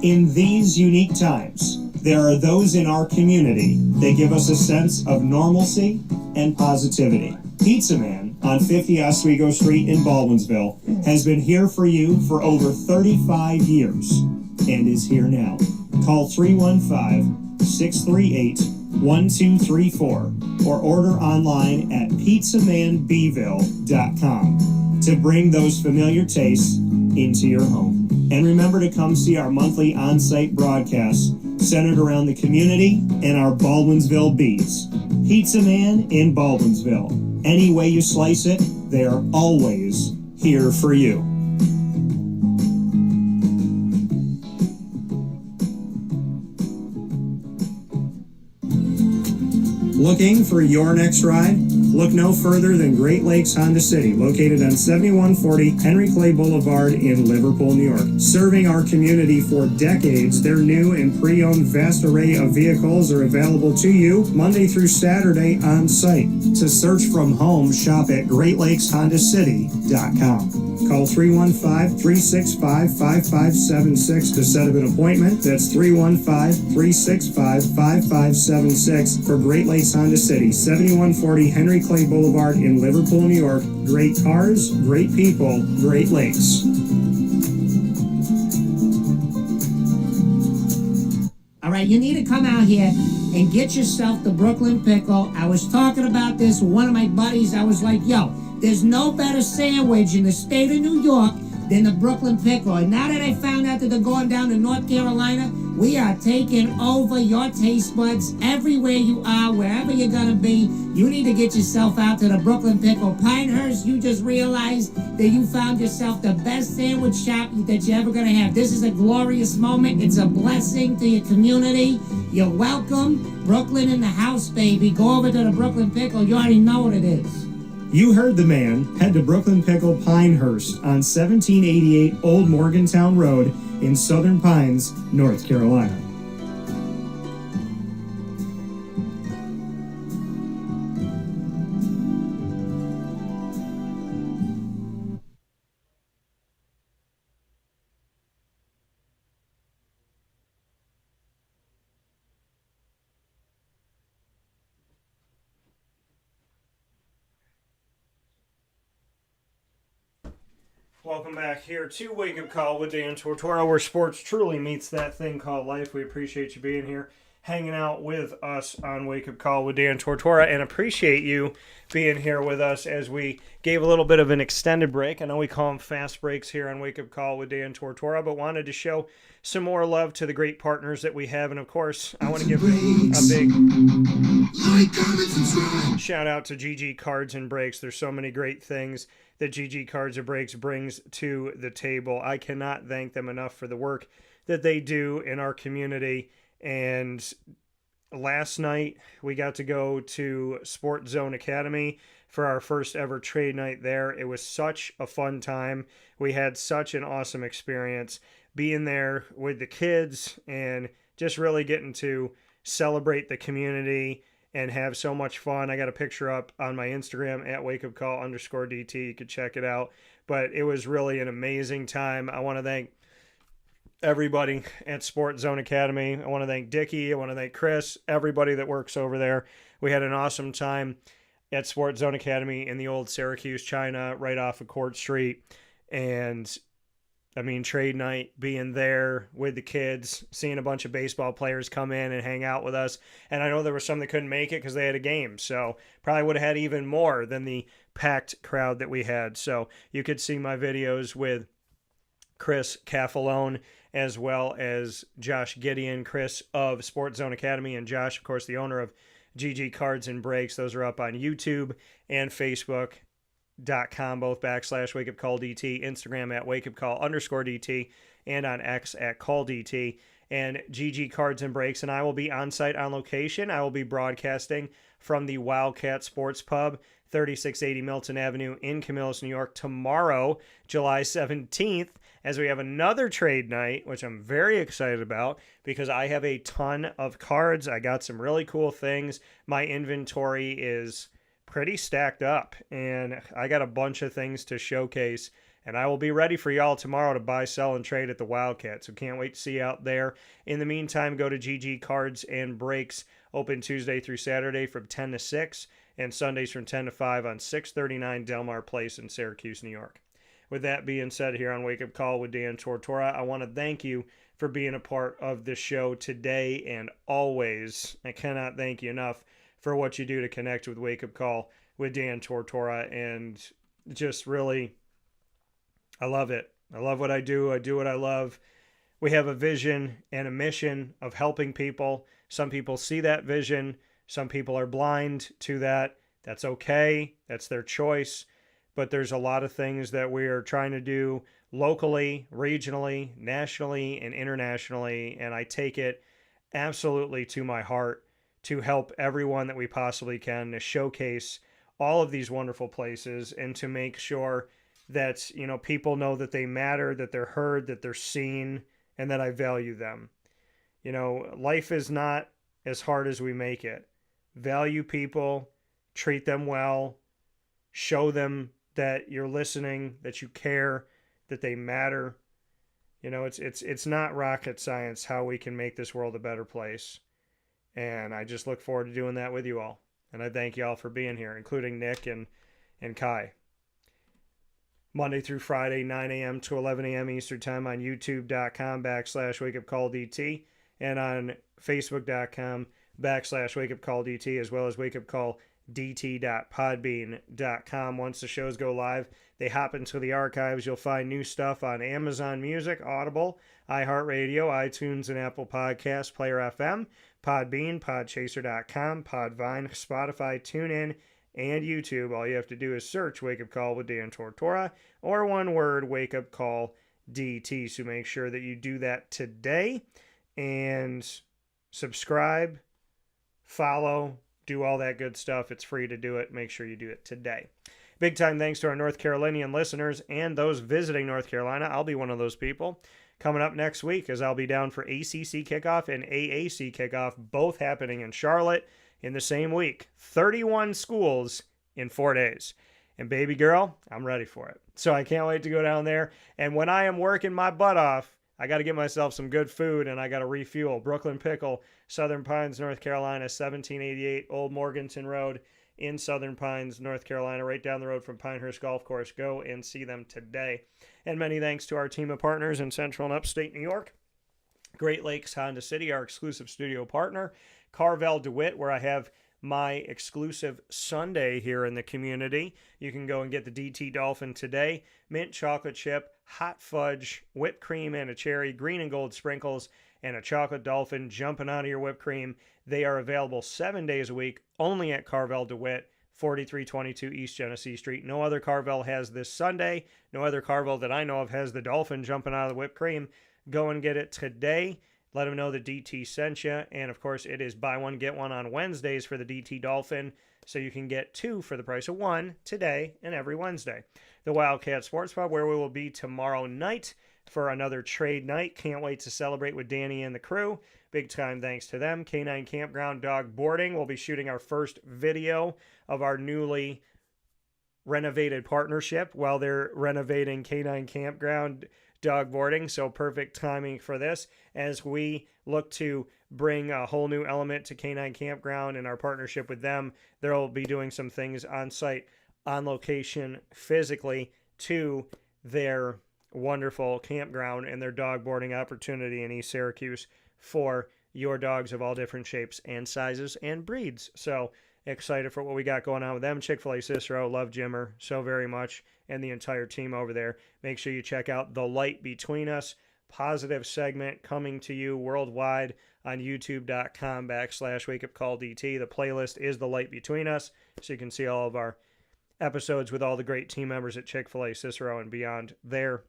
In these unique times, there are those in our community that give us a sense of normalcy and positivity. Pizza Man on 50 Oswego Street in Baldwinsville has been here for you for over 35 years and is here now. Call 315-638-1234 or order online at pizzamanbville.com to bring those familiar tastes into your home. And remember to come see our monthly on-site broadcasts centered around the community and our Baldwinsville Bees. Pizza Man in Baldwinsville. Any way you slice it, they are always here for you. Looking for your next ride? Look no further than Great Lakes Honda City, located on 7140 Henry Clay Boulevard in Liverpool, New York. Serving our community for decades, their new and pre-owned vast array of vehicles are available to you Monday through Saturday on site. To search from home, shop at GreatLakesHondaCity.com. Call 315-365-5576 to set up an appointment. That's 315-365-5576 for Great Lakes Honda City, 7140 Henry Clay Boulevard in Liverpool, New York. Great cars, great people, Great Lakes. All right, you need to come out here and get yourself the Brooklyn Pickle. I was talking about this with one of my buddies. I was like, yo, there's no better sandwich in the state of New York than the Brooklyn Pickle. And now that I found out that they're going down to North Carolina, we are taking over your taste buds everywhere you are, wherever you're going to be. You need to get yourself out to the Brooklyn Pickle. Pinehurst, you just realized that you found yourself the best sandwich shop that you're ever going to have. This is a glorious moment. It's a blessing to your community. You're welcome. Brooklyn in the house, baby. Go over to the Brooklyn Pickle. You already know what it is. You heard the man. Head to Brooklyn Pickle Pinehurst on 1788 Old Morgantown Road in Southern Pines, North Carolina. Welcome back here to Wake Up Call with Dan Tortora, where sports truly meets that thing called life. We appreciate you being here, hanging out with us on Wake Up Call with Dan Tortora, and appreciate you being here with us as we gave a little bit of an extended break. I know we call them fast breaks here on Wake Up Call with Dan Tortora, but wanted to show some more love to the great partners that we have. And of course, I want to give a big shout out to GG Cards and Breaks. There's so many great things that GG Cards and Breaks brings to the table. I cannot thank them enough for the work that they do in our community. And last night we got to go to Sport Zone Academy for our first ever trade night there. It was such a fun time. We had such an awesome experience being there with the kids and just really getting to celebrate the community and have so much fun. I got a picture up on my Instagram at wakeupcall_DT. You could check it out. But it was really an amazing time. I want to thank everybody at Sport Zone Academy. I want to thank Dickie. I want to thank Chris, everybody that works over there. We had an awesome time at Sport Zone Academy in the old Syracuse China right off of Court Street. And I mean, trade night, being there with the kids, seeing a bunch of baseball players come in and hang out with us. And I know there were some that couldn't make it because they had a game. So probably would have had even more than the packed crowd that we had. So you could see my videos with Chris Caffalone as well as Josh Gideon, Chris of Sports Zone Academy, and Josh, of course, the owner of GG Cards and Breaks. Those are up on YouTube and Facebook.com, both /WakeUpCallDT, Instagram at WakeUpCall_DT, and on X at CallDT, and GG Cards and Breaks. And I will be on site on location. I will be broadcasting from the Wildcat Sports Pub, 3680 Milton Avenue in Camillus, New York, tomorrow, July 17th, as we have another trade night, which I'm very excited about because I have a ton of cards. I got some really cool things. My inventory is pretty stacked up, and I got a bunch of things to showcase And I will be ready for y'all tomorrow to buy, sell, and trade at the Wildcat. So can't wait to see you out there. In the meantime, go to GG Cards and Breaks, open Tuesday through Saturday from 10 to 6, and Sundays from 10 to 5 on 639 Delmar Place in Syracuse, New York. With that being said, here on Wake Up Call with Dan Tortora, I want to thank you for being a part of the show today and always. I cannot thank you enough for what you do to connect with Wake Up Call with Dan Tortora, and just really, I love it. I love what I do. I do what I love. We have a vision and a mission of helping people. Some people see that vision. Some people are blind to that. That's okay. That's their choice. But there's a lot of things that we are trying to do locally, regionally, nationally, and internationally. And I take it absolutely to my heart to help everyone that we possibly can, to showcase all of these wonderful places and to make sure that, you know, people know that they matter, that they're heard, that they're seen, and that I value them. You know, life is not as hard as we make it. Value people, treat them well, show them that you're listening, that you care, that they matter. You know, it's not rocket science how we can make this world a better place. And I just look forward to doing that with you all. And I thank you all for being here, including Nick and Khai. Monday through Friday, 9 a.m. to 11 a.m. Eastern Time on youtube.com/wakeupcalldt and on facebook.com/wakeupcalldt, as well as wakeupcalldt.podbean.com. Once the shows go live, they hop into the archives. You'll find new stuff on Amazon Music, Audible, iHeartRadio, iTunes, and Apple Podcasts, Player FM, Podbean, Podchaser.com, Podvine, Spotify, TuneIn, and YouTube. All you have to do is search Wake Up Call with Dan Tortora, or one word, Wake Up Call DT. So make sure that you do that today and subscribe, follow, do all that good stuff. It's free to do it. Make sure you do it today. Big time thanks to our North Carolinian listeners and those visiting North Carolina. I'll be one of those people coming up next week, as I'll be down for ACC kickoff and AAC kickoff, both happening in Charlotte in the same week. 31 schools in 4 days. And baby girl, I'm ready for it. So I can't wait to go down there. And when I am working my butt off, I got to get myself some good food, and I got to refuel. Brooklyn Pickle, Southern Pines, North Carolina, 1788 Old Morganton Road in Southern Pines, North Carolina, right down the road from Pinehurst Golf Course. Go and see them today. And many thanks to our team of partners in Central and Upstate New York. Great Lakes Honda City, our exclusive studio partner. Carvel DeWitt, where I have my exclusive Sunday here in the community. You can go and get the DT Dolphin today. Mint chocolate chip, hot fudge, whipped cream, and a cherry, green and gold sprinkles, and a chocolate dolphin jumping out of your whipped cream. They are available 7 days a week only at Carvel DeWitt, 4322 East Genesee Street. No other Carvel has this Sunday. No other Carvel that I know of has the dolphin jumping out of the whipped cream. Go and get it today. Let them know the DT sent you. And, of course, it is buy one, get one on Wednesdays for the DT Dolphin. So you can get two for the price of one today and every Wednesday. The Wildcat Sports Pub, where we will be tomorrow night for another trade night. Can't wait to celebrate with Danny and the crew. Big time thanks to them. Canine Campground Dog Boarding. We'll be shooting our first video of our newly renovated partnership while they're renovating Canine Campground Dog Boarding. So perfect timing for this as we look to bring a whole new element to Canine Campground and our partnership with them. They'll be doing some things on site, on location, physically to their wonderful campground and their dog boarding opportunity in East Syracuse for your dogs of all different shapes and sizes and breeds. So excited for what we got going on with them. Chick-fil-A Cicero, love Jimmer so very much, and the entire team over there. Make sure you check out The Light Between Us, positive segment coming to you worldwide on youtube.com/wakeupcalldt. The playlist is The Light Between Us, so you can see all of our episodes with all the great team members at Chick-fil-A Cicero and beyond there.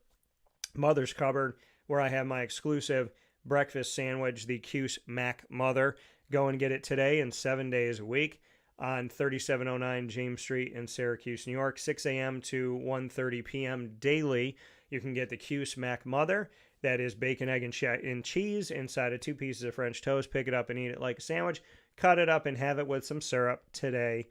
Mother's Cupboard, where I have my exclusive breakfast sandwich, the Cuse Mac Mother. Go and get it today and 7 days a week on 3709 James Street in Syracuse, New York, 6 a.m. to 1:30 p.m. daily. You can get the Cuse Mac Mother. That is bacon, egg, and cheese inside of 2 pieces of French toast. Pick it up and eat it like a sandwich. Cut it up and have it with some syrup today.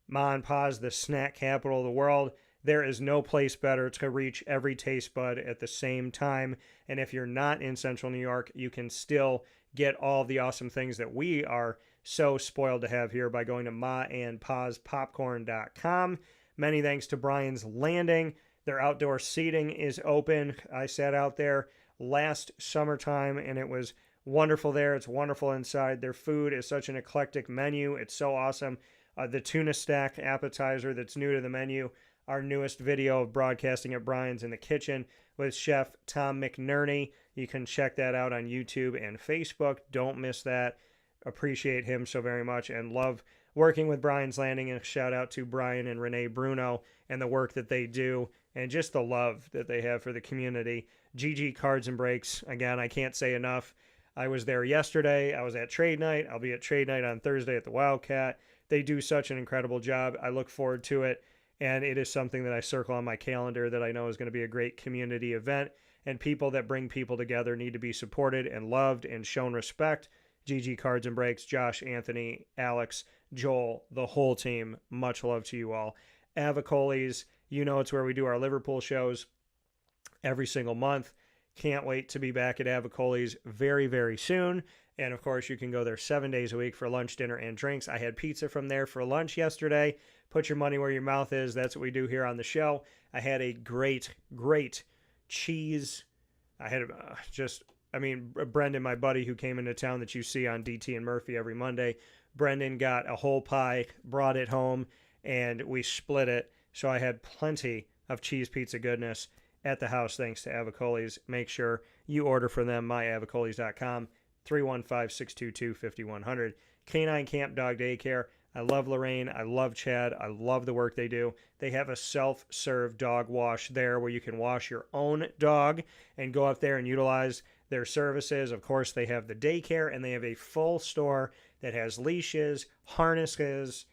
Ma and Pa's, the snack capital of the world. There is no place better to reach every taste bud at the same time. And if you're not in Central New York, you can still get all the awesome things that we are so spoiled to have here by going to maandpazpopcorn.com. Many thanks to Brian's Landing. Their outdoor seating is open. I sat out there last summertime and it was wonderful there. It's wonderful inside. Their food is such an eclectic menu. It's so awesome. The tuna stack appetizer that's new to the menu. Our newest video of broadcasting at Brian's in the kitchen with Chef Tom McNerney. You can check that out on YouTube and Facebook. Don't miss that. Appreciate him so very much and love working with Brian's Landing. And a shout out to Brian and Renee Bruno and the work that they do and just the love that they have for the community. GG Cards and Breaks. Again, I can't say enough. I was there yesterday. I was at trade night. I'll be at trade night on Thursday at the Wildcat. They do such an incredible job. I look forward to it. And it is something that I circle on my calendar that I know is going to be a great community event. And people that bring people together need to be supported and loved and shown respect. GG Cards and Breaks, Josh, Anthony, Alex, Joel, the whole team. Much love to you all. Avocolis, you know it's where we do our Liverpool shows every single month. Can't wait to be back at Avocolis very, very soon. And of course, you can go there 7 days a week for lunch, dinner, and drinks. I had pizza from there for lunch yesterday. Put your money where your mouth is. That's what we do here on the show. I had a great, great cheese. I had Brendan, my buddy who came into town that you see on DT and Murphy every Monday, Brendan got a whole pie, brought it home, and we split it. So I had plenty of cheese pizza goodness at the house thanks to Avocolis. Make sure you order from them, myavocolis.com, 315-622-5100. Canine Camp Dog Daycare. I love Lorraine. I love Chad. I love the work they do. They have a self-serve dog wash there where you can wash your own dog and go up there and utilize their services. Of course, they have the daycare and they have a full store that has leashes, harnesses,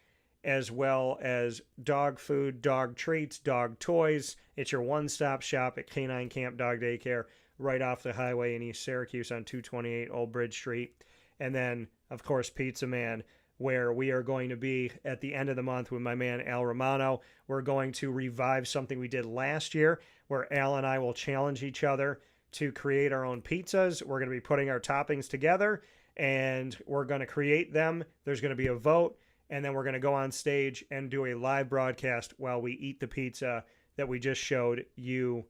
as well as dog food, dog treats, dog toys. It's your one-stop shop at Canine Camp Dog Daycare right off the highway in East Syracuse on 228 Old Bridge Street. And then, of course, Pizza Man, where we are going to be at the end of the month with my man Al Romano. We're going to revive something we did last year where Al and I will challenge each other to create our own pizzas. We're going to be putting our toppings together and we're going to create them. There's going to be a vote and then we're going to go on stage and do a live broadcast while we eat the pizza that we just showed you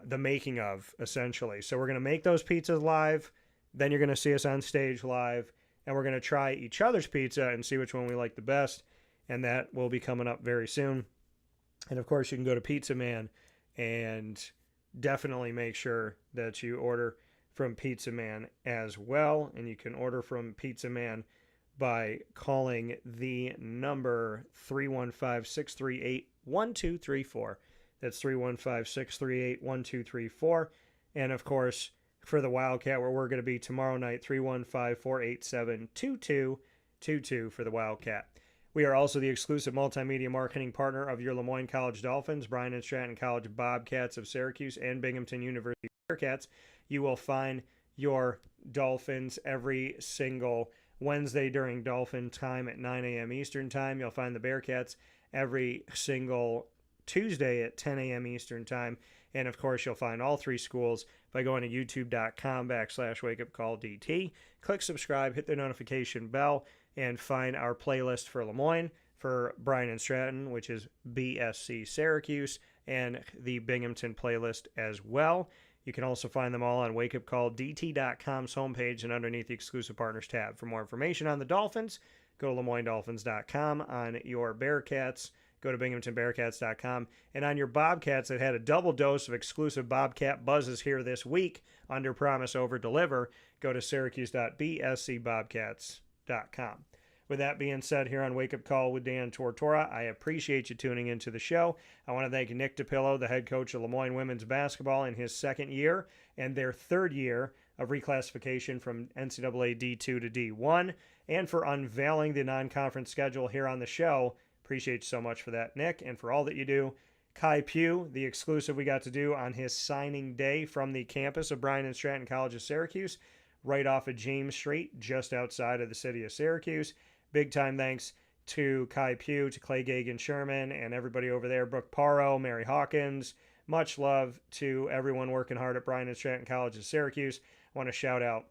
the making of, essentially. So we're going to make those pizzas live. Then you're going to see us on stage live. And we're going to try each other's pizza and see which one we like the best. And that will be coming up very soon. And of course, you can go to Pizza Man and definitely make sure that you order from Pizza Man as well. And you can order from Pizza Man by calling the number 315-638-1234. That's 315-638-1234. And of course, for the Wildcat, where we're going to be tomorrow night, 315-487-2222 for the Wildcat. We are also the exclusive multimedia marketing partner of your Moyne College Dolphins, Bryant Stratton College Bobcats of Syracuse, and Binghamton University Bearcats. You will find your Dolphins every single Wednesday during Dolphin time at 9 a.m. Eastern time. You'll find the Bearcats every single Tuesday at 10 a.m. Eastern time. And of course, you'll find all three schools by going to youtube.com/wakeupcalldt. Click subscribe, hit the notification bell, and find our playlist for Lemoyne, for Bryant Stratton, which is BSC Syracuse, and the Binghamton playlist as well. You can also find them all on wakeupcalldt.com's homepage and underneath the exclusive partners tab. For more information on the Dolphins, go to LeMoyneDolphins.com. On your Bearcats, go to BinghamtonBearcats.com. And on your Bobcats that had a double dose of exclusive Bobcat Buzzes here this week, under promise, over deliver, go to Syracuse.bscbobcats.com. With that being said, here on Wake Up Call with Dan Tortora, I appreciate you tuning into the show. I want to thank Nick DiPillo, the head coach of Lemoyne women's basketball, in his second year and their third year of reclassification from NCAA D2 to D1, and for unveiling the non-conference schedule here on the show. Appreciate you so much for that, Nick, and for all that you do. Khai Pugh, the exclusive we got to do on his signing day from the campus of Bryant Stratton College of Syracuse, right off of James Street, just outside of the city of Syracuse. Big time thanks to Khai Pugh, to Clay Gagan Sherman, and everybody over there, Brooke Paro, Mary Hawkins. Much love to everyone working hard at Bryant Stratton College of Syracuse. I want to shout out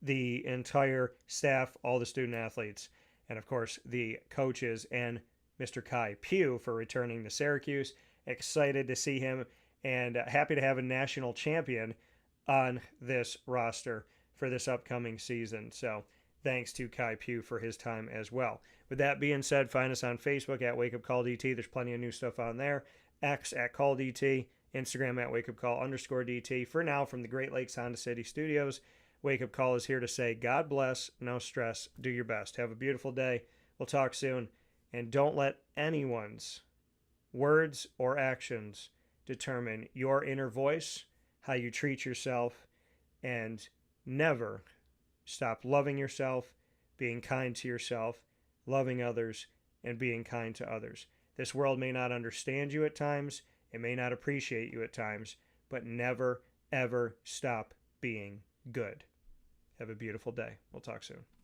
the entire staff, all the student athletes, and of course the coaches and Mr. Khai Pugh for returning to Syracuse. Excited to see him and happy to have a national champion on this roster for this upcoming season. So thanks to Khai Pugh for his time as well. With that being said, find us on Facebook at Wake Up Call DT. There's plenty of new stuff on there. X at Call DT. Instagram at Wake Up Call _DT. For now, from the Great Lakes Honda City Studios, Wake Up Call is here to say God bless, no stress, do your best. Have a beautiful day. We'll talk soon. And don't let anyone's words or actions determine your inner voice, how you treat yourself, and never stop loving yourself, being kind to yourself, loving others, and being kind to others. This world may not understand you at times, it may not appreciate you at times, but never, ever stop being good. Have a beautiful day. We'll talk soon.